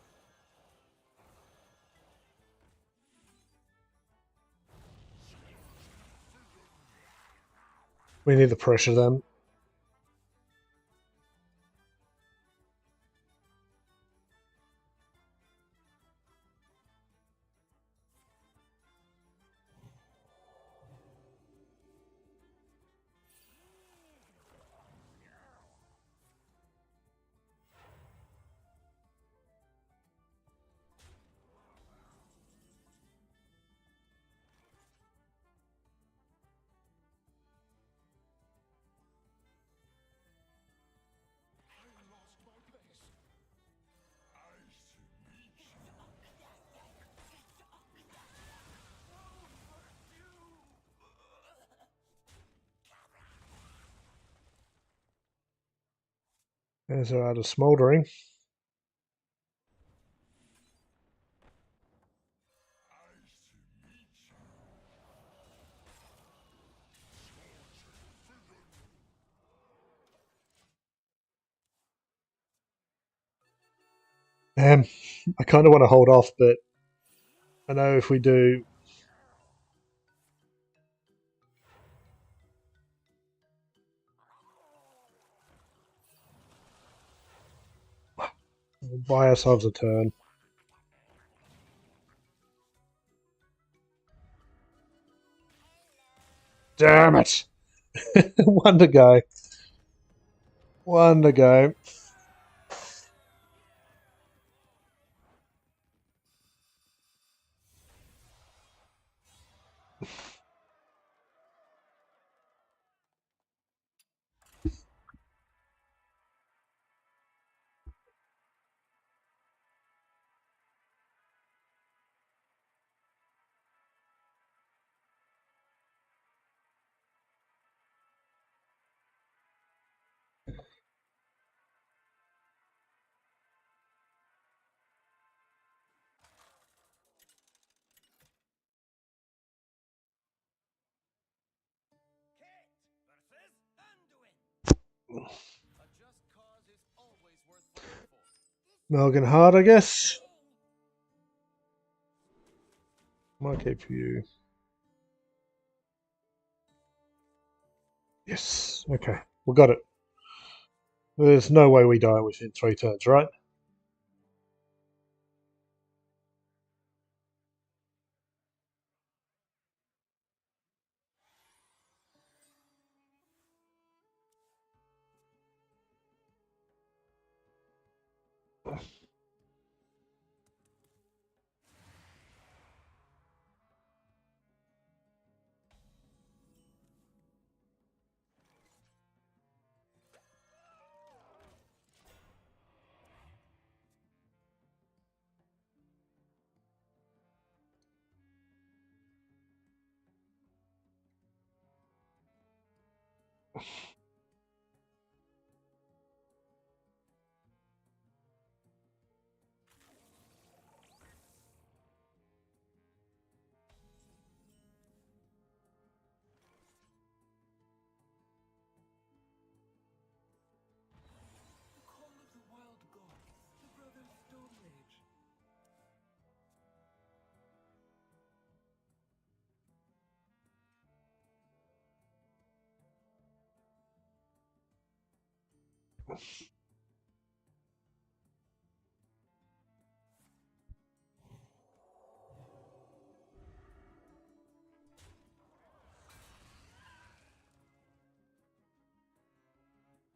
We need to pressure them. As they're out of smoldering. I kind of want to hold off, but I know if we do, we'll buy ourselves a turn. Damn it! One to go. One to go. Kate versus Anduin. A just cause is always worth fighting for. Melgan Hart, I guess. Might keep you. Yes. Okay. We got it. There's no way we die within 3 turns, right? The call of the wild gods, the brothers Stone Mage.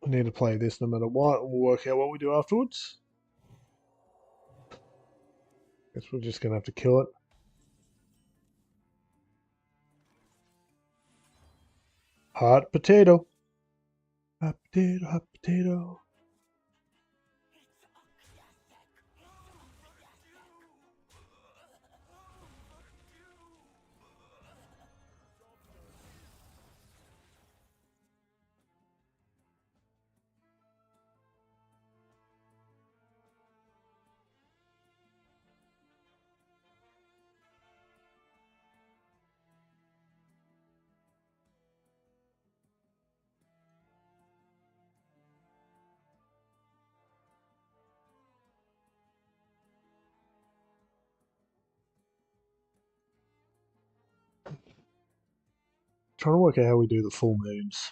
I need to play this no matter what. We'll work out what we do afterwards. Guess we're just going to have to kill it. Hot potato. Hot potato, hot potato. Trying to work out how we do the full moons.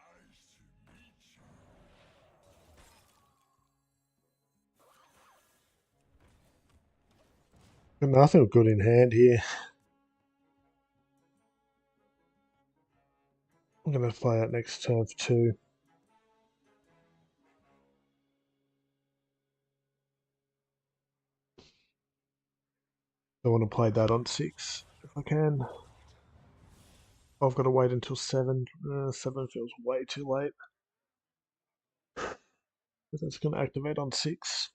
Nice to meet you. Got nothing good in hand here. I'm going to play out next turn for 2. I want to play that on 6 if I can. I've got to wait until 7. 7 feels way too late. But that's going to activate on 6.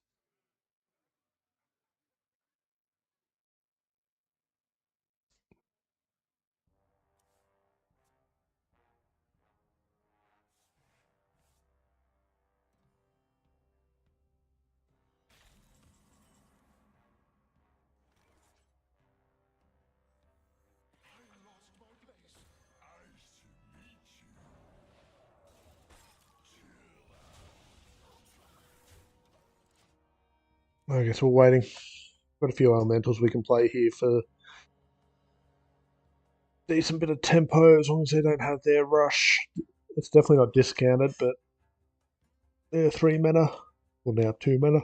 I lost my place. Nice to meet you. Chill out. I guess we're waiting. Got a few elementals we can play here for decent bit of tempo as long as they don't have their rush. It's definitely not discounted, but they're 3 mana. Well, now 2 mana.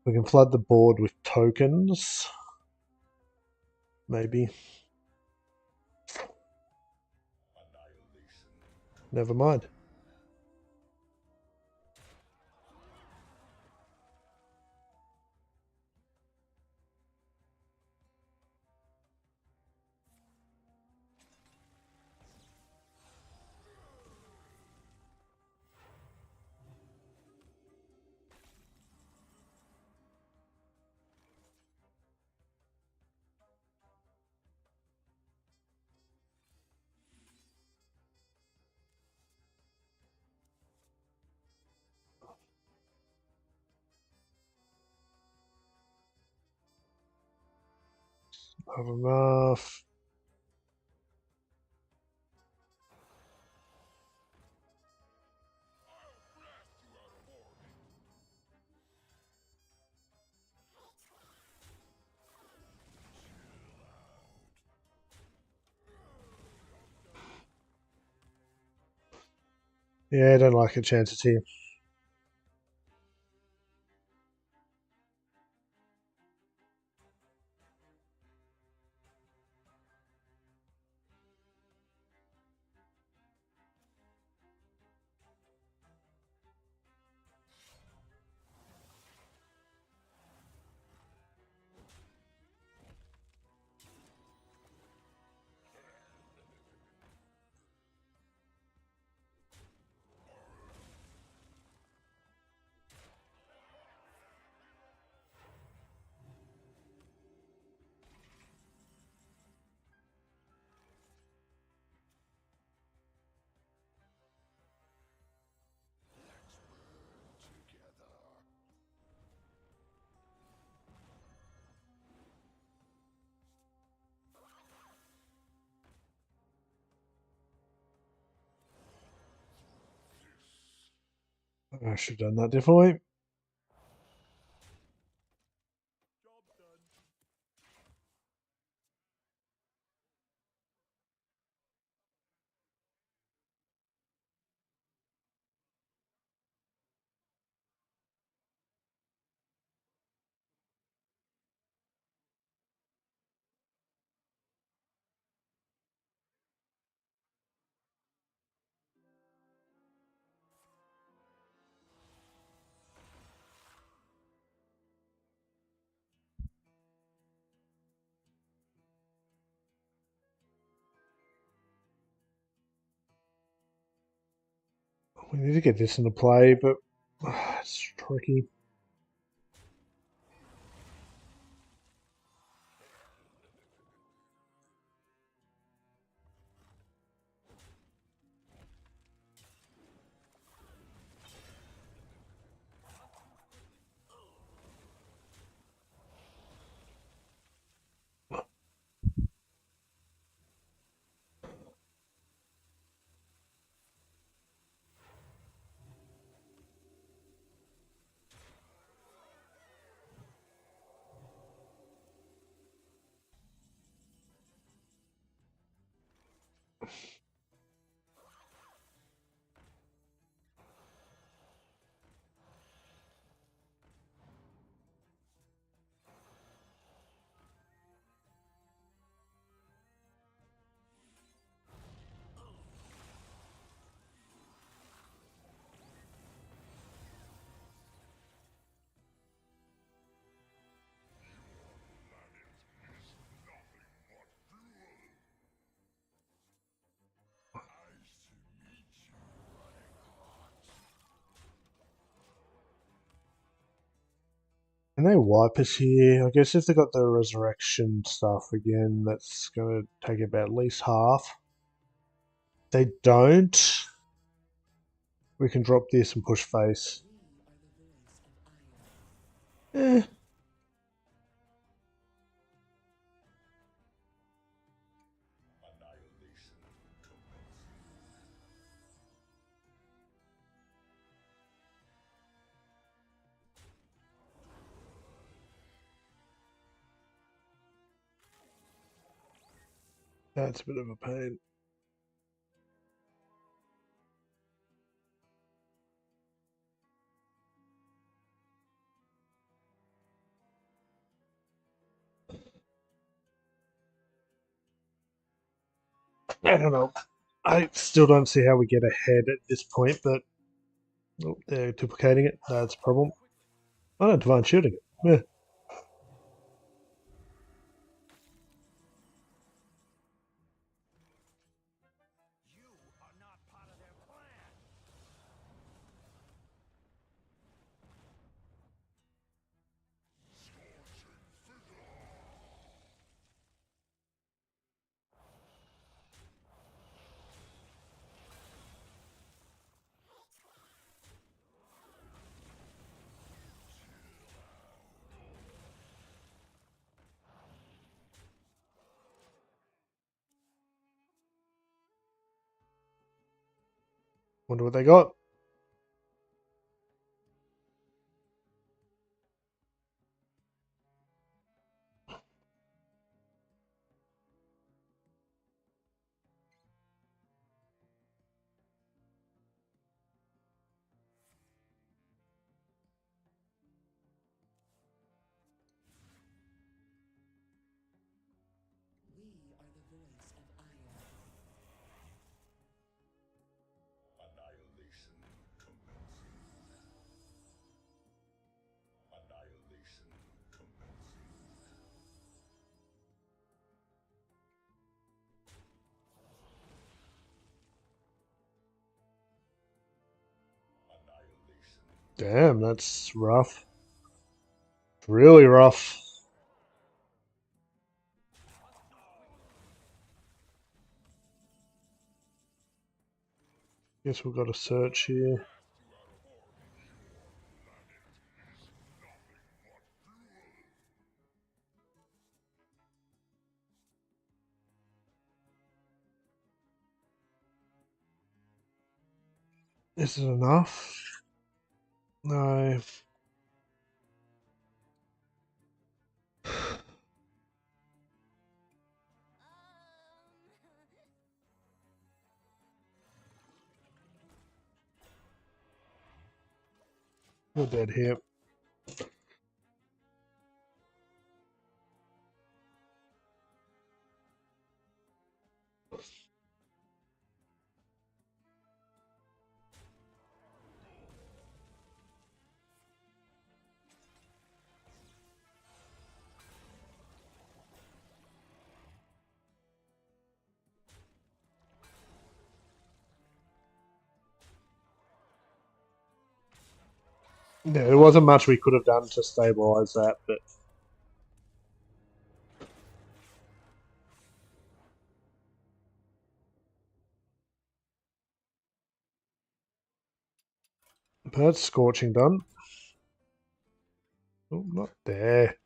We can flood the board with tokens. Maybe. Never mind. Not enough. Yeah, I don't like a chances here. I should have done that differently. Job done. We need to get this into play, but it's tricky. Can they wipe us here? I guess if they got the resurrection stuff again, that's going to take about at least half. If they don't, we can drop this and push face. Eh. That's a bit of a pain. I don't know. I still don't see how we get ahead at this point, but oh, they're duplicating it. That's a problem. I don't divine shooting it. Yeah. You are not part of their plan. Wonder what they got. We are the voice of Aya. Annihilation commencing. Annihilation commencing. Annihilation. Damn, that's rough. Really rough. Guess we've got to search here. Is it enough? No. We're dead here. Yeah, there wasn't much we could have done to stabilize that, but that's scorching done. Oh, not there.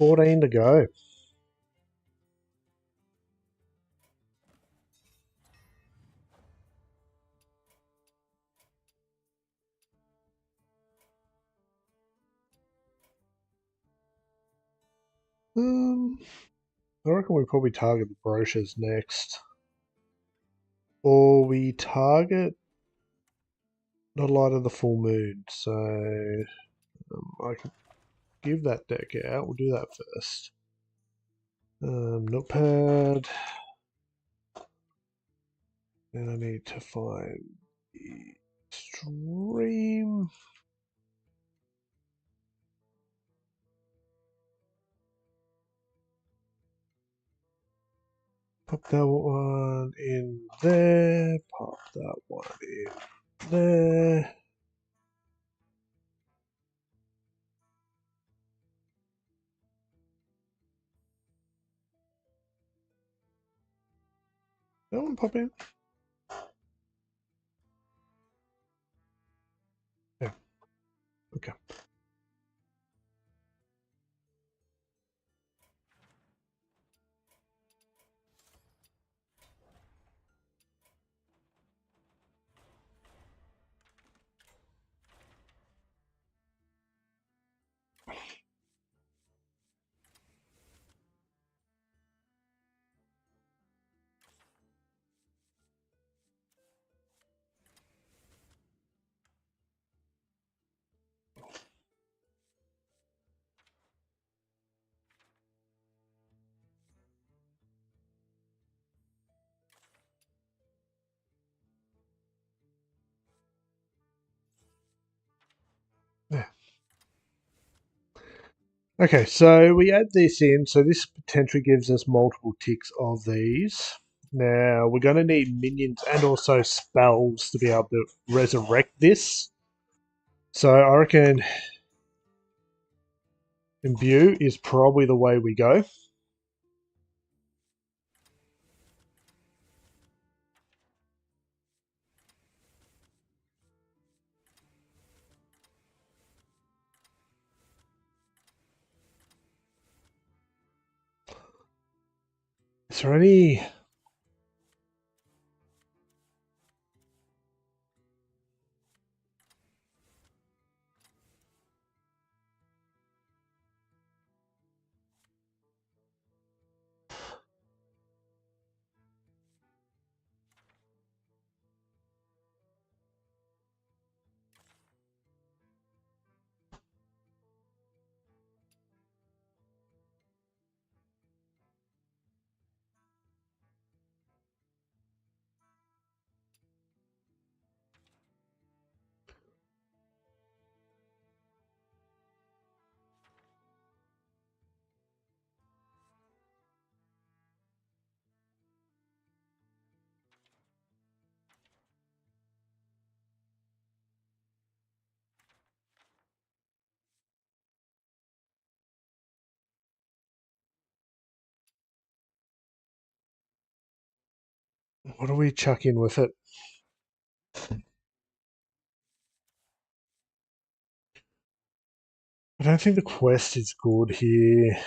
$14 to go. I reckon we probably target the brochures next. Or we target the light of the full moon. So I can give that deck out. We'll do that first. Notepad. And I need to find the stream. Pop that one in there. Pop that one in there. That one pop in. Yeah. Okay. Yeah. Okay, so we add this in. So this potentially gives us multiple ticks of these. Now we're going to need minions and also spells to be able to resurrect this. So I reckon imbue is probably the way we go. Is there any... What do we chuck in with it? I don't think the quest is good here.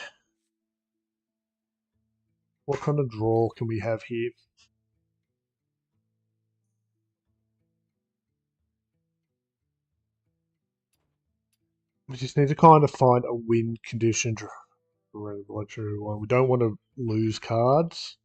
What kind of draw can we have here? We just need to kind of find a win condition to luxury one. We don't want to lose cards.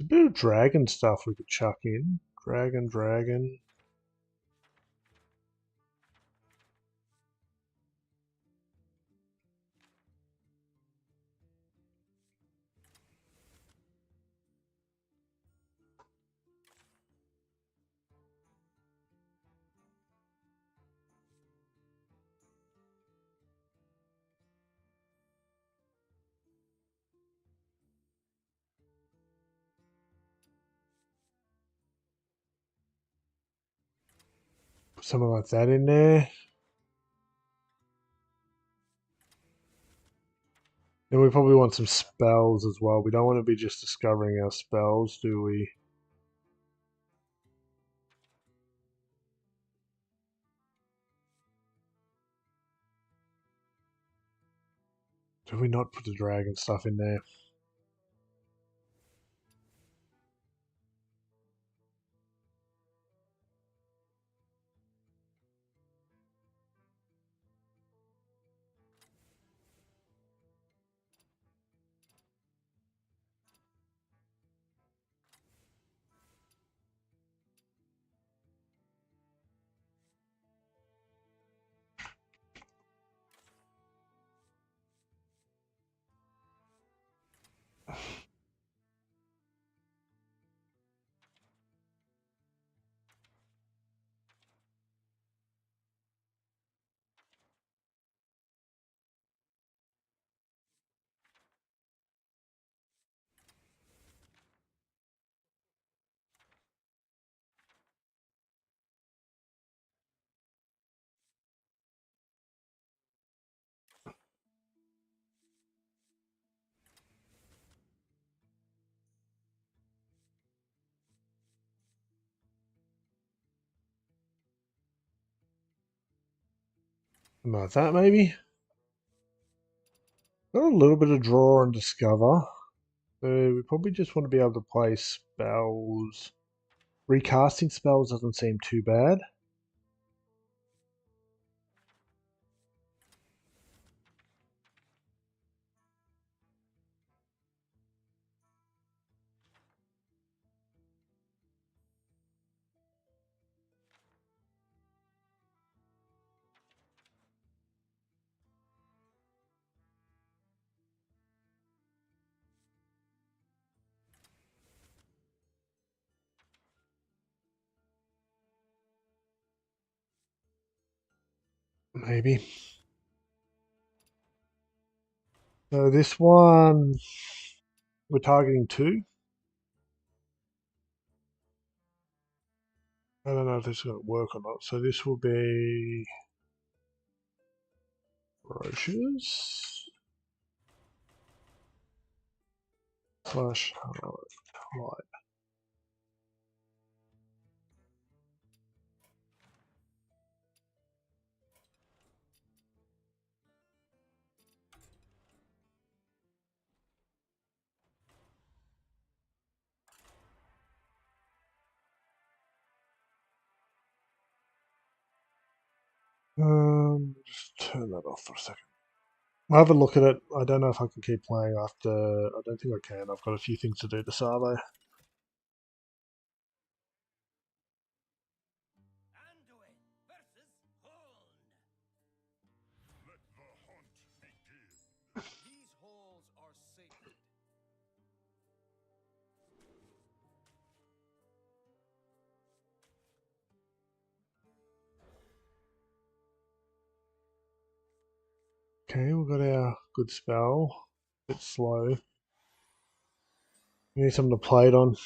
A bit of dragon stuff we could chuck in. Dragon. Put something like that in there. Then we probably want some spells as well. We don't want to be just discovering our spells, do we? Do we not put the dragon stuff in there? Like that, maybe? Got a little bit of draw and discover. So we probably just want to be able to play spells. Recasting spells doesn't seem too bad. Maybe. So this one, we're targeting 2. I don't know if this is going to work or not. So this will be Ferocious slash Light. Just turn that off for a second. I'll have a look at it. I don't know if I can keep playing after. I don't think I can. I've got a few things to do this hour though. Anduin versus Huln. Let the hunt begin. These halls are sacred. Okay, we've got our good spell. A bit slow. We need something to play it on.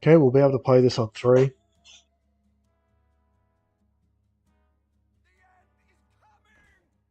Okay, we'll be able to play this on 3. The end is coming.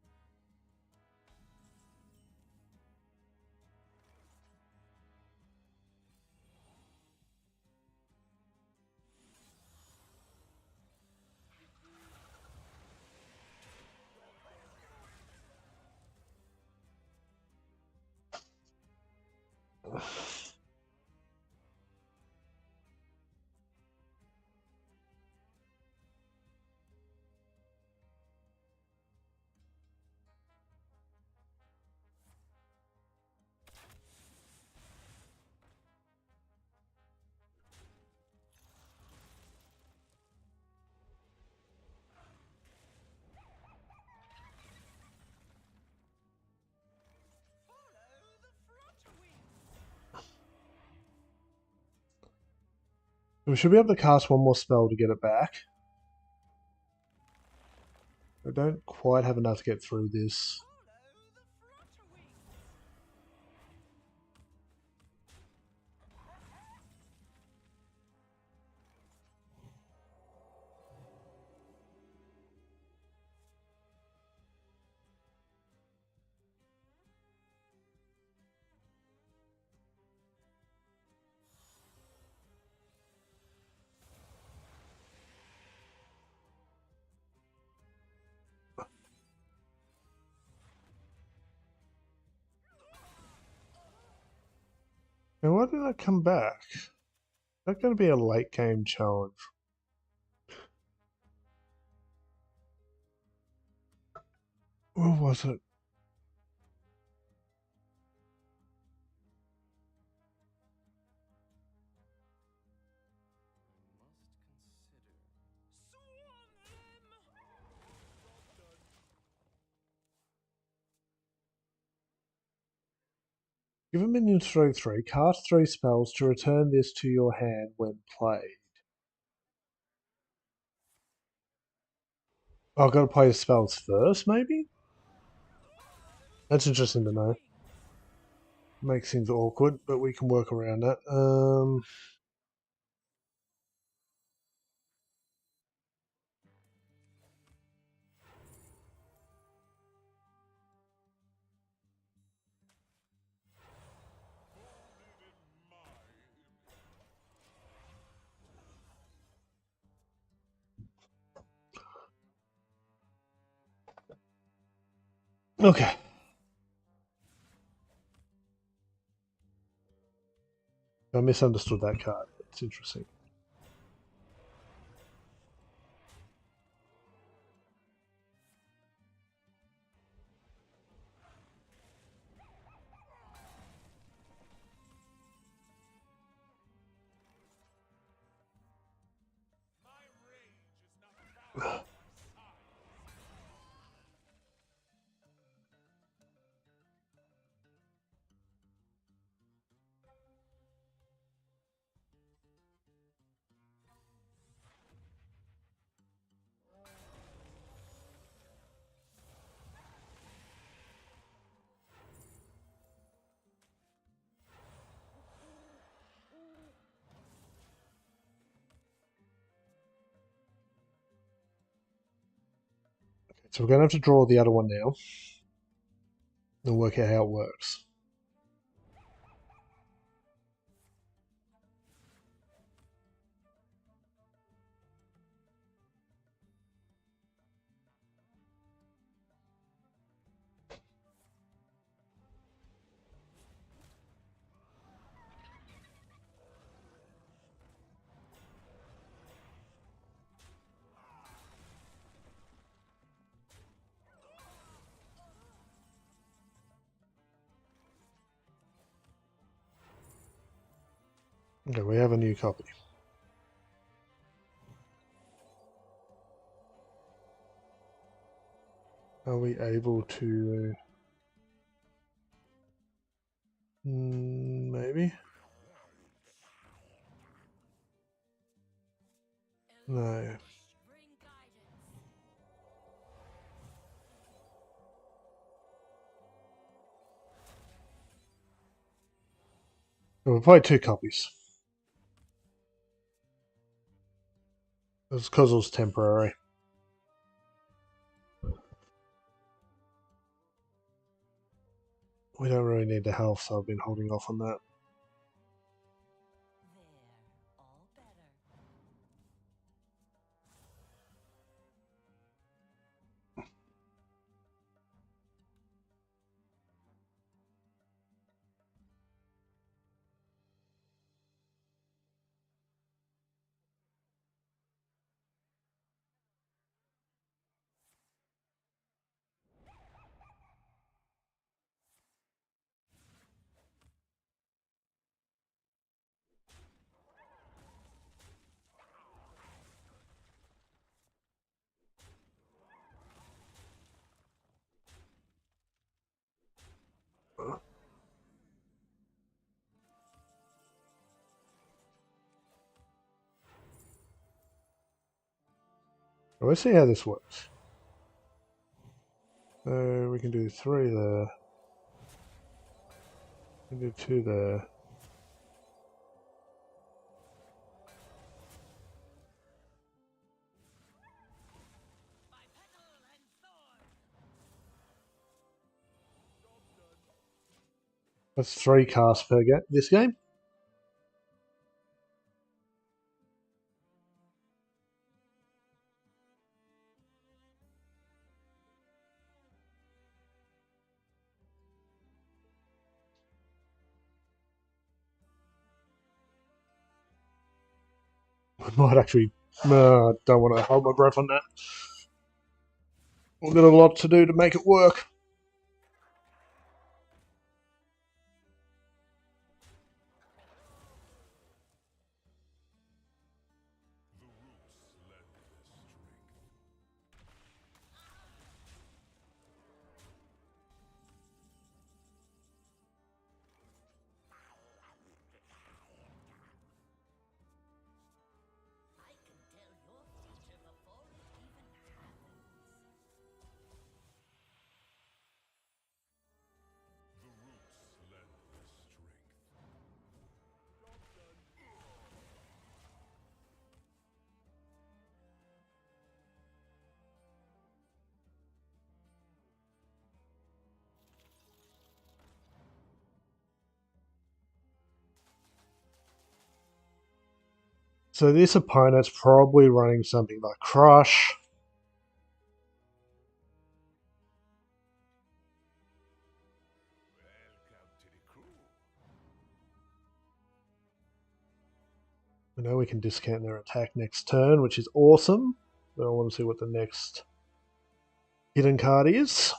We should be able to cast one more spell to get it back. I don't quite have enough to get through this. Now, why did I come back? Is that going to be a late game challenge? Or was it? Give a minion throw 3, cast 3 spells to return this to your hand when played. Oh, I've got to play the spells first, maybe? That's interesting to know. Makes things awkward, but we can work around that. Okay. I misunderstood that card. It's interesting. So we're going to have to draw the other one now and work out how it works. Okay, we have a new copy. Are we able to... maybe? No. Bring guidance. We'll play 2 copies. It's because it was temporary. We don't really need the health, so I've been holding off on that. There, all better. Let's see how this works. So we can do 3 there. We can do 2 there. By petal and thorn. That's 3 casts per this game. I might actually. No, I don't want to hold my breath on that. We've got a lot to do to make it work. The roots lend their strength. I can tell your future before it even happens. The roots lend their strength. So this opponent's probably running something like Crush. Welcome to the crew. We know we can discount their attack next turn, which is awesome. But I want to see what the next hidden card is.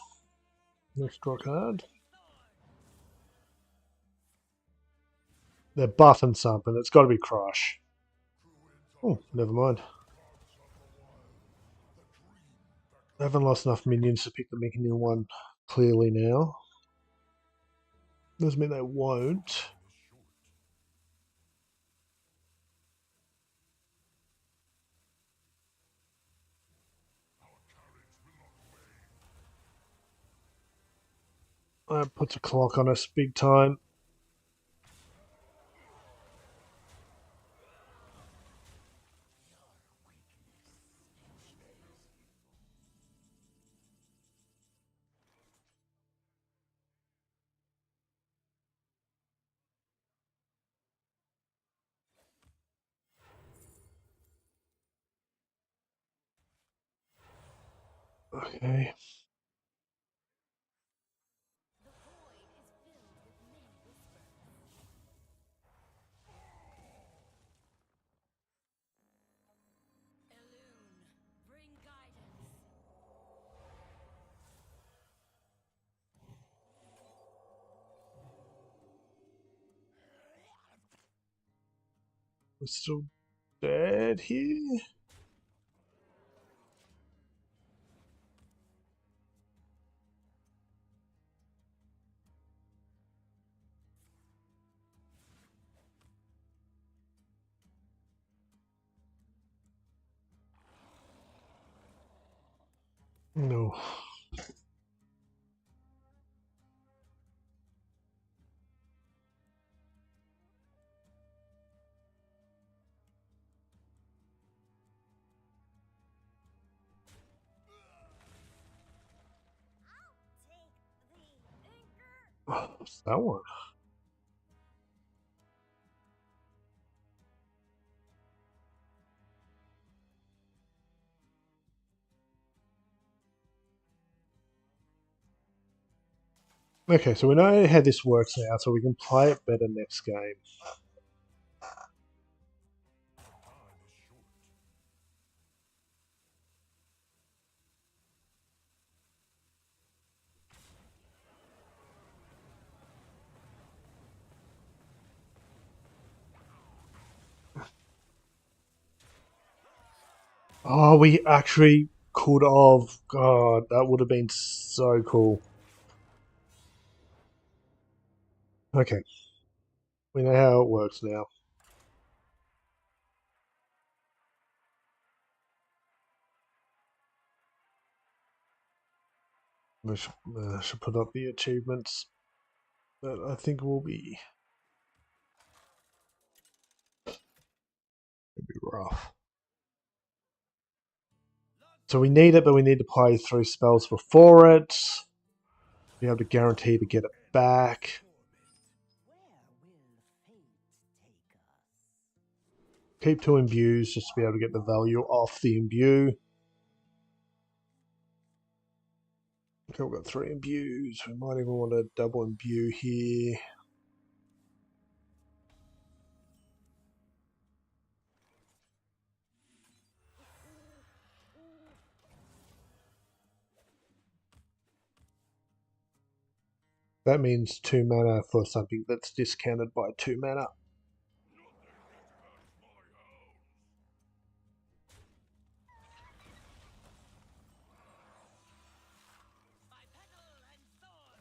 Next draw card. They're buffing something. It's got to be Crush. Oh, never mind. They haven't lost enough minions to pick the minion one clearly now. Doesn't mean they won't. That puts a clock on us big time. Okay. The void is filled with many whispers. Elune, bring guidance. We're still dead here. No. What's that one? Okay, so we know how this works now, so we can play it better next game. Time is short. Oh, we actually could have. God, that would have been so cool. Okay. We know how it works now. We should put up the achievements that I think will be rough. So we need it, but we need to play 3 spells before it. Be able to guarantee to get it back. Where will fate take us? Keep 2 imbues just to be able to get the value off the imbue. Okay, we've got 3 imbues. We might even want to double imbue here. That means 2 mana for something that's discounted by 2 mana. By petal and thorn.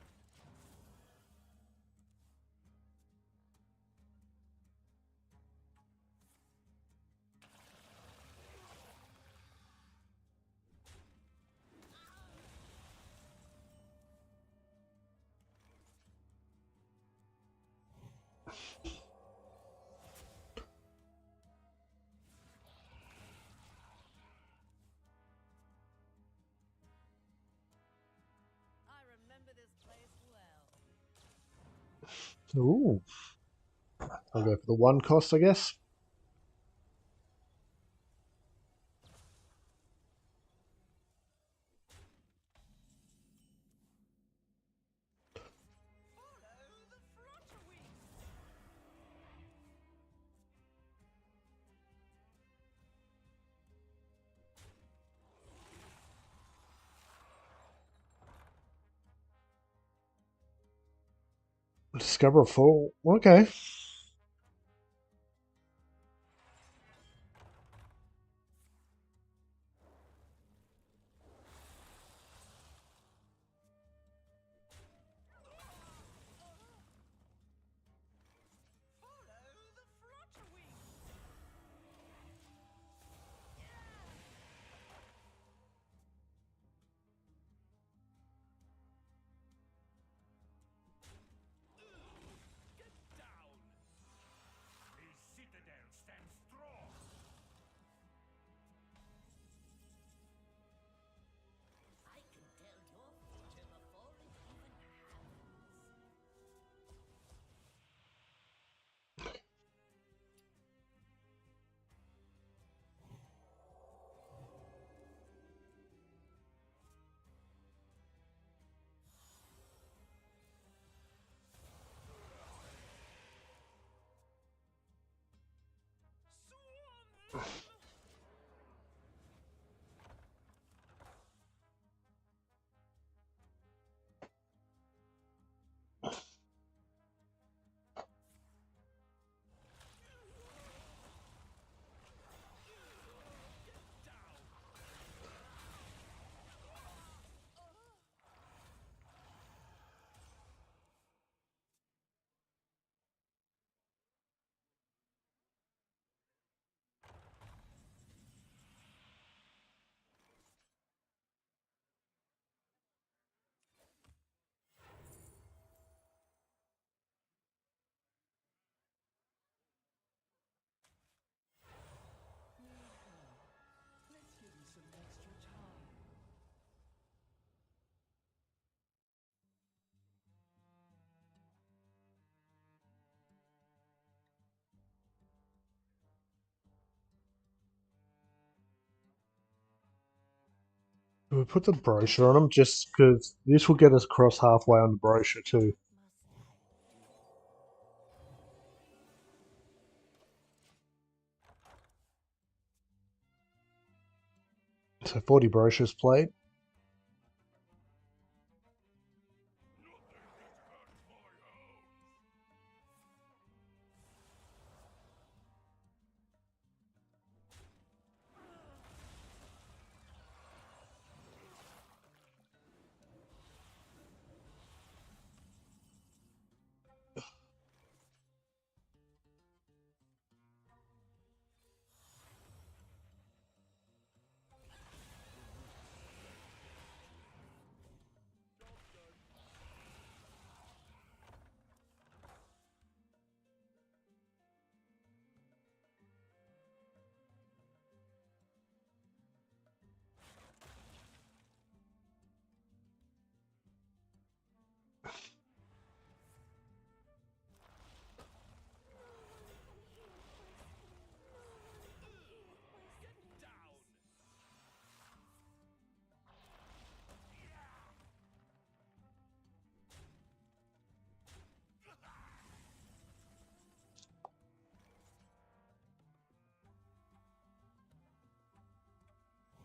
I remember this place well. Ooh. I'll go for the 1 cost, I guess. Follow the flutter wings. Discover a full. Okay. Follow the flutter wings. Get down. His citadel stands strong. I can tell your future before it even happens. Swarm them. Let's give you some extra time. We put the brochure on them just because this will get us across halfway on the brochure too. So 40 brochures played.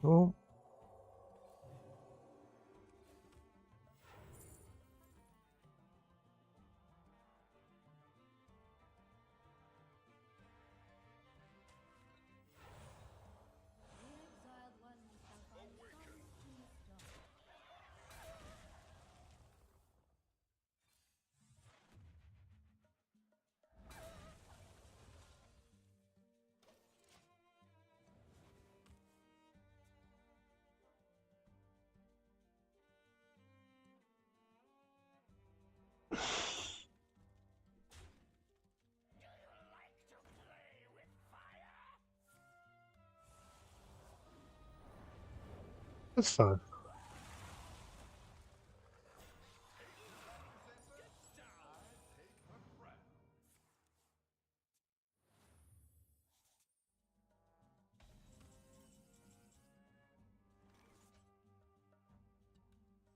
Oh. The exiled ones shall find solace in the storm. That's fine.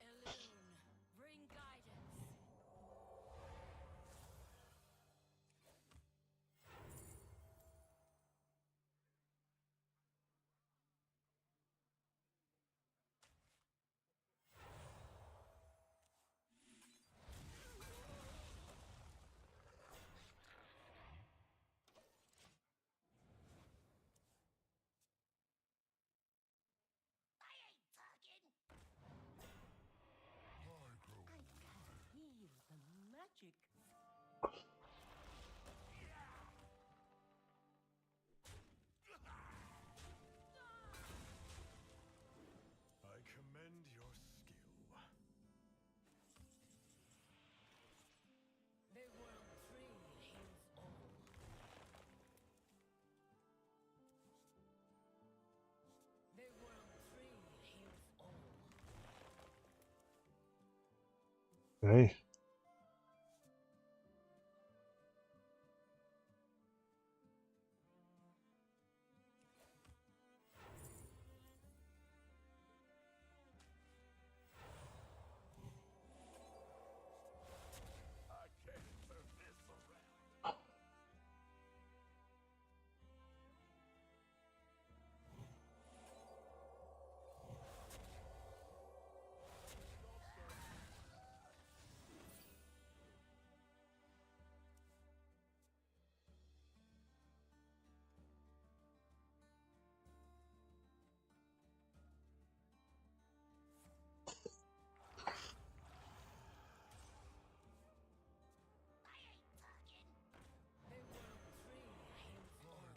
Elune, bring guidance. I ain't talking. I gotta feel the magic. I commend your skill. The world tree heals all. The world tree heals all. Okay. I can't turn this around. The world tree heals all.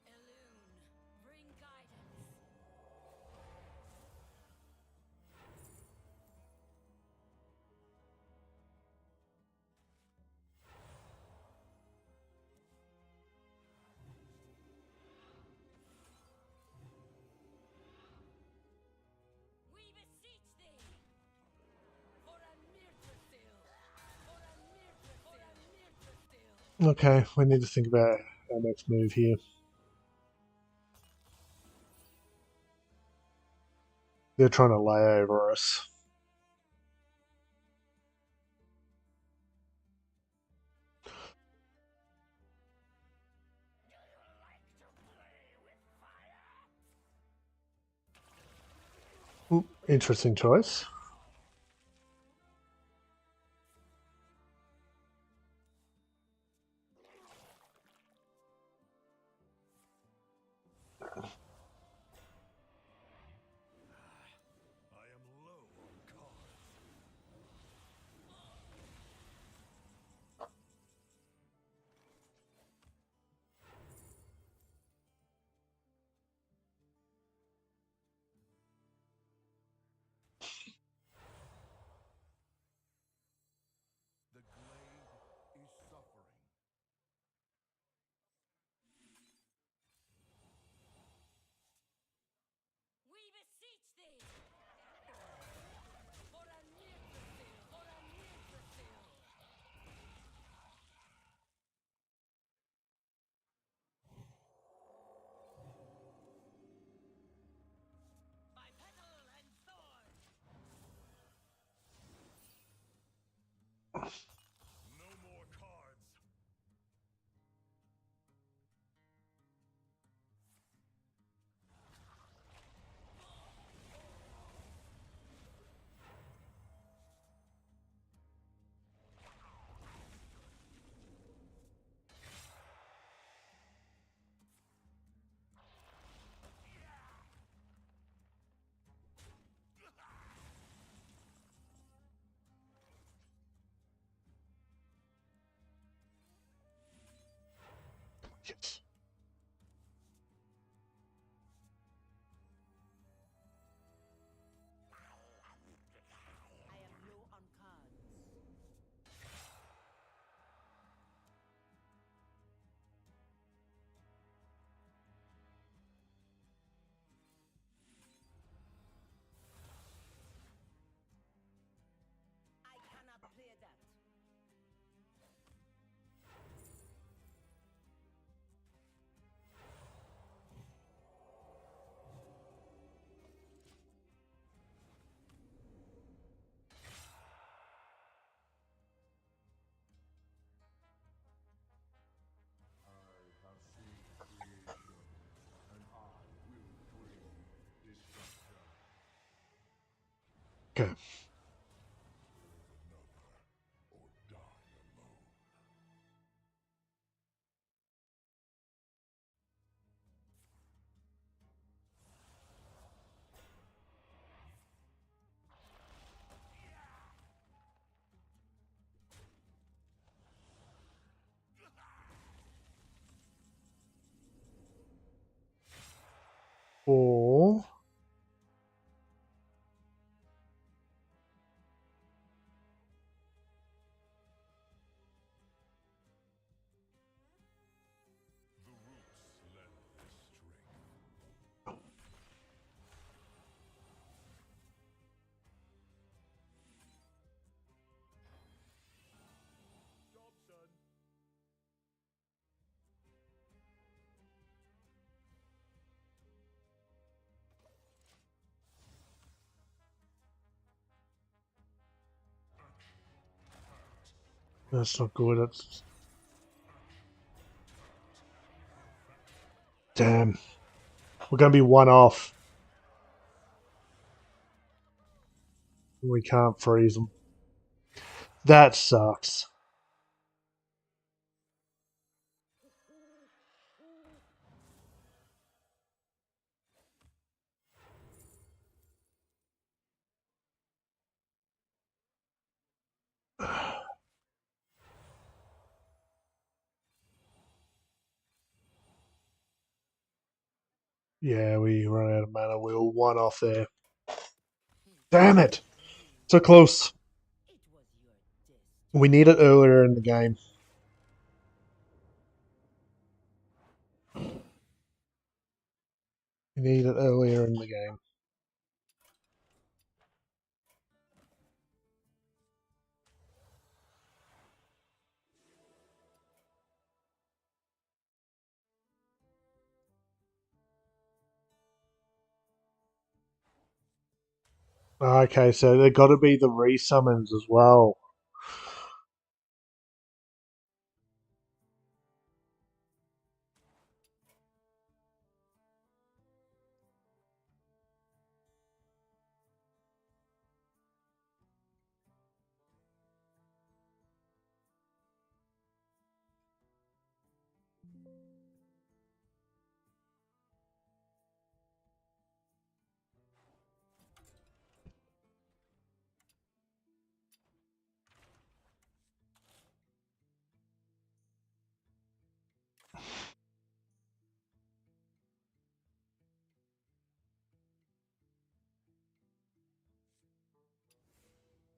Elune, bring guidance. We beseech thee for a Mirthastil, for a Mirthastil, for a Mirthastil. Okay, we need to think about our next move here. They're trying to lay over us. Ooh, interesting choice. I am low on cards. The glade is suffering. Yes. I am low on cards. I cannot play that. I have seen creation, and I will bring destruction. Okay. Serve another, or die alone. Or The roots lend strength. Job done. that's not good. That's damn. We're gonna be one off. We can't freeze them. That sucks. Yeah, we run out of mana. We were one off there. Damn it! So close. It was your destiny. We need it earlier in the game. We need it earlier in the game. Okay, so there got to be the resummons as well.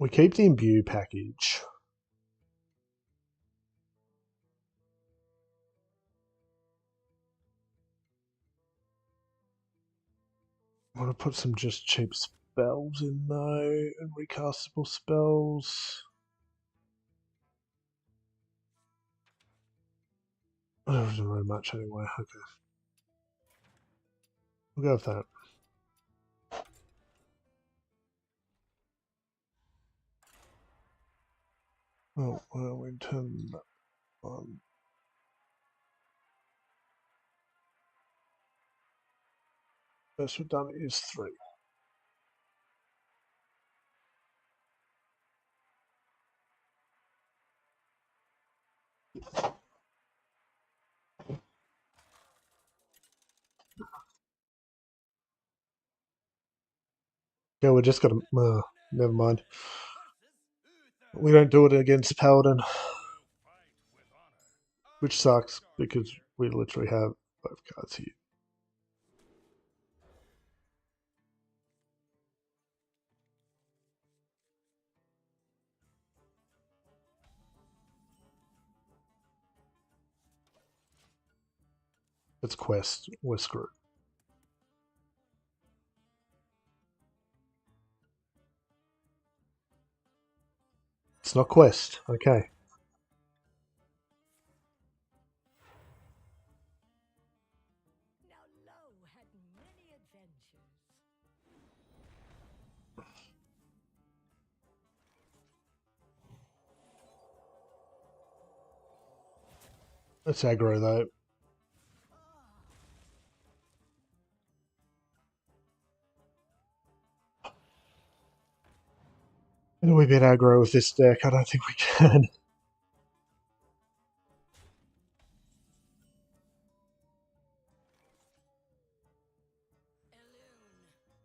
We keep the imbue package. I want to put some just cheap spells in though, and recastable spells. There isn't very much anyway. Okay, we'll go with that. Oh, well, we turn that on. Best we've done is 3. Yeah, we're just gonna. Never mind. Versus Uther. We don't do it against Paladin, We'll fight with honor. which sucks because We literally have both cards here. It's quest. We're screwed. It's not quest. Okay. Now Lo had many adventures. Let's aggro though. Can we get aggro with this deck? I don't think we can. Elune,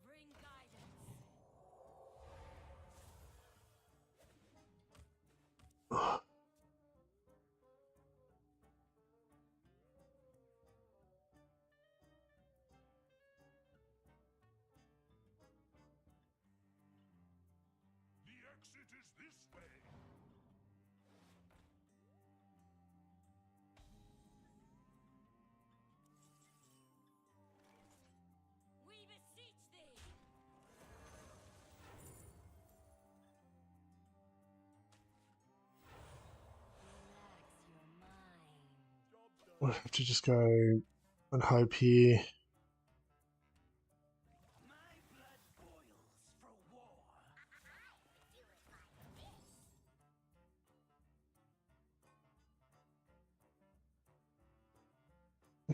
bring guidance. The exit is this way. We beseech thee. Relax your mind. We'll have to just go and hope here. My blood boils for war.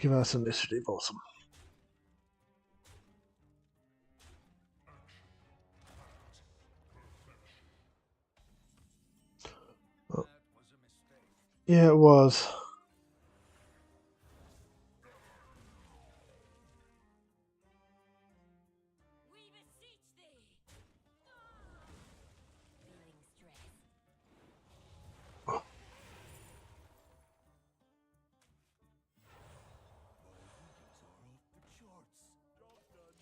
Give us initiative, awesome. That was a mistake. Yeah, it was. We beseech thee. Feeling stressed. My readings are off the charts. Job done.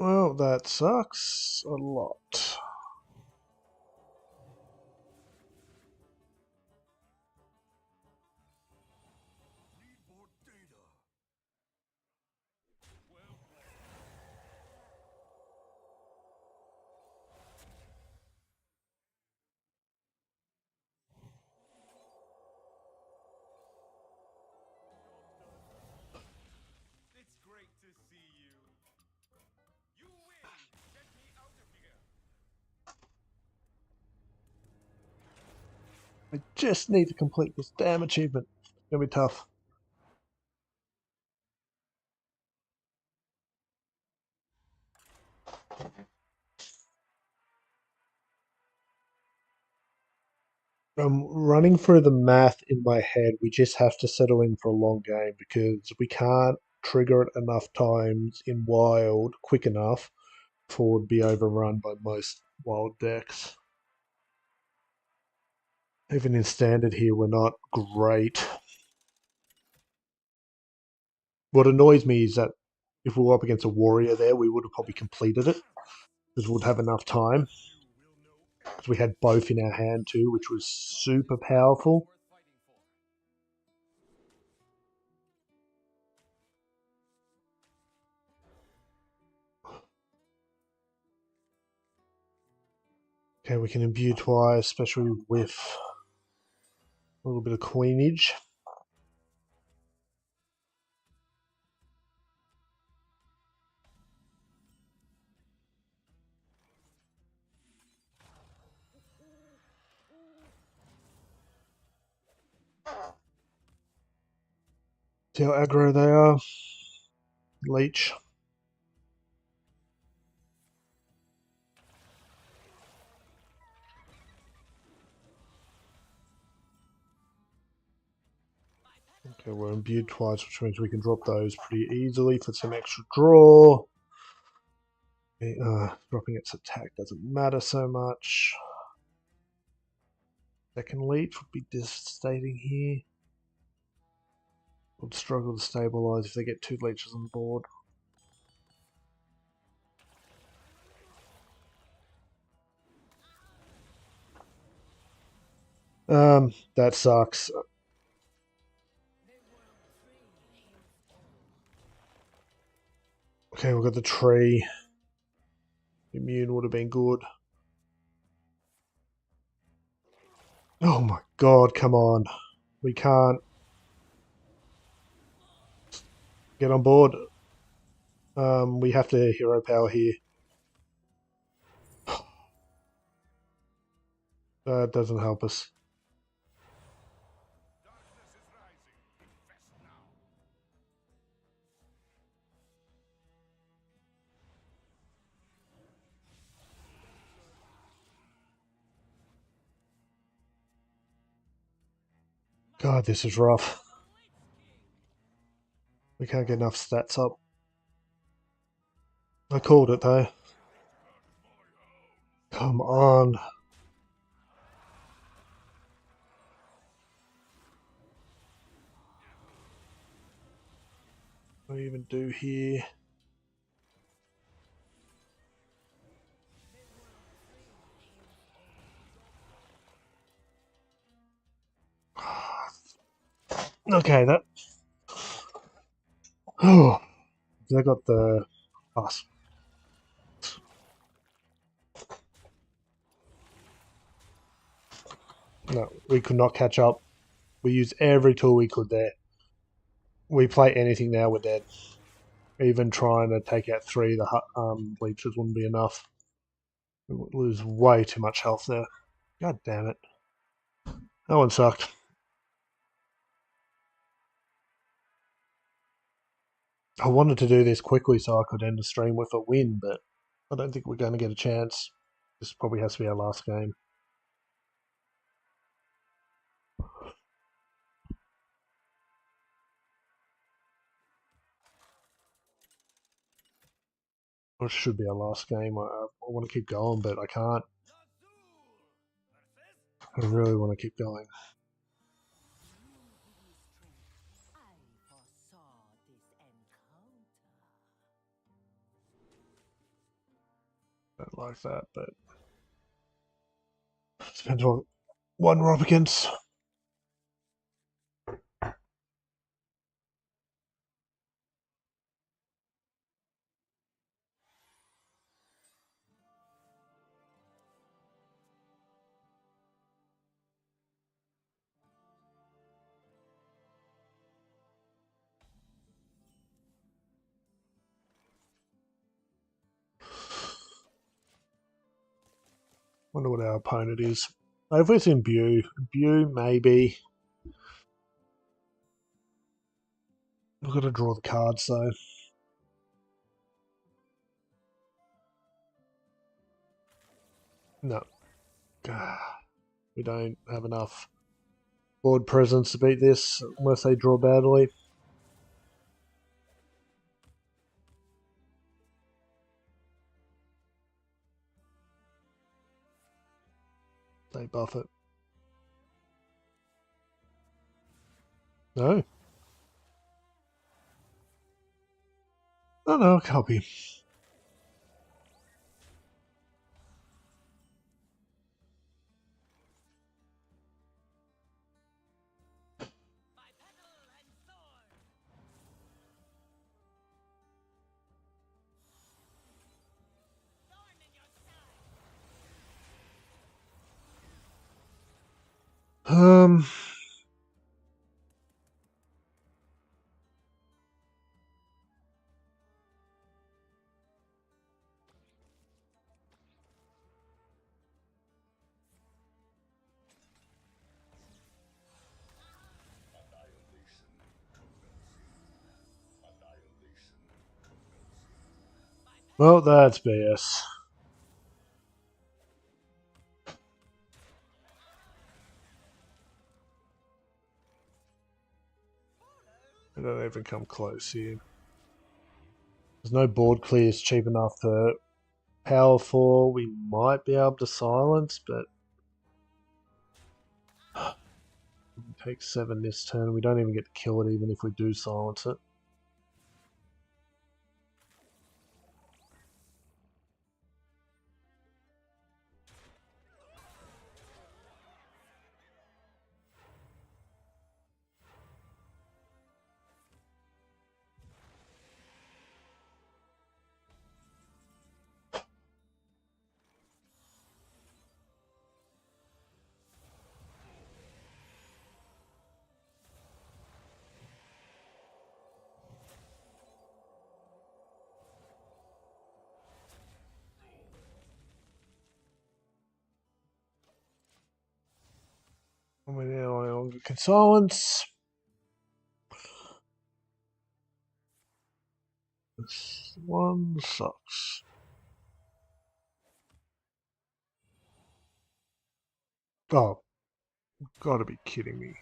Well, that sucks a lot. Need more data. Well played. It's great to see you. You win. Get me out of here. I just need to complete this damn achievement. It's gonna be tough. I'm running through the math in my head. We just have to settle in for a long game because we can't trigger it enough times in wild quick enough for it to be overrun by most wild decks. Even in standard here, we're not great. What annoys me is that if we were up against a warrior there, we would have probably completed it because we'd have enough time. Because we had both in our hand too, which was super powerful. Worth fighting for. Okay, we can imbue twice, especially with a little bit of coinage. See how aggro they are. Leech. Okay, we're imbued twice, which means we can drop those pretty easily for some extra draw. Dropping its attack doesn't matter so much. Second leech would be devastating here. Would struggle to stabilize if they get 2 leeches on the board. That sucks. Okay, we've got the tree. Immune would have been good. Oh my god, come on. We can't get on board. We have to hero power here. That doesn't help us. Darkness is rising. Invest now. God, this is rough. We can't get enough stats up. I called it though. Come on. What do we even do here? Okay, that. Oh, they got the pass. No, we could not catch up. We used every tool we could there. We play anything now, we're dead. Even trying to take out 3 of the leeches wouldn't be enough. We would lose way too much health there. God damn it. That one sucked. I wanted to do this quickly so I could end the stream with a win, but I don't think we're going to get a chance. This probably has to be our last game. Or it should be our last game. I want to keep going, but I can't. I really want to keep going. I foresaw this encounter. Don't like that, but depends on one we're up against. Wonder what our opponent is. If it's Imbue, maybe. We've got to draw the cards though. No. We don't have enough board presence to beat this unless they draw badly. They buff it. No. Oh no, copy. By petal and sword. Thorn in your side. Well, that's BS. We don't even come close here. There's no board clears cheap enough for power 4. We might be able to silence, but take 7 this turn. We don't even get to kill it even if we do silence it. We now no longer can silence. This one sucks. Oh, gotta be kidding me.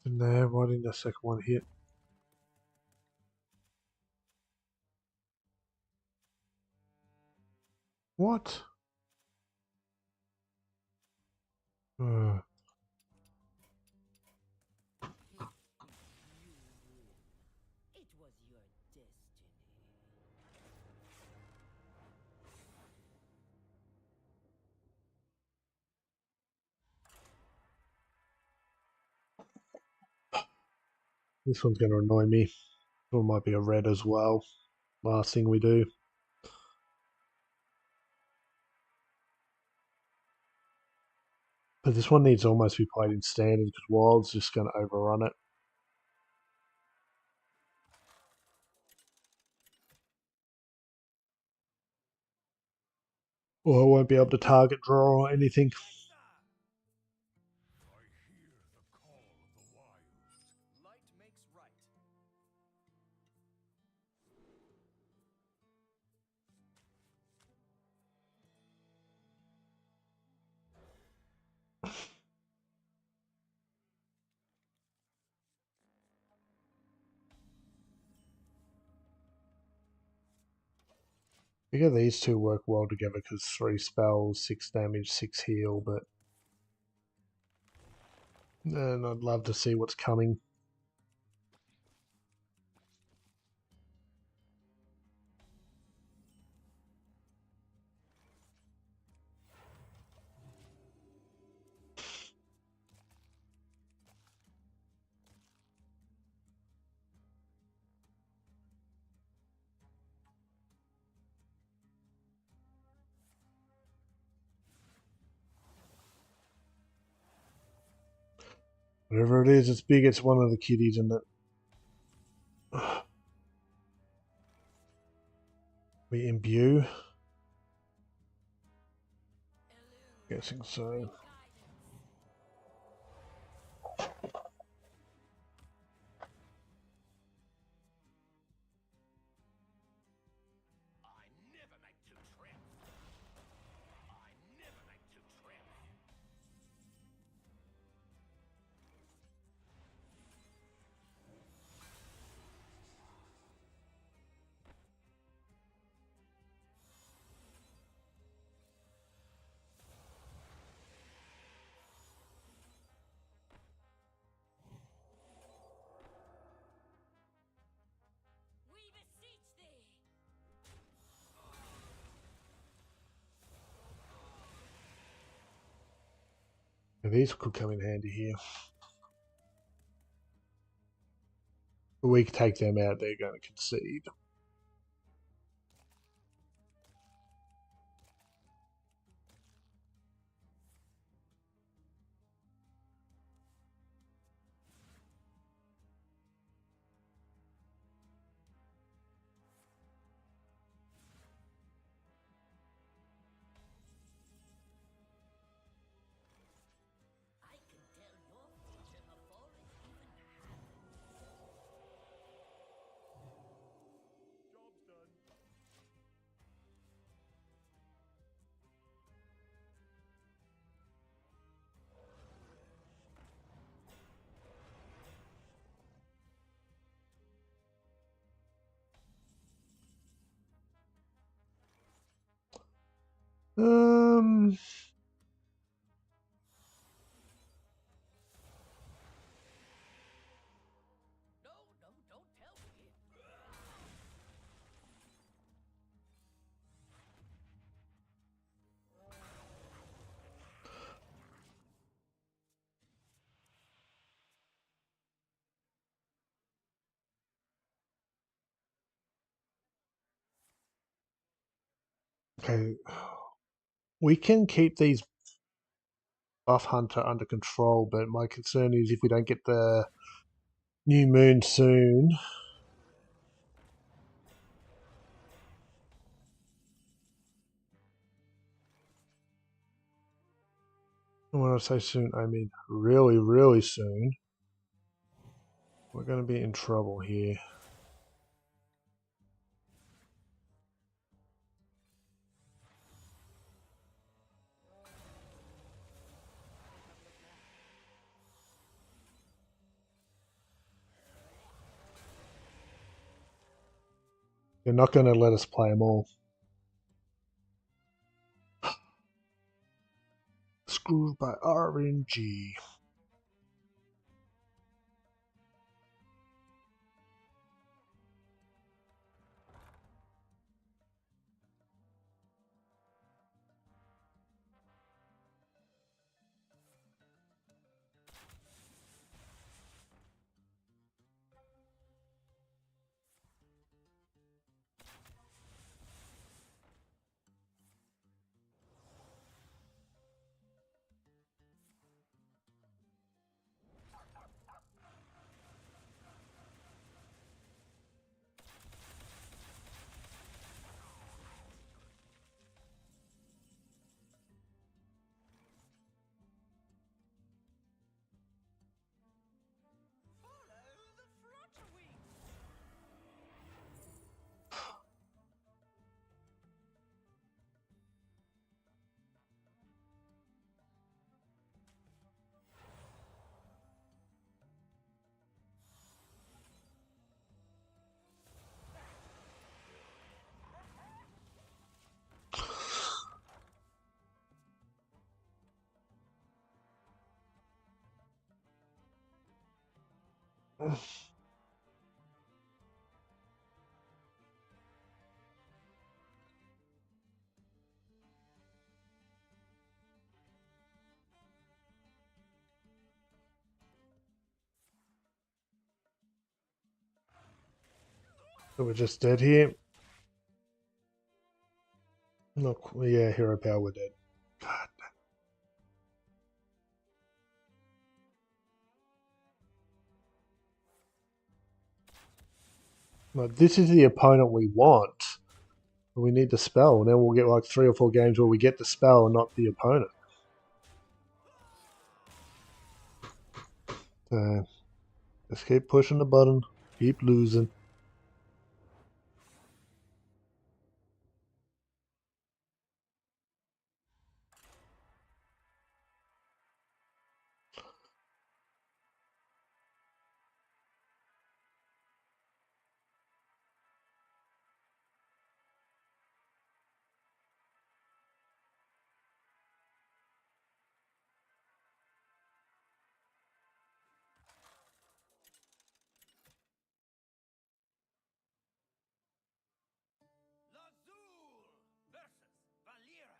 And there, why didn't the second one hit? What? Uh, It was your destiny. this one's going to annoy me. Or it might be a red as well. Last thing we do. But this one needs to almost be played in standard because Wild's just going to overrun it. Or I won't be able to target draw or anything. I hear the call of the wild. Light makes right. I figure these two work well together because 3 spells, 6 damage, 6 heal, but and I'd love to see what's coming. Whatever it is, it's big. It's one of the kiddies, isn't it? We imbue. Guessing so. I never make two trips. I never make two trips. We beseech thee! Now these could come in handy here. If we take them out, they're going to concede. Um, No, no, don't tell me. okay, we can keep these buff hunter under control, but my concern is if we don't get the new moon soon. And when I say soon, I mean really, really soon. We're going to be in trouble here. They're not going to let us play them all. Screwed by RNG. Follow the flutter wings. So we're just dead here. Look, yeah, hero power, we're dead. God. Like, this is the opponent we want. We need the spell, and then we'll get like 3 or 4 games where we get the spell and not the opponent. So, just keep pushing the button, keep losing. Lazul versus Valera.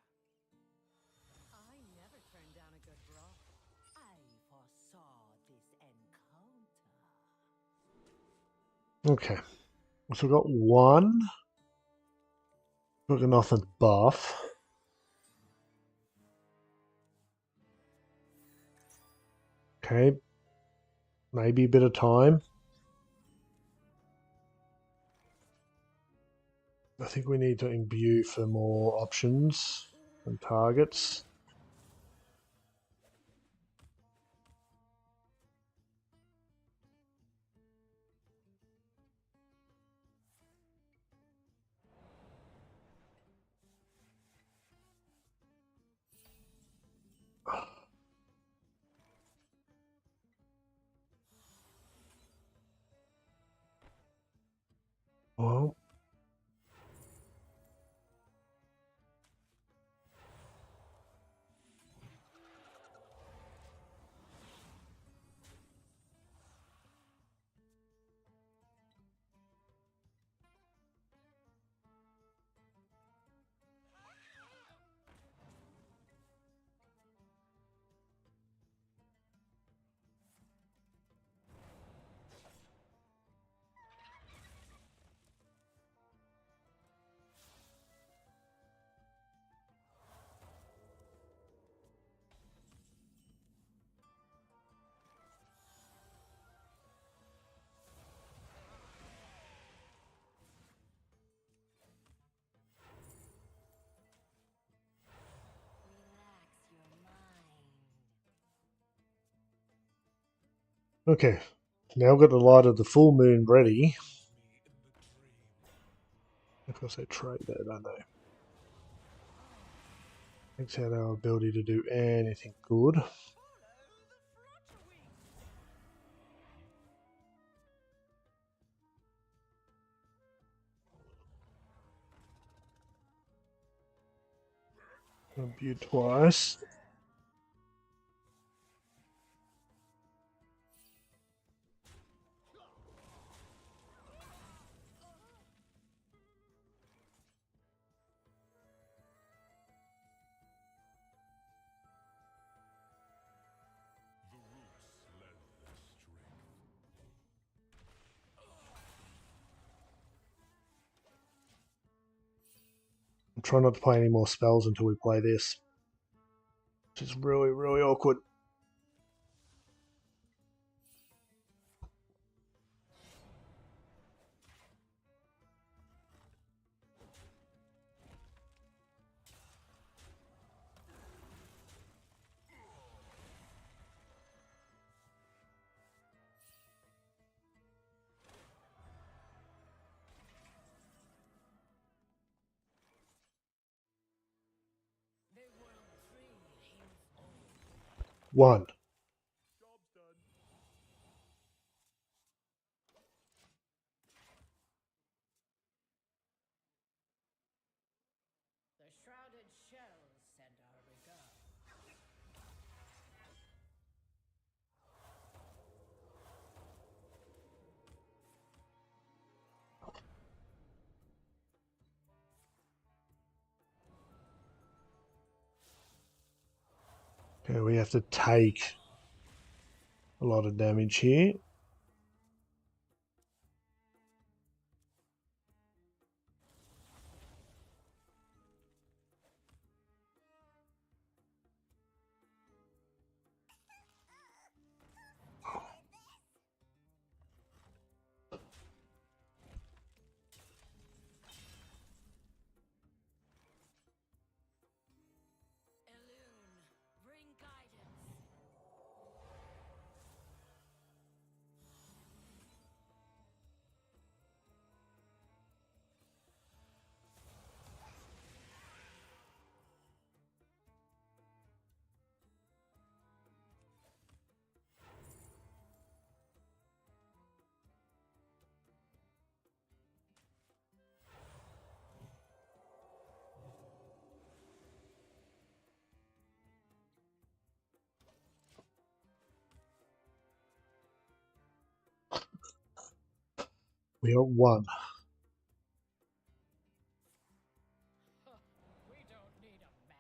I never turn down a good brawl. I foresaw this encounter. Okay, so we've got 1. We've got nothing buff. Okay, maybe a bit of time. I think we need to imbue for more options and targets. Well, Okay, now I've got the light of the full moon ready. Of course, I trade that, don't they? Thanks out our ability to do anything good. Compute twice. The roots lend their strength. I'm trying not to play any more spells until we play this. Which is really, really awkward. They weren't free, he's old. One. Job's done. The shrouded shells send our regard. Okay, we have to take a lot of damage here. Elune, bring guidance. We got one. We don't need a map.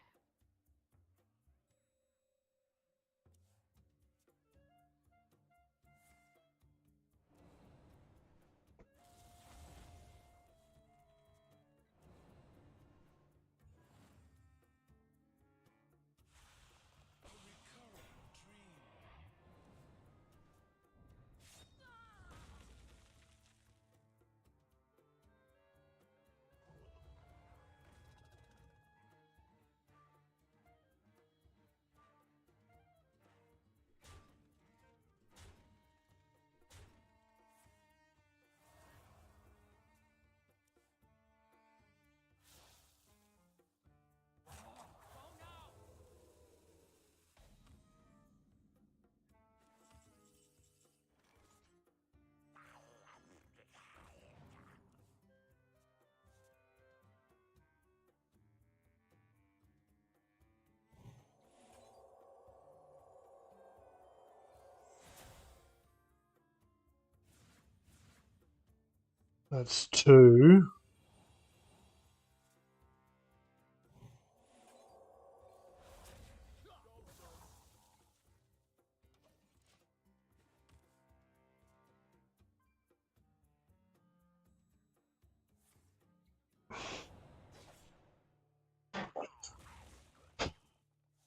That's two.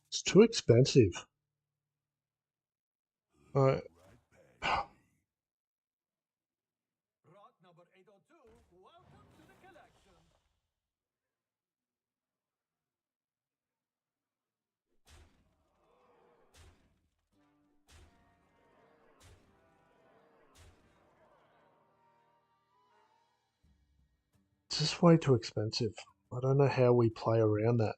It's too expensive. Right past Rock number 802, welcome to the collection. It's just way too expensive. I don't know how we play around that.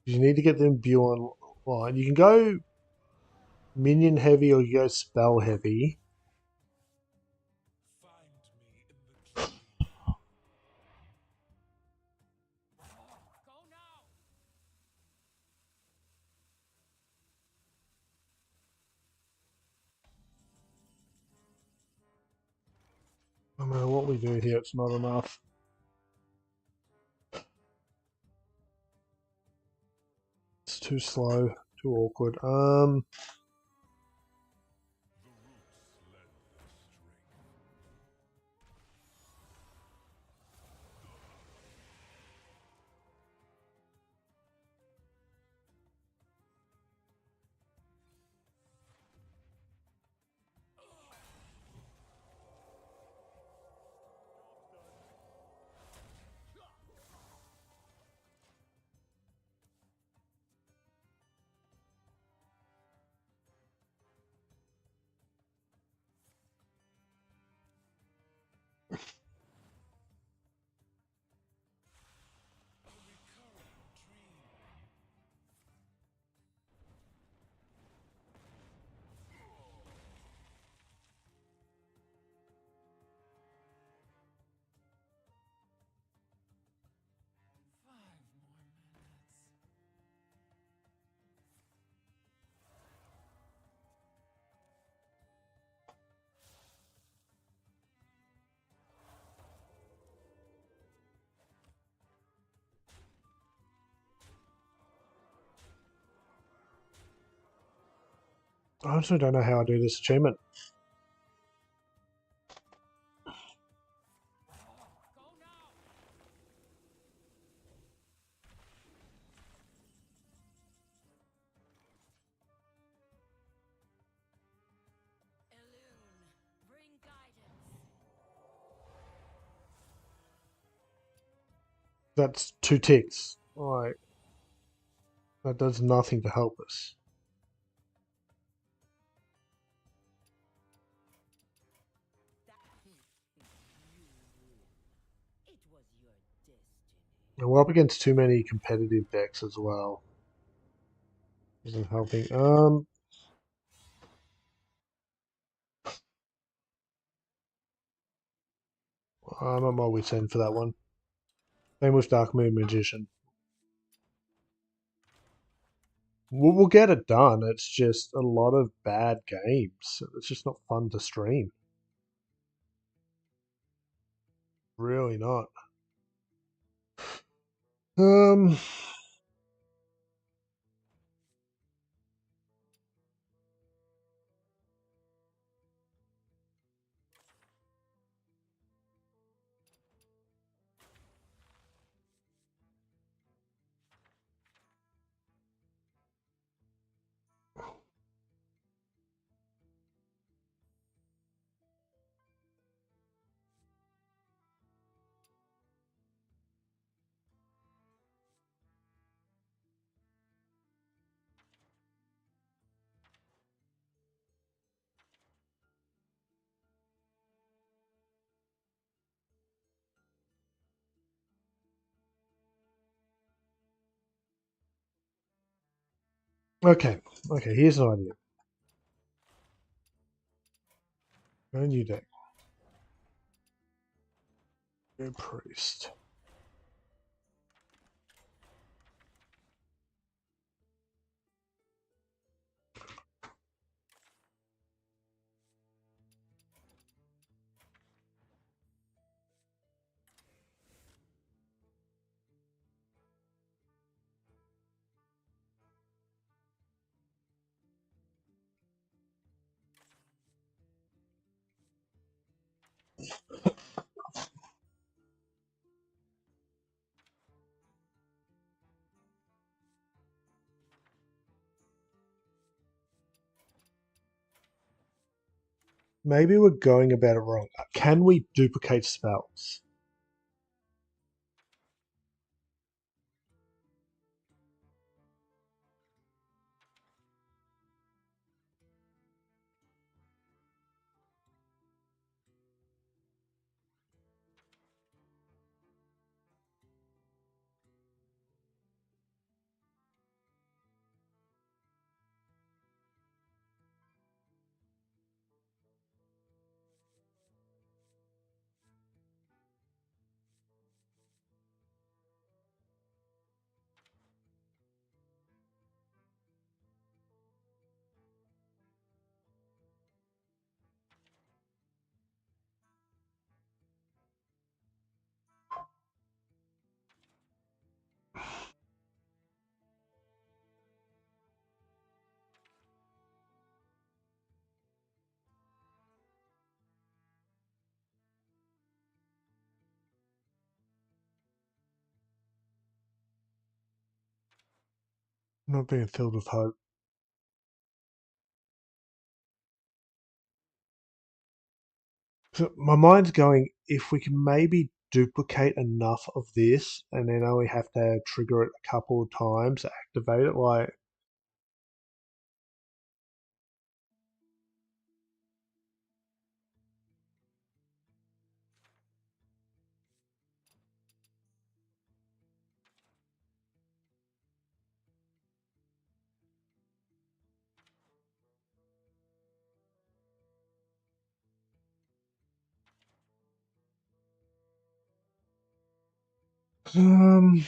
You need to get them Bjorn line. You can go minion heavy or you go spell heavy. Find me in the tree. Go now! No matter what we do here, it's not enough. It's too slow, too awkward. The roots lend their strength. A recurring dream. Five more minutes. I honestly don't know how I do this achievement. Go now! Elune, bring guidance. That's 2 ticks. Alright. That does nothing to help us. It was your destiny. And we're up against too many competitive decks as well. Isn't helping. I'm at my wit's end for that one. Same with Dark Moon Magician. We'll get it done. It's just a lot of bad games. It's just not fun to stream. Really not. Um, okay. Okay, here's an idea. Go new deck. Go priest. Maybe we're going about it wrong. Can we duplicate spells? not being filled with hope. So my mind's going, if we can maybe duplicate enough of this and then only have to trigger it a couple of times to activate it, like um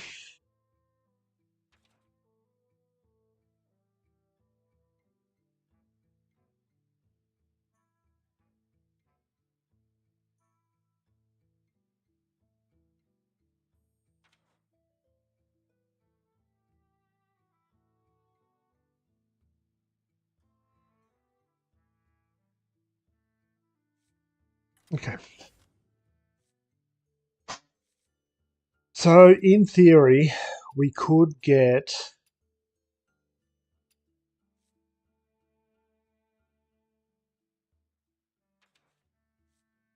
okay. So in theory, we could get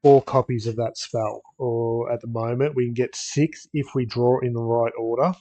4 copies of that spell, or at the moment we can get 6 if we draw in the right order.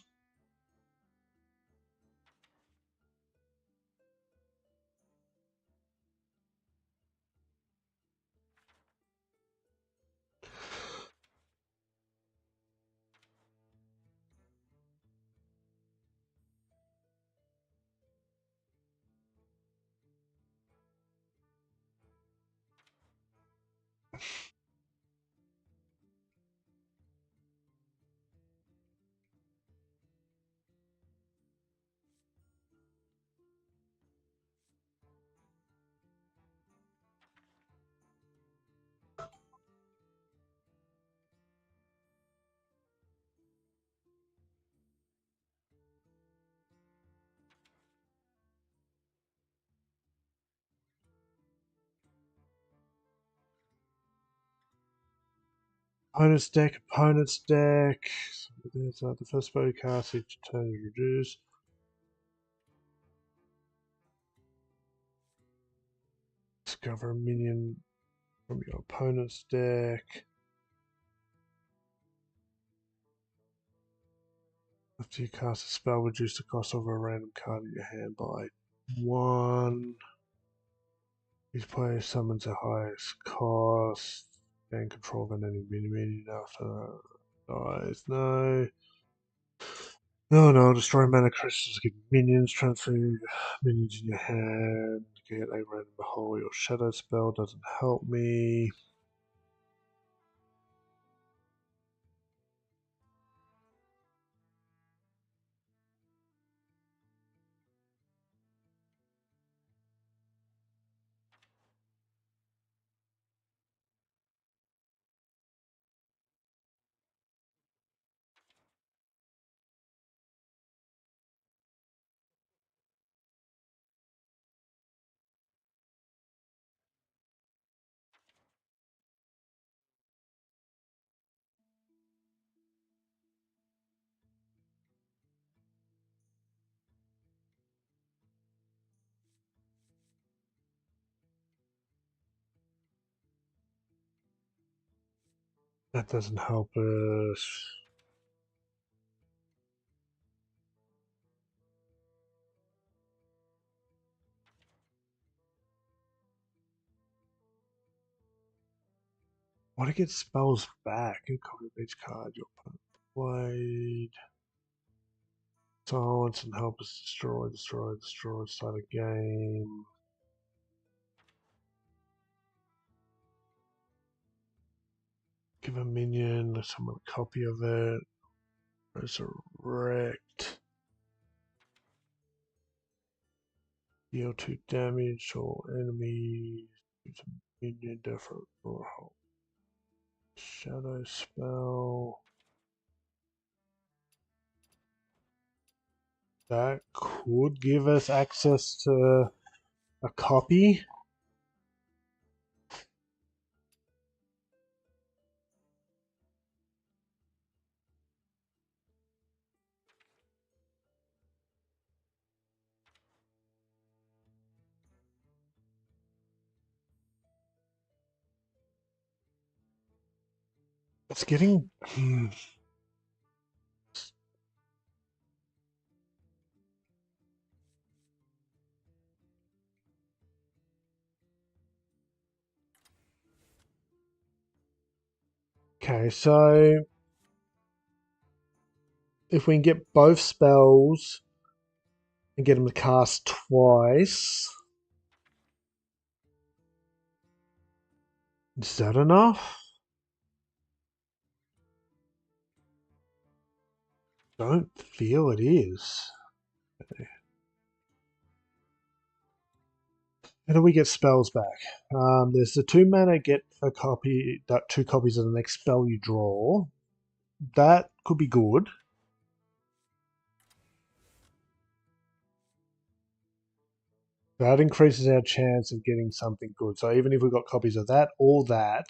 Opponent's deck, opponent's deck. So the first spell you cast each turn is reduced. Discover a minion from your opponent's deck. After you cast a spell, reduce the cost of a random card in your hand by 1. Each player summons the highest cost. Gain control of any minion after that dies. No. No, destroy mana crystals, give minions, transfer minions in your hand, get a random behold your shadow spell, doesn't help me. That doesn't help us. Want to get spells back and copy of each card your opponent played. Silence and help us destroy, start a game. Give a minion someone a copy of it. Resurrect. Deal 2 damage or enemies. Use a minion different or shadow spell. That could give us access to a copy. It's getting. Okay, so if we can get both spells and get them to cast twice, is that enough? Don't feel it is. How do we get spells back? There's the 2 mana get a copy, that 2 copies of the next spell you draw. That could be good. That increases our chance of getting something good. So even if we've got copies of that or that,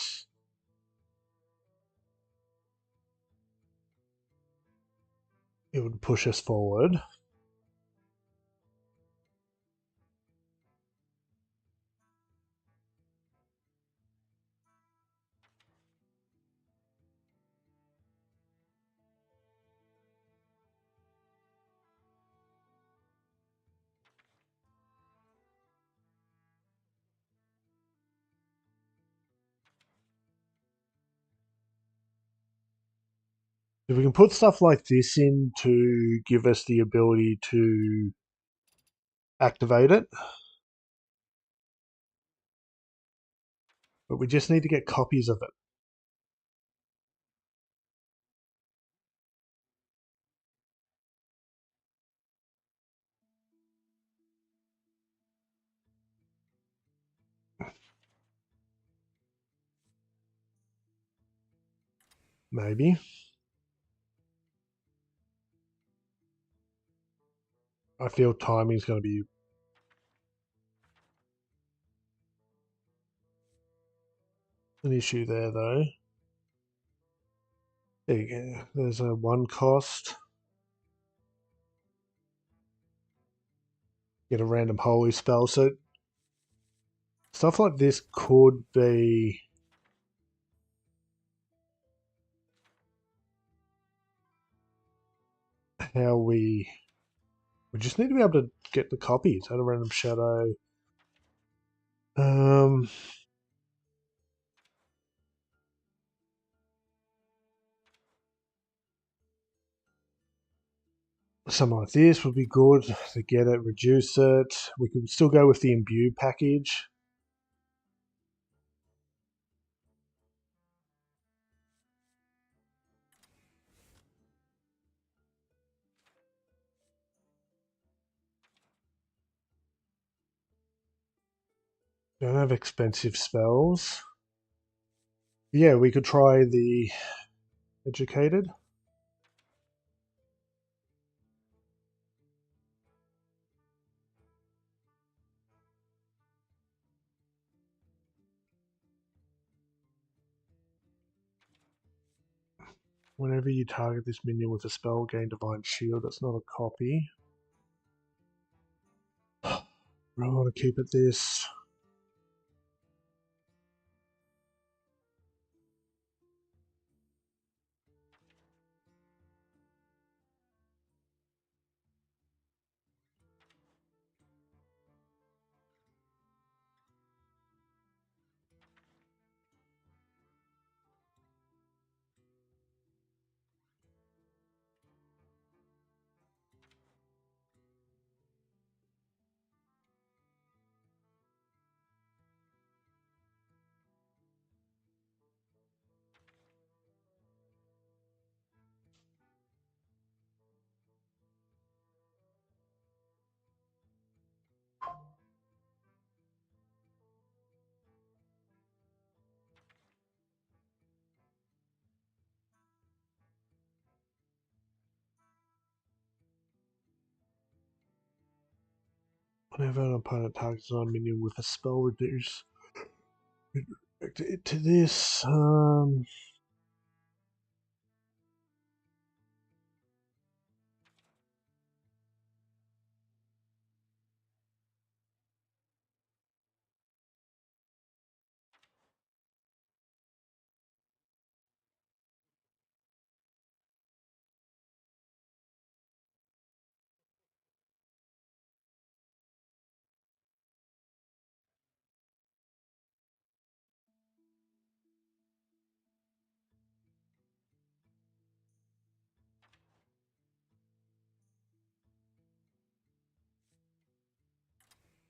it would push us forward. If we can put stuff like this in to give us the ability to activate it, but we just need to get copies of it. Maybe. I feel timing is going to be an issue there, though. There you go. There's a 1 cost. Get a random holy spell. So stuff like this could be how we just need to be able to get the copies. Add a random shadow. Something like this would be good to get it, reduce it. We could still go with the imbue package. Don't have expensive spells. Yeah, we could try the educated. Whenever you target this minion with a spell, gain divine shield. That's not a copy. I want to keep it this. Whenever an opponent targets a minion with a spell, reduce it to this.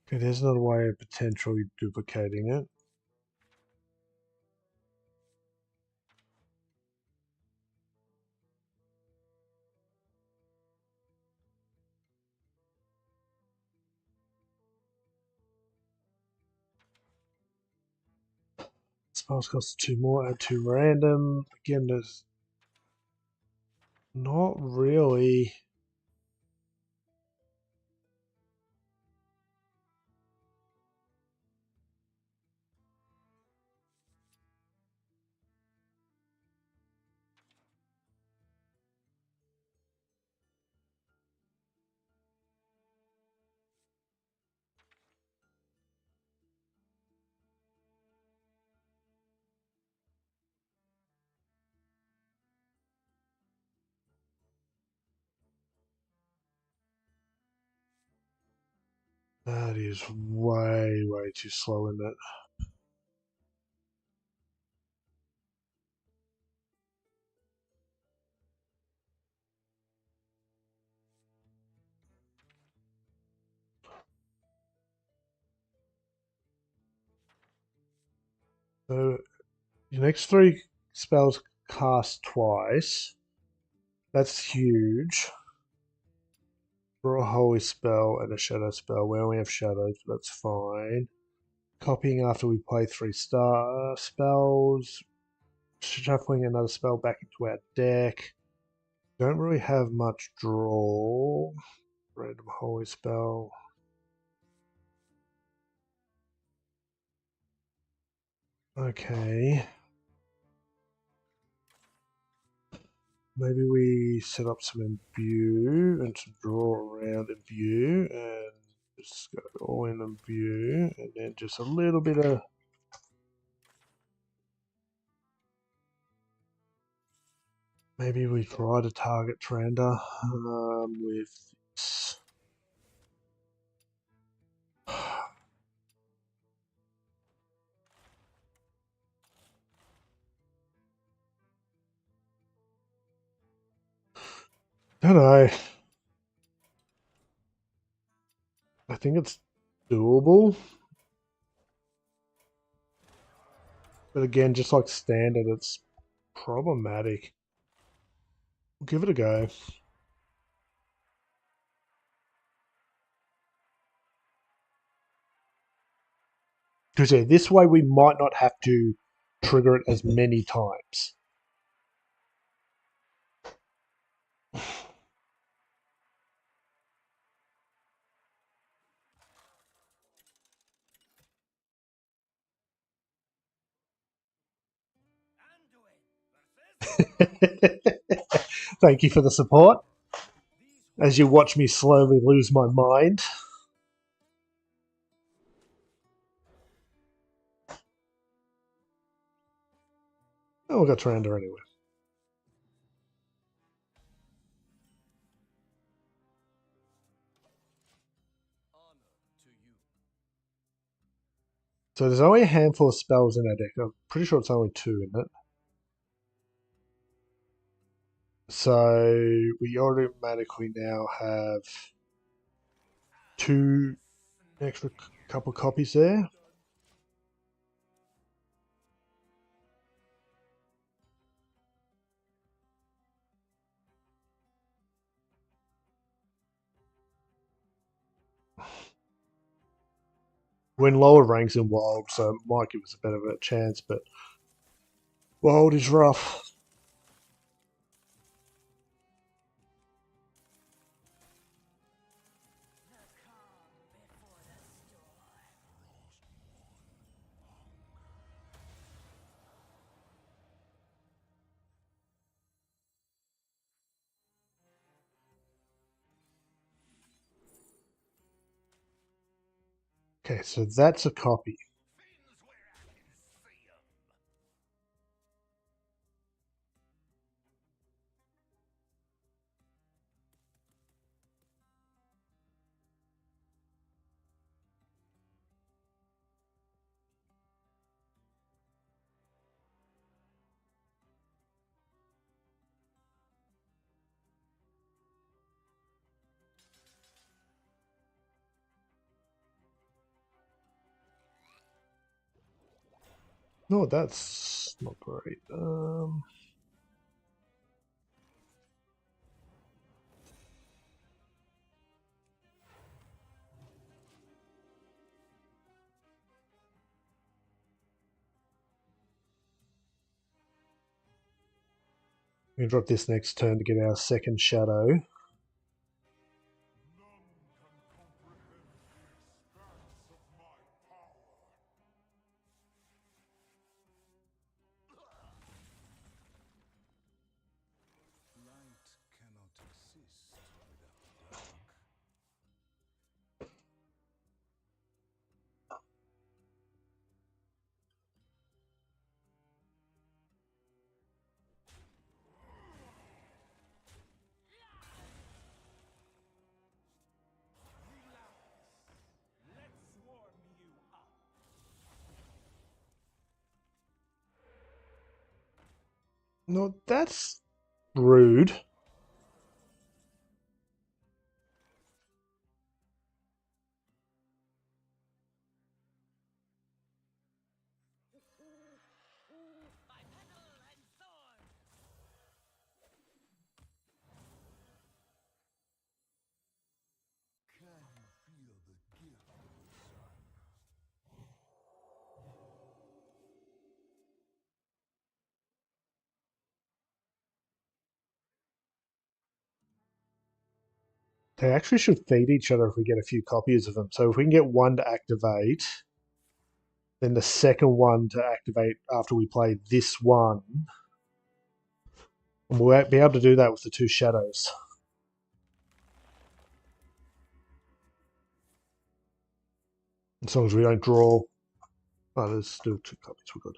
Okay, there's another way of potentially duplicating it. Spells cost 2 more, add 2 random. Again, there's not really. That is way, way too slow in that. So your next 3 spells cast twice. That's huge. Draw a holy spell and a shadow spell. We only have shadows, but that's fine. Copying after we play 3 star spells. Shuffling another spell back into our deck. Don't really have much draw. Random holy spell. Okay. Maybe we set up some imbue and some draw around imbue and just go all in imbue and then just a little bit of maybe we try to target Tranda with this. Don't know. I think it's doable. But again, just like standard, it's problematic. We'll give it a go. Because yeah, this way we might not have to trigger it as many times. Thank you for the support. As you watch me slowly lose my mind. Oh, we got Tranda anyway. So there's only a handful of spells in our deck. I'm pretty sure it's only 2 in it. So we automatically now have 2 extra couple copies there. When lower ranks in Wild, so it might give us a better of a chance, but Wild is rough. Okay, so that's a copy. No, that's not great. We can drop this next turn to get our second shadow. None can comprehend the expanse of my power. Light cannot exist without dark. Let's warm you up. No, that's rude. By petal and thorn. Can you feel the gift of the sun? They actually should feed each other if we get a few copies of them. So if we can get one to activate, then the second one to activate after we play this one, and we'll be able to do that with the two shadows. As long as we don't draw. Oh, there's still two copies. We're good.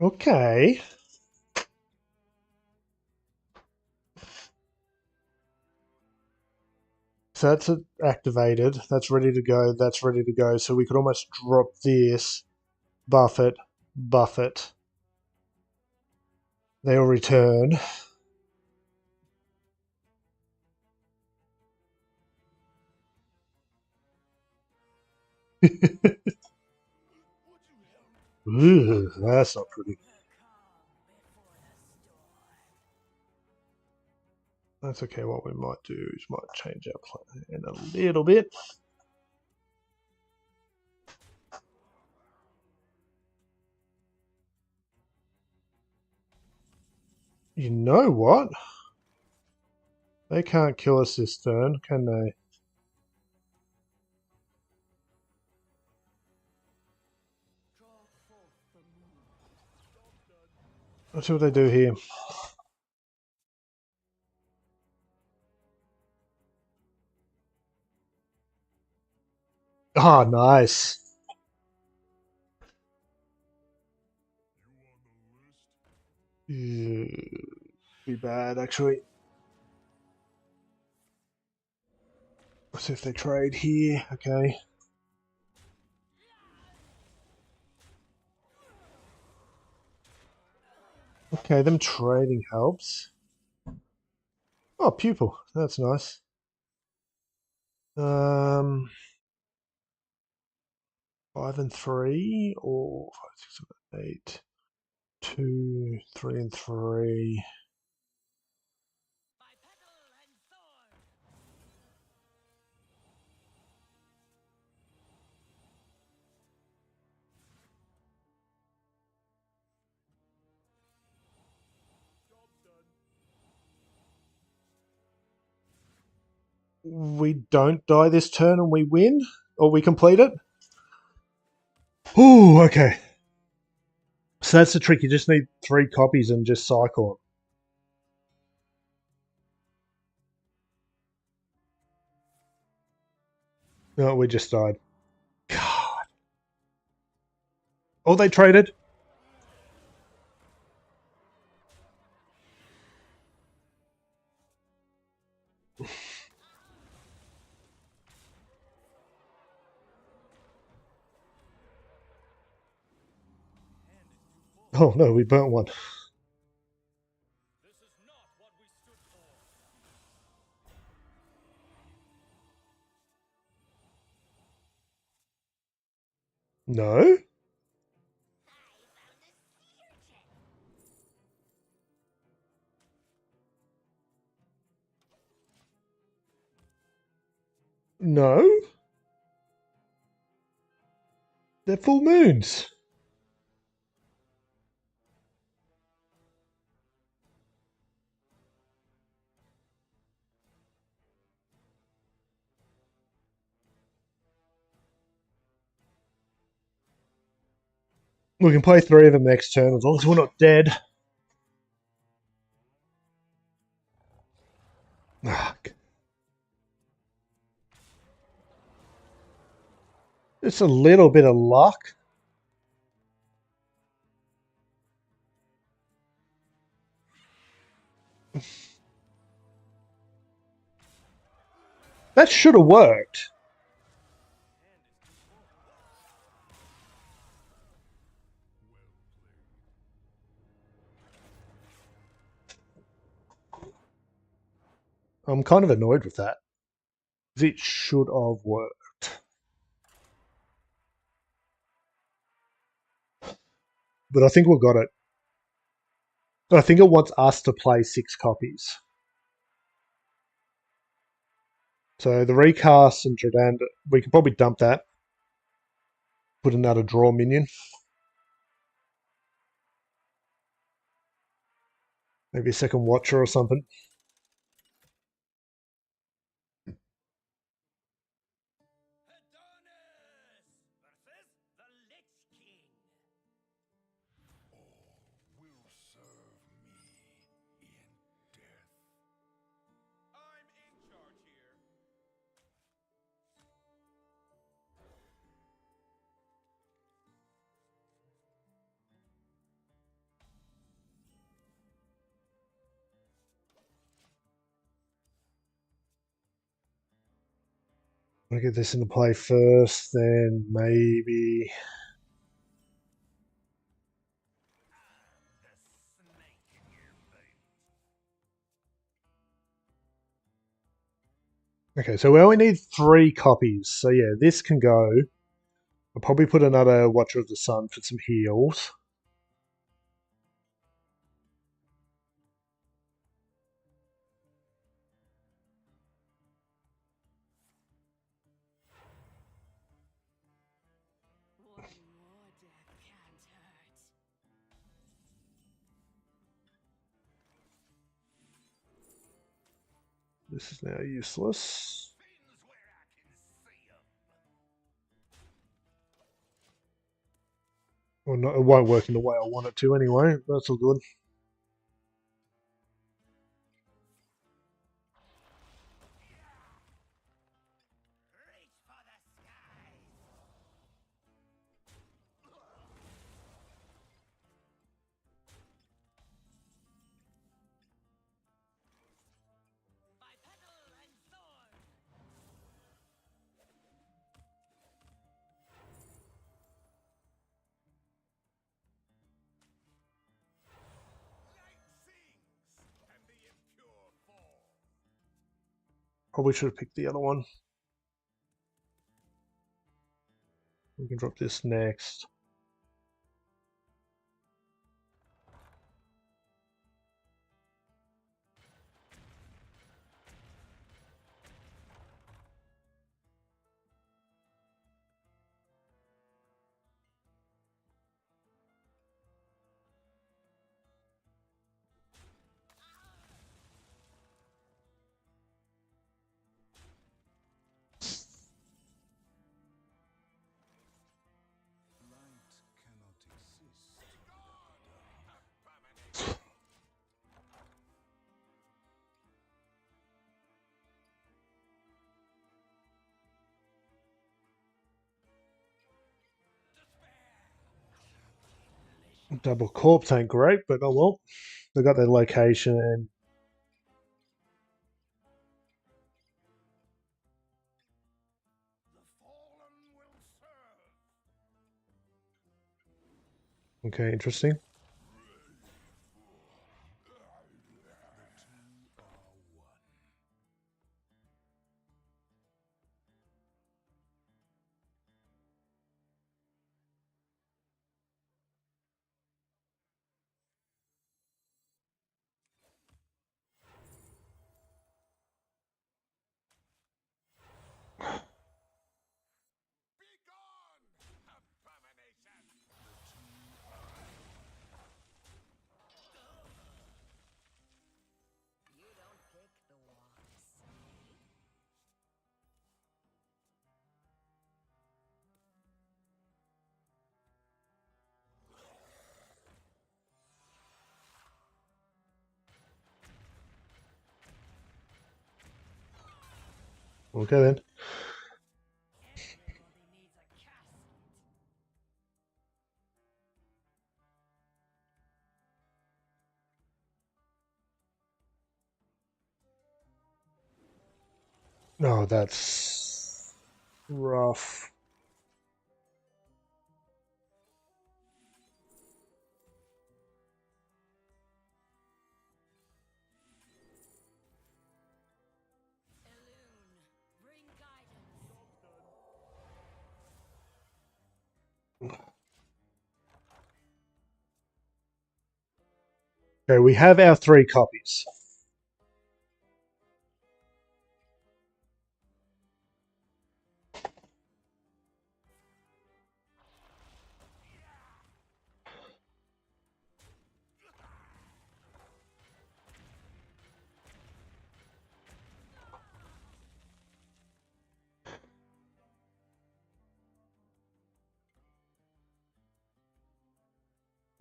Okay. So that's activated. That's ready to go. That's ready to go. So we could almost drop this, buff it, buff it. They'll return. Ugh, that's not pretty. That's okay. What we might do is might change our plan a little bit. You know what? They can't kill us this turn, can they? Let's see what they do here. Oh, nice. You on the list? Be bad, actually. Let's see if they trade here. Okay. Okay, them trading helps. Oh, pupil. That's nice. 5 and 3 or 5, 6, 7, 8. 2, 3 and 3. By petal and thorn. We don't die this turn and we win? Or we complete it? Ooh, okay. So that's the trick. You just need 3 copies and just cycle them. No, we just died. God. Oh, they traded. Oh no, we burnt one. This is not what we stood for. No? No? They're full moons. We can play 3 of them next turn as long as we're not dead. Ah, just a little bit of luck. That should have worked. I'm kind of annoyed with that. It should have worked. But I think we've got it. I think it wants us to play 6 copies. So the recast and Jordan, we can probably dump that. Put another draw minion. Maybe a second Watcher or something. Adonis versus the Lich King. Will serve me in death. I'm in charge here. I'll get this into play first, then maybe. The snake in your veins. Okay, so we only need 3 copies. So yeah, this can go. I'll probably put another Watcher of the Sun for some heals. One more death can't hurt. This is now useless. Pins where I can see 'em. Well, no, it won't work in the way I want it to anyway. That's all good. Reach for the skies. By petal and thorn. Light sings, and the impure fall. Probably should have picked the other one. We can drop this next. Double corpse ain't great, but oh well. They got their location and The fallen will serve. okay, interesting. The two are one. Be gone, abomination! The two are You don't pick the walks, eh? Okay then. Everybody needs a casket. Oh, that's rough. Elune, bring guidance. Okay, we have our 3 copies.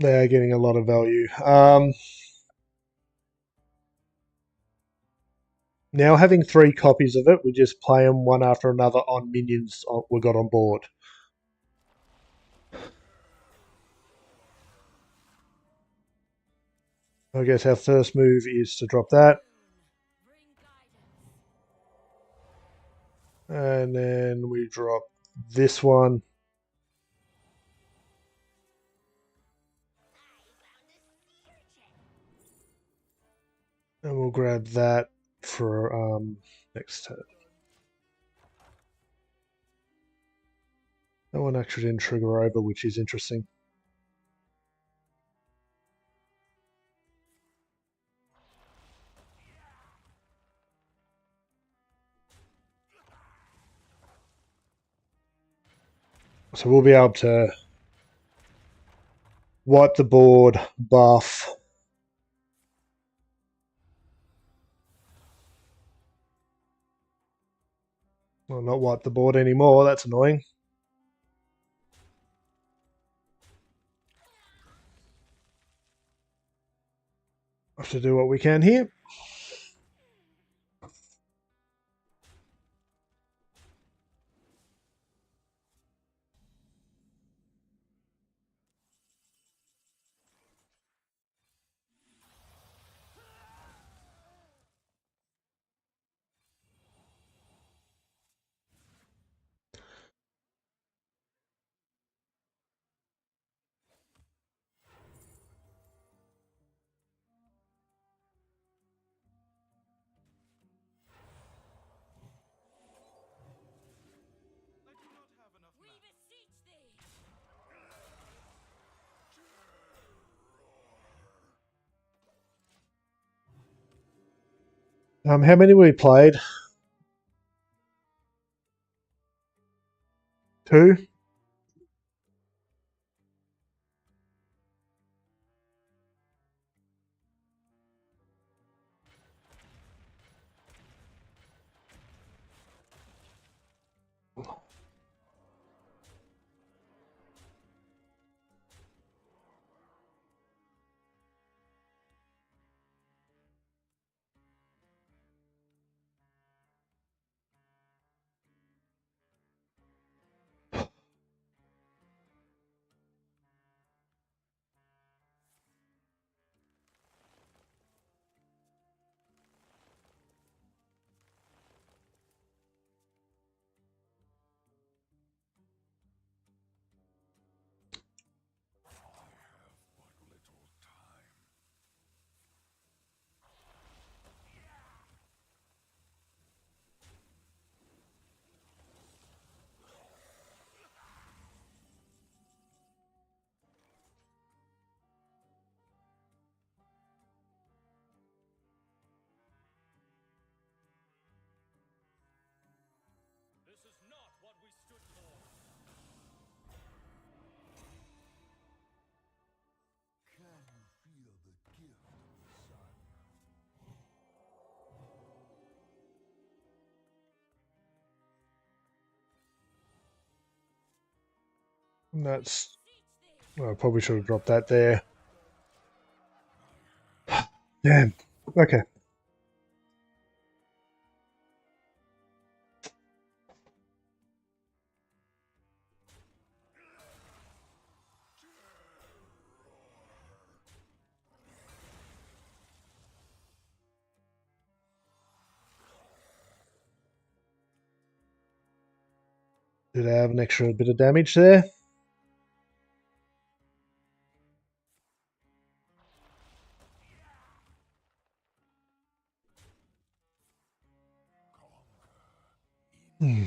They are getting a lot of value. Now having 3 copies of it, we just play them one after another on minions we got on board. I guess our first move is to drop that. Elune, bring guidance. And then we drop this one. And we'll grab that for next turn. That one actually didn't trigger over, which is interesting. So we'll be able to wipe the board, buff. Well, not wipe the board anymore. That's annoying. Have to do what we can here. I do not have enough We mana. beseech thee. How many we played? 2. That's... Well, I probably should have dropped that there. Damn. Okay. Did I have an extra bit of damage there? Hmm.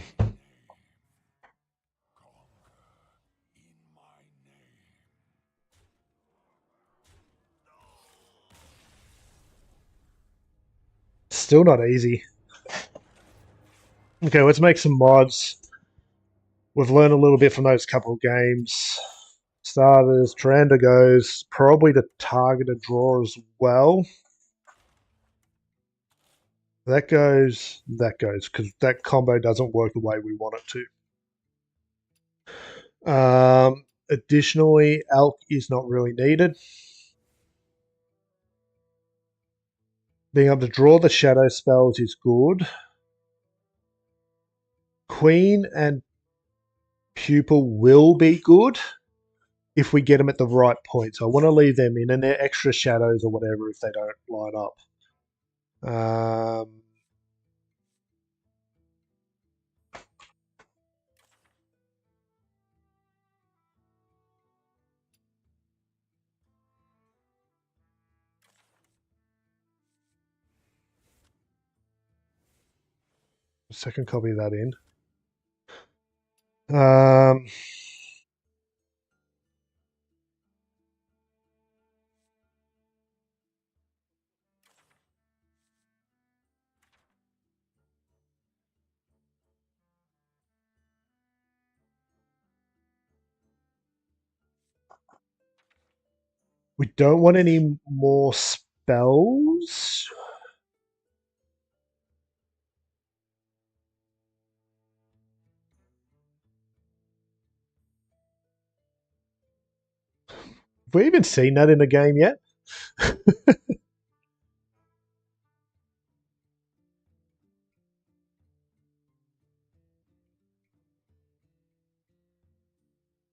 Still not easy. Okay, let's make some mods. We've learned a little bit from those couple of games. Starters, Tyrande goes, probably to target a draw as well. That goes, because that combo doesn't work the way we want it to. Additionally, Alk is not really needed. Being able to draw the shadow spells is good. Queen and Pupil will be good if we get them at the right point. So I want to leave them in, and they're extra shadows or whatever if they don't line up. Second copy that in. We don't want any more spells. Have we even seen that in the game yet?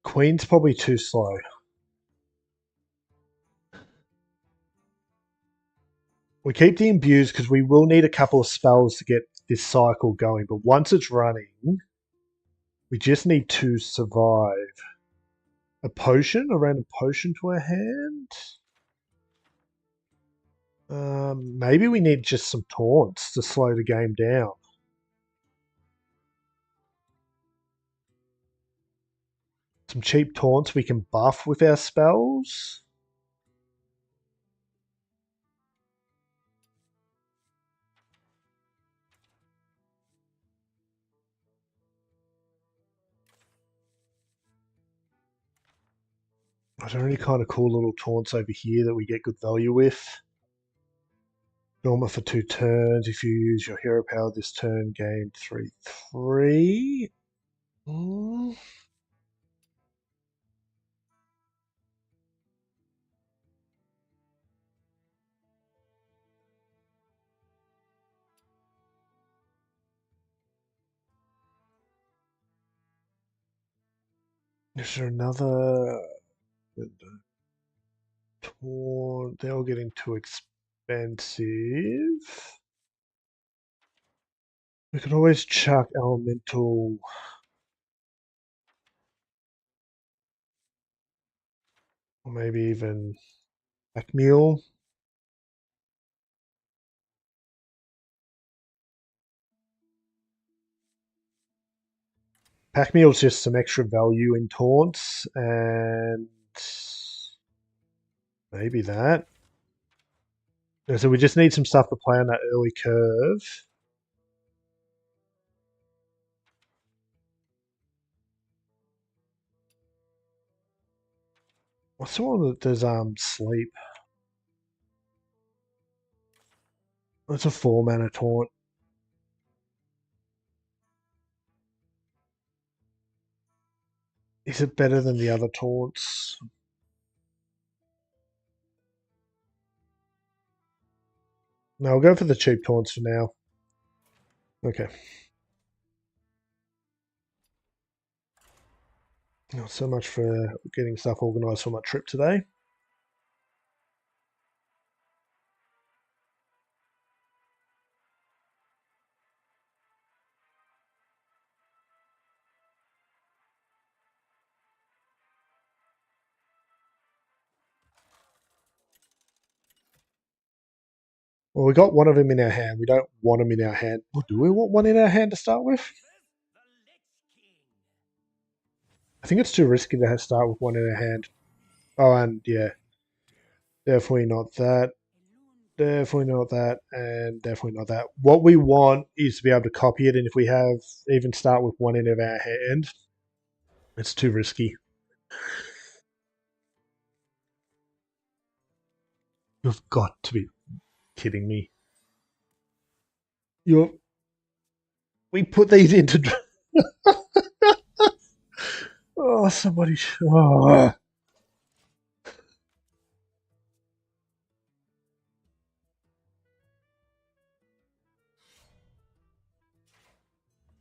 Queen's probably too slow. We keep the imbues because we will need a couple of spells to get this cycle going. But once it's running, we just need to survive. A potion? A random potion to our hand? Maybe we need just some taunts to slow the game down. Some cheap taunts we can buff with our spells. Are there any kind of cool little taunts over here that we get good value with? Norma for 2 turns. If you use your hero power this turn, gain 3/3. Is there another taunt? They're all getting too expensive. We could always chuck elemental. Or maybe even pack mule. Pack mule's just some extra value in taunts, and maybe that. So we just need some stuff to play on that early curve. What's the one that does sleep? That's a 4-mana taunt. Is it better than the other taunts? No, I'll go for the cheap taunts for now. Okay. Not so much for getting stuff organised for my trip today. Well, we got one of them in our hand. We don't want them in our hand. Well, do we want one in our hand to start with? Versus the Lich King. I think it's too risky to start with one in our hand. Oh, and yeah, definitely not that. Definitely not that, and definitely not that. What we want is to be able to copy it, and if we have even start with one in of our hand, it's too risky. You've got to be kidding me. We put these into. Oh, somebody. Oh.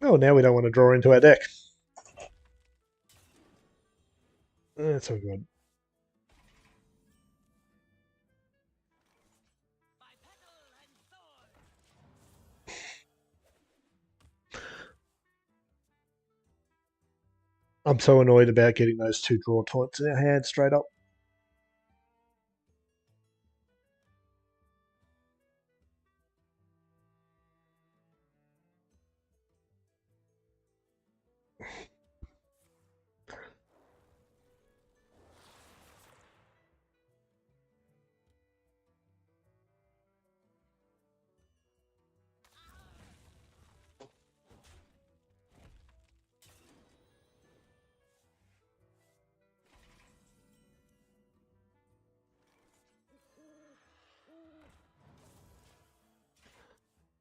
Oh, now we don't want to draw into our deck. That's all good. By petal and sword. I'm so annoyed about getting those two draw taunts in our hand straight up.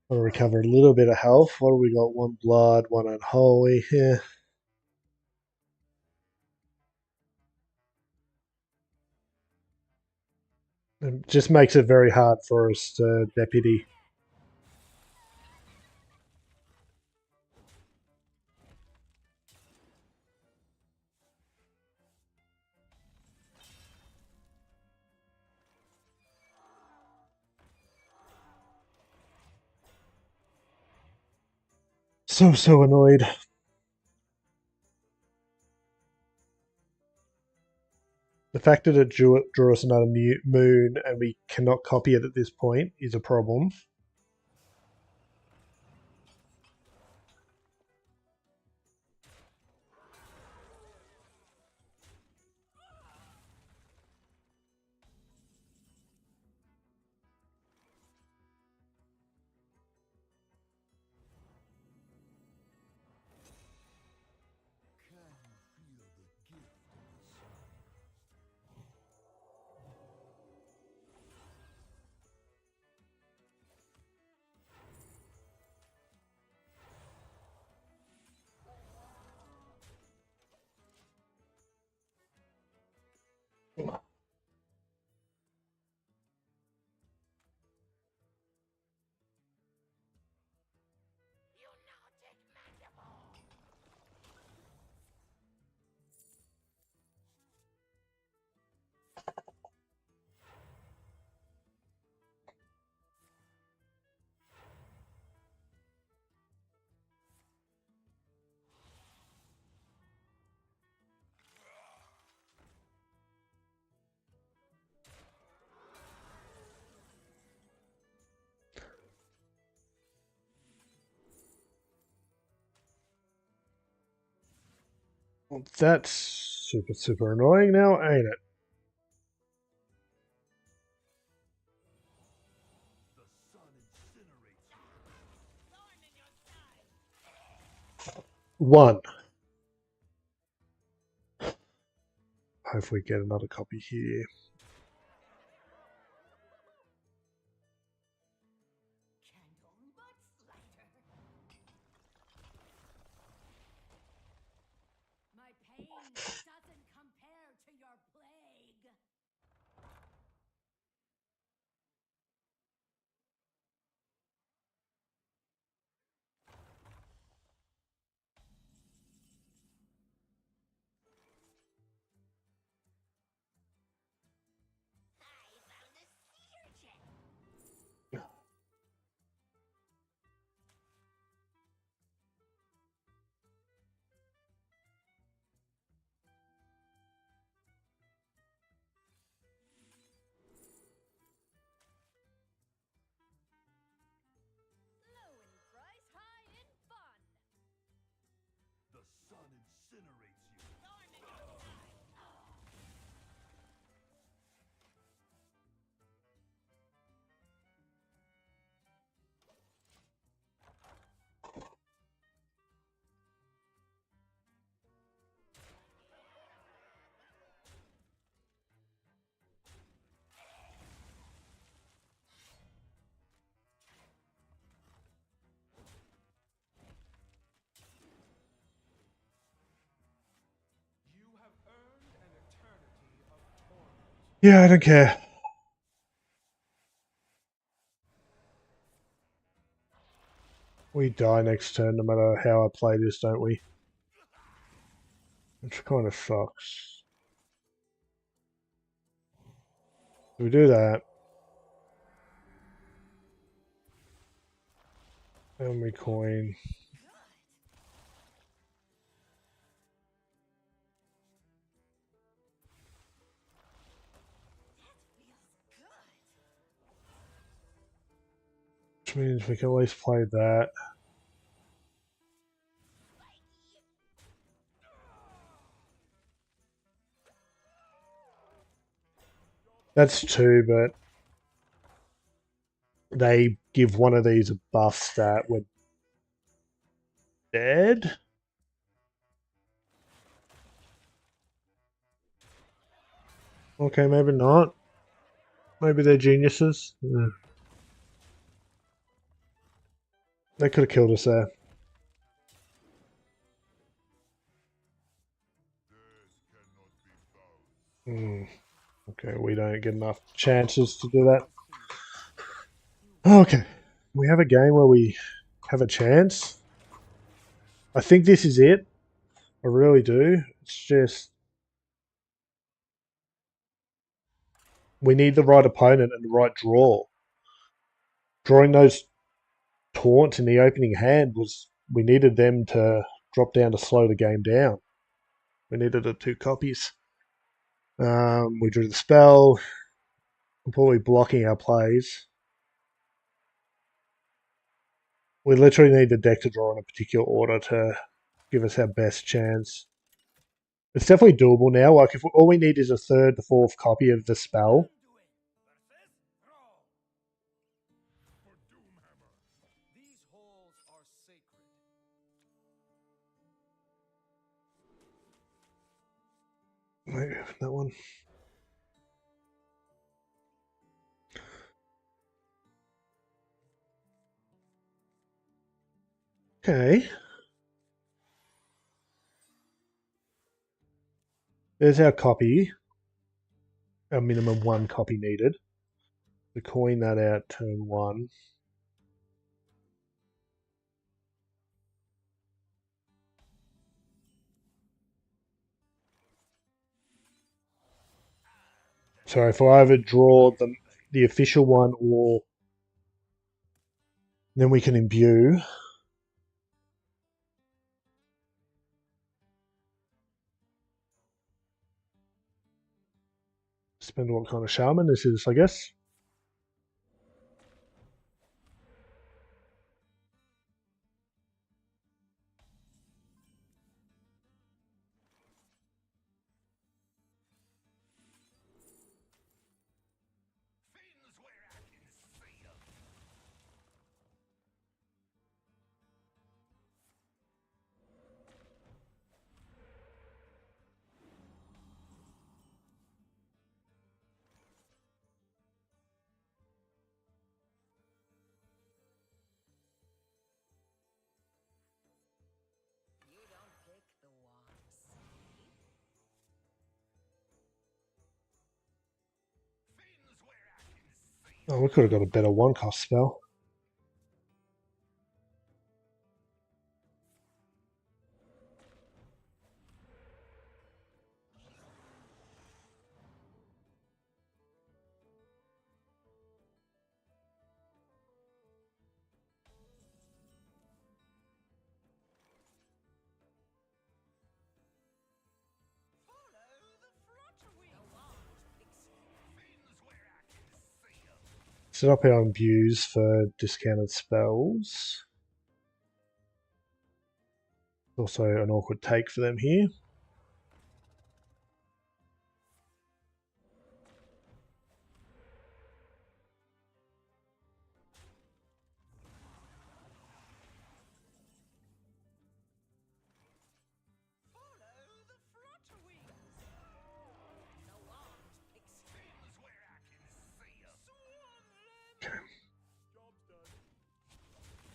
I'll recover a little bit of health. What do we got? One blood, one unholy. Yeah. It just makes it very hard for us to deputy. So annoyed. The fact that it drew us another moon and we cannot copy it at this point is a problem. Can you feel the gift in the soul? Lunatic mandible. Well, that's super annoying now, ain't it? The sun incinerates you. Thorn in your side. One. Hopefully get another copy here. Candle much lighter. My My pain doesn't compare to your plague. I found a sea urchin. Low in price, high in fun. The sun incinerates you. You have earned an eternity of torment. Yeah, I don't care. We die next turn no matter how I play this, don't we? Which kind of sucks. We do that. And we coin. Which means we can at least play that. That's two, but they give one of these a buff stat when dead. Okay, maybe not. Maybe they're geniuses. Yeah. They could have killed us there. Death cannot be found. Okay, we don't get enough chances to do that. Okay, we have a game where we have a chance. I think this is it. I really do. It's just we need the right opponent and the right draw. Drawing those taunts in the opening hand was we needed them to drop down to slow the game down. We needed the 2 copies. We drew the spell, completely blocking our plays. We literally need the deck to draw in a particular order to give us our best chance. It's definitely doable now. Like if all we need is a third to fourth copy of the spell. For Doomhammer. These holes are sacred. Maybe that one. Okay. There's our copy. Our minimum 1 copy needed. We coin that out turn 1. So if I either draw the official one or then we can imbue. Depends what kind of shaman this is, I guess. Fiends where I can see 'em. Oh, we could have got a better one-cost spell. Set up our imbues for discounted spells. Also an awkward take for them here.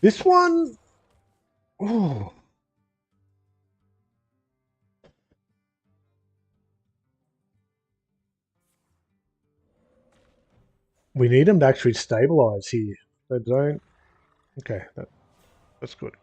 This one, oh, we need them to actually stabilize here. They don't. Okay, that's good.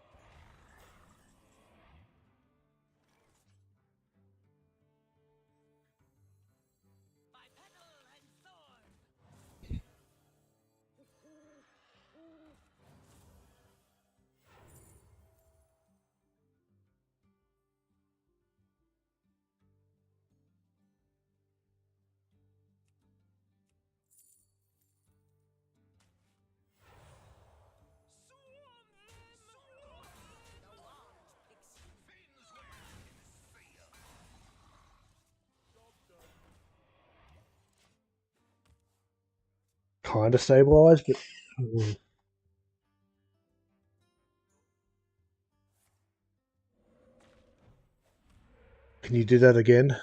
Kind of stabilized, but can you do that again?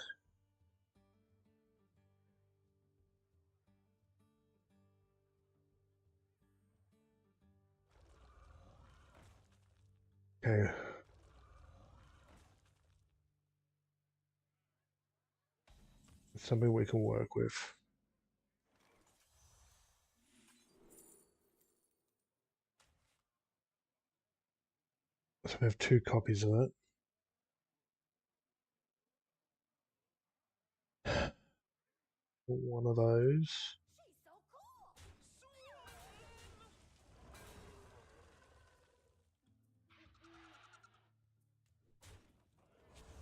Okay. It's something we can work with. So we have 2 copies of it. One of those.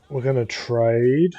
We're going to trade.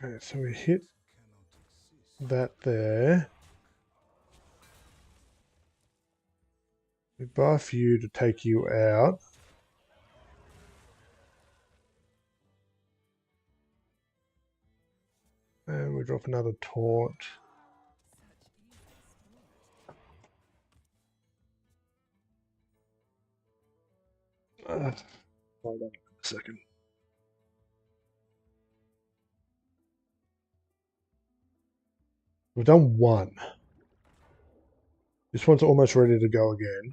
Okay, so we hit that there. We buff you to take you out. And we drop another taunt. Hold on a second. We've done one. This one's almost ready to go again.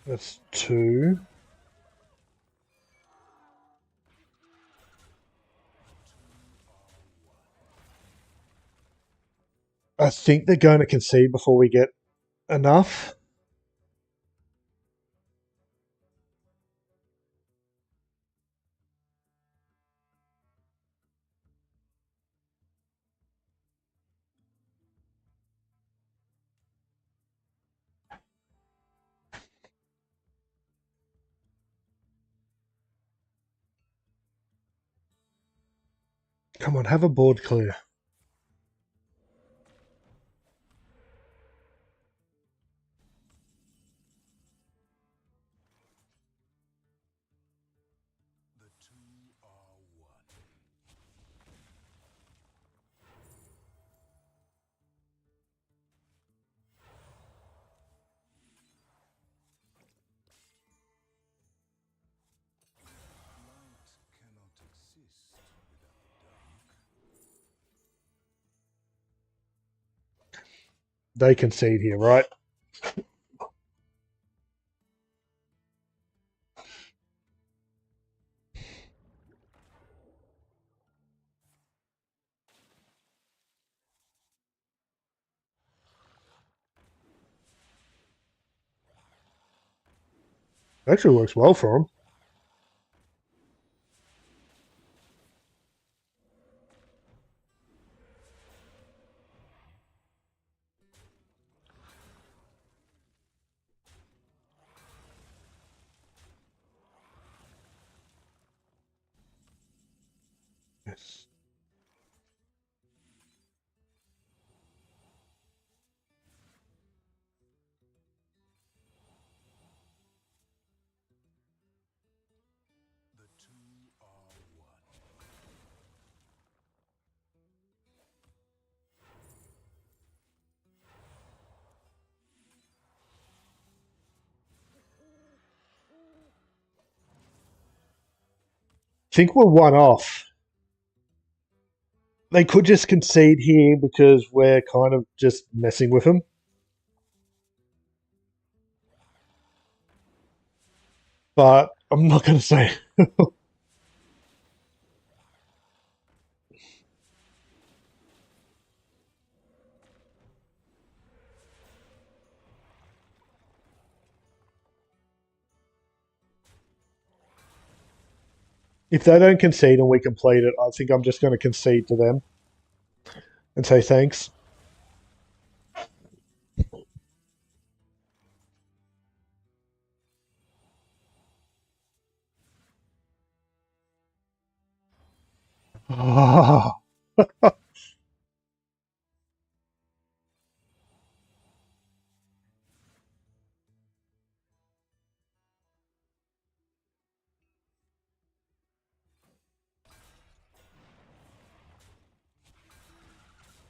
That's 2. I think they're going to concede before we get enough. Come on, have a board clear. The two are one. Light cannot exist without the dark. They concede here, right? Actually works well for them. Yes. The two are one. Think we're one off. They could just concede here because we're kind of just messing with them. But I'm not going to say. If they don't concede and we complete it, I think I'm just going to concede to them and say thanks.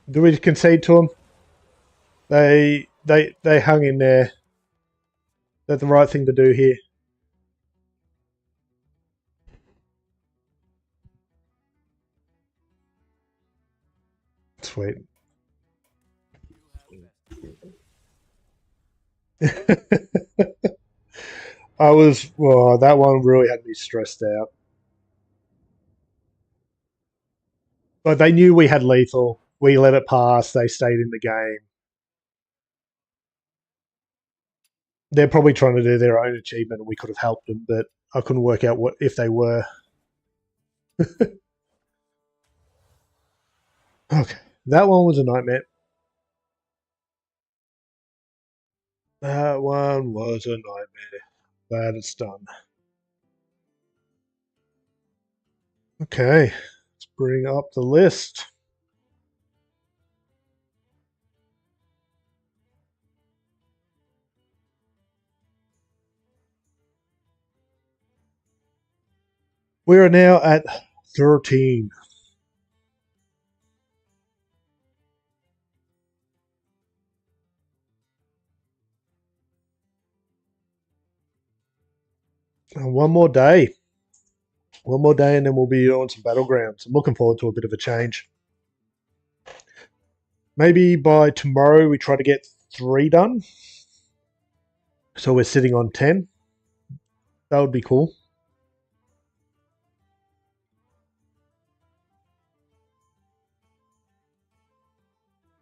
Do we concede to them? They hung in there. That's the right thing to do here. Sweet. That one really had me stressed out. But they knew we had lethal. We let it pass. They stayed in the game. They're probably trying to do their own achievement, and we could have helped them, but I couldn't work out what if they were. Okay, that one was a nightmare. That one was a nightmare. Glad it's done. Okay, let's bring up the list. We are now at 13. And one more day. One more day, and then we'll be on some battlegrounds. I'm looking forward to a bit of a change. Maybe by tomorrow we try to get 3 done. So we're sitting on 10. That would be cool.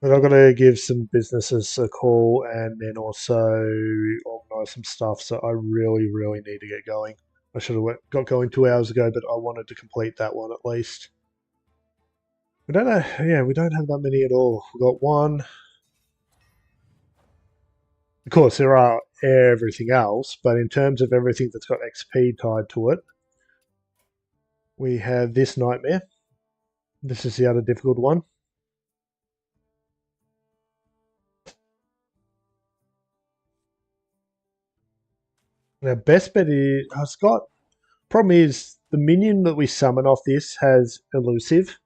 But I've got to give some businesses a call and then also organise some stuff. So I really, really need to get going. I should have got going 2 hours ago, but I wanted to complete that one at least. We don't know. Yeah, we don't have that many at all. We've got one. Of course, there are everything else, but in terms of everything that's got XP tied to it, we have this nightmare. This is the other difficult one. Now, best bet is Scott. Problem is the minion that we summon off this has elusive.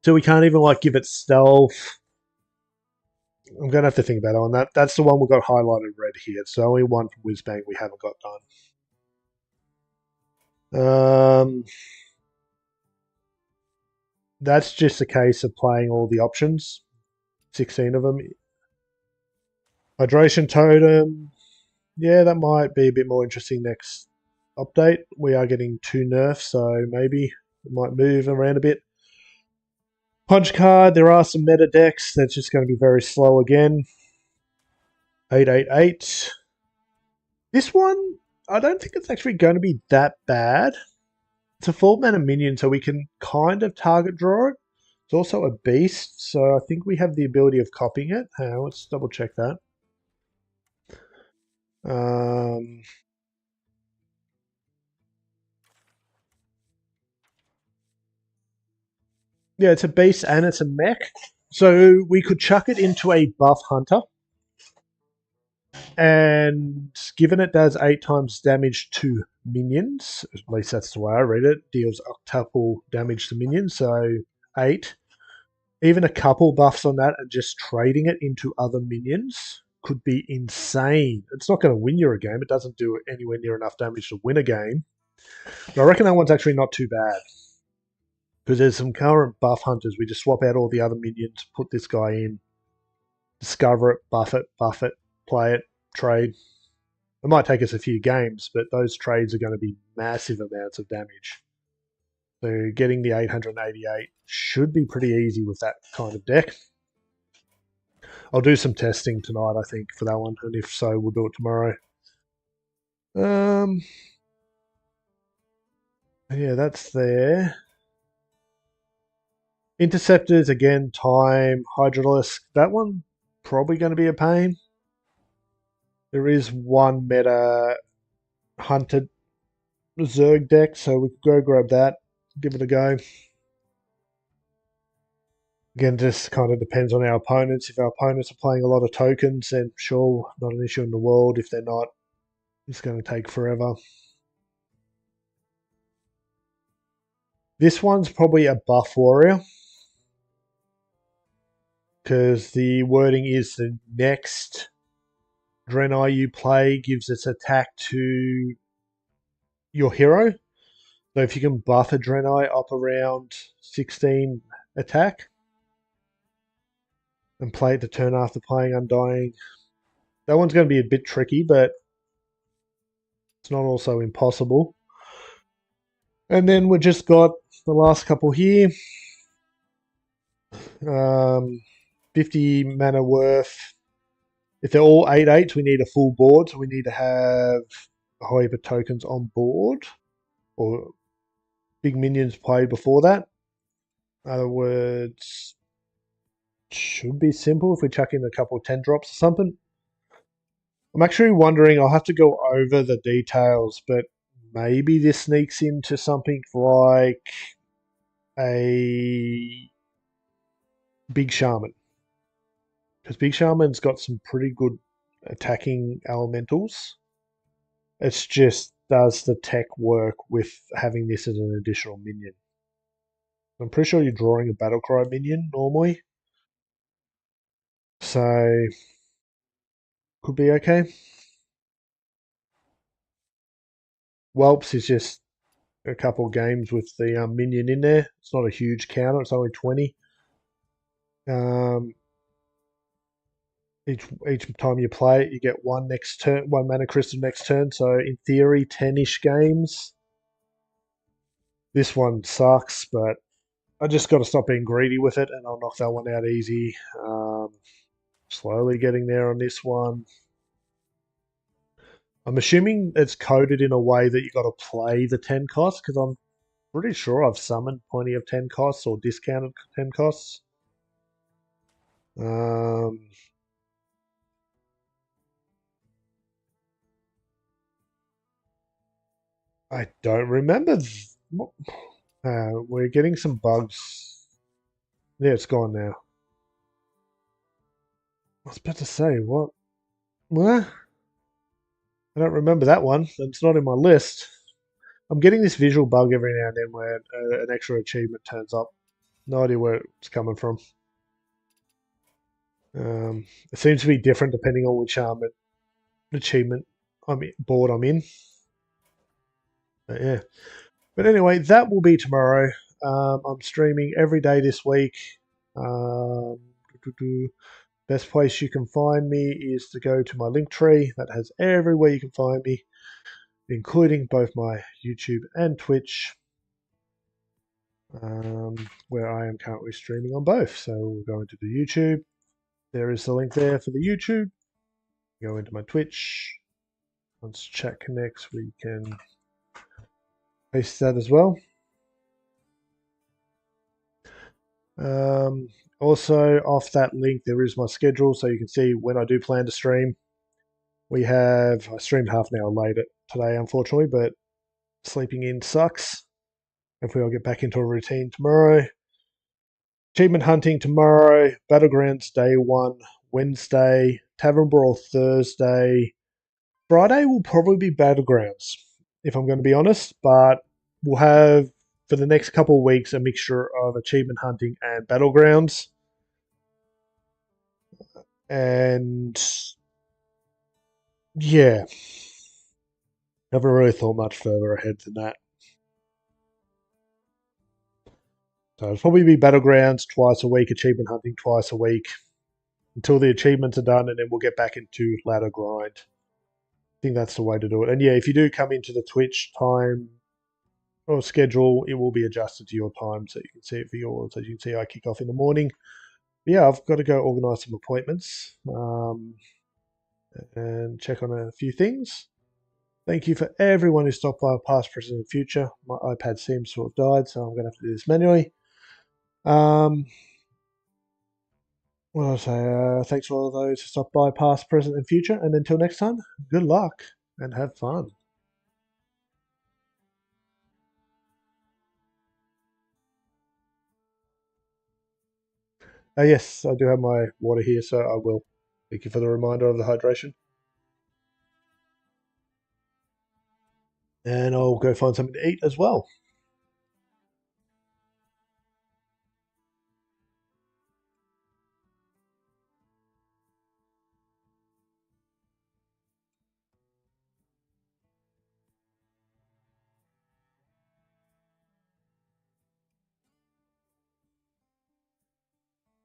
So we can't even like give it stealth. I'm gonna have to think about it on that. That's the one we got highlighted red here. It's the only one from Whizbang we haven't got done. That's just a case of playing all the options. 16 of them. Hydration Totem. Yeah, that might be a bit more interesting next update. We are getting 2 nerfs, so maybe it might move around a bit. Punch card, there are some meta decks that's just going to be very slow again. 888. This one, I don't think it's actually going to be that bad. It's a 4-mana minion, so we can kind of target draw it. It's also a beast, so I think we have the ability of copying it. Let's double check that. Yeah, it's a beast and it's a mech. So we could chuck it into a buff hunter. And given it does 8 times damage to minions, at least that's the way I read it, deals octuple damage to minions, so 8. Even a couple buffs on that and just trading it into other minions could be insane. It's not going to win you a game. It doesn't do anywhere near enough damage to win a game. But I reckon that one's actually not too bad. Because there's some current buff hunters. We just swap out all the other minions, put this guy in, discover it, buff it, play it, trade. It might take us a few games, but those trades are going to be massive amounts of damage. So getting the 888 should be pretty easy with that kind of deck. I'll do some testing tonight, I think, for that one, and if so, we'll do it tomorrow. Yeah, that's there. Interceptors, again, time, Hydralisk. That one, probably going to be a pain. There is one meta hunted Zerg deck, so we could go grab that, give it a go. Again, just kind of depends on our opponents. If our opponents are playing a lot of tokens, then sure, not an issue in the world. If they're not, it's going to take forever. This one's probably a buff warrior, because the wording is the next Draenei you play gives its attack to your hero. So if you can buff a Draenei up around 16 attack and play it the turn after playing Undying, that one's going to be a bit tricky, but it's not also impossible. And then we've just got the last couple here. 50 mana worth. If they're all 8/8s, we need a full board, so we need to have Hyper tokens on board, or big minions played before that. In other words, should be simple if we chuck in a couple of 10 drops or something. I'm actually wondering, I'll have to go over the details, but maybe this sneaks into something like a Big Shaman. Because Big Shaman's got some pretty good attacking elementals. It's just, does the tech work with having this as an additional minion? I'm pretty sure you're drawing a Battlecry minion normally. So, could be okay. Whelps is just a couple of games with the minion in there. It's not a huge counter. It's only 20. Each time you play it, you get one next turn, one mana crystal next turn. So in theory, 10-ish games. This one sucks, but I just got to stop being greedy with it, and I'll knock that one out easy. Slowly getting there on this one. I'm assuming it's coded in a way that you got to play the 10 costs, because I'm pretty sure I've summoned plenty of 10 costs or discounted 10 costs. I don't remember. We're getting some bugs. Yeah, it's gone now. I was about to say, what? What? I don't remember that one. It's not in my list. I'm getting this visual bug every now and then where an extra achievement turns up. No idea where it's coming from. It seems to be different depending on which achievement board I'm in. But yeah. But anyway, that will be tomorrow. I'm streaming every day this week. Best place you can find me is to go to my link tree. That has everywhere you can find me, including both my YouTube and Twitch, where I am currently streaming on both. So we'll go into the YouTube. There is the link there for the YouTube. Go into my Twitch. Once chat connects, we can paste that as well. Also, off that link, there is my schedule, so you can see when I do plan to stream. I streamed half an hour late today, unfortunately, but sleeping in sucks. Hopefully I'll get back into a routine tomorrow. Achievement hunting tomorrow, Battlegrounds day 1, Wednesday, Tavern Brawl Thursday. Friday will probably be Battlegrounds, if I'm going to be honest, but we'll have, for the next couple of weeks, a mixture of achievement hunting and Battlegrounds. And yeah, I haven't really thought much further ahead than that. So it'll probably be Battlegrounds twice a week, achievement hunting twice a week, until the achievements are done, and then we'll get back into ladder grind. I think that's the way to do it. And yeah, if you do come into the Twitch time or schedule, it will be adjusted to your time so you can see it for yours. As you can see, I kick off in the morning. But yeah, I've got to go organise some appointments and check on a few things. Thank you for everyone who stopped by, past, present, and future. My iPad seems to have died, so I'm going to have to do this manually. What do I say? Thanks to all of those who stopped by, past, present, and future. And until next time, good luck and have fun. Yes, I do have my water here, so I will. Thank you for the reminder of the hydration. And I'll go find something to eat as well.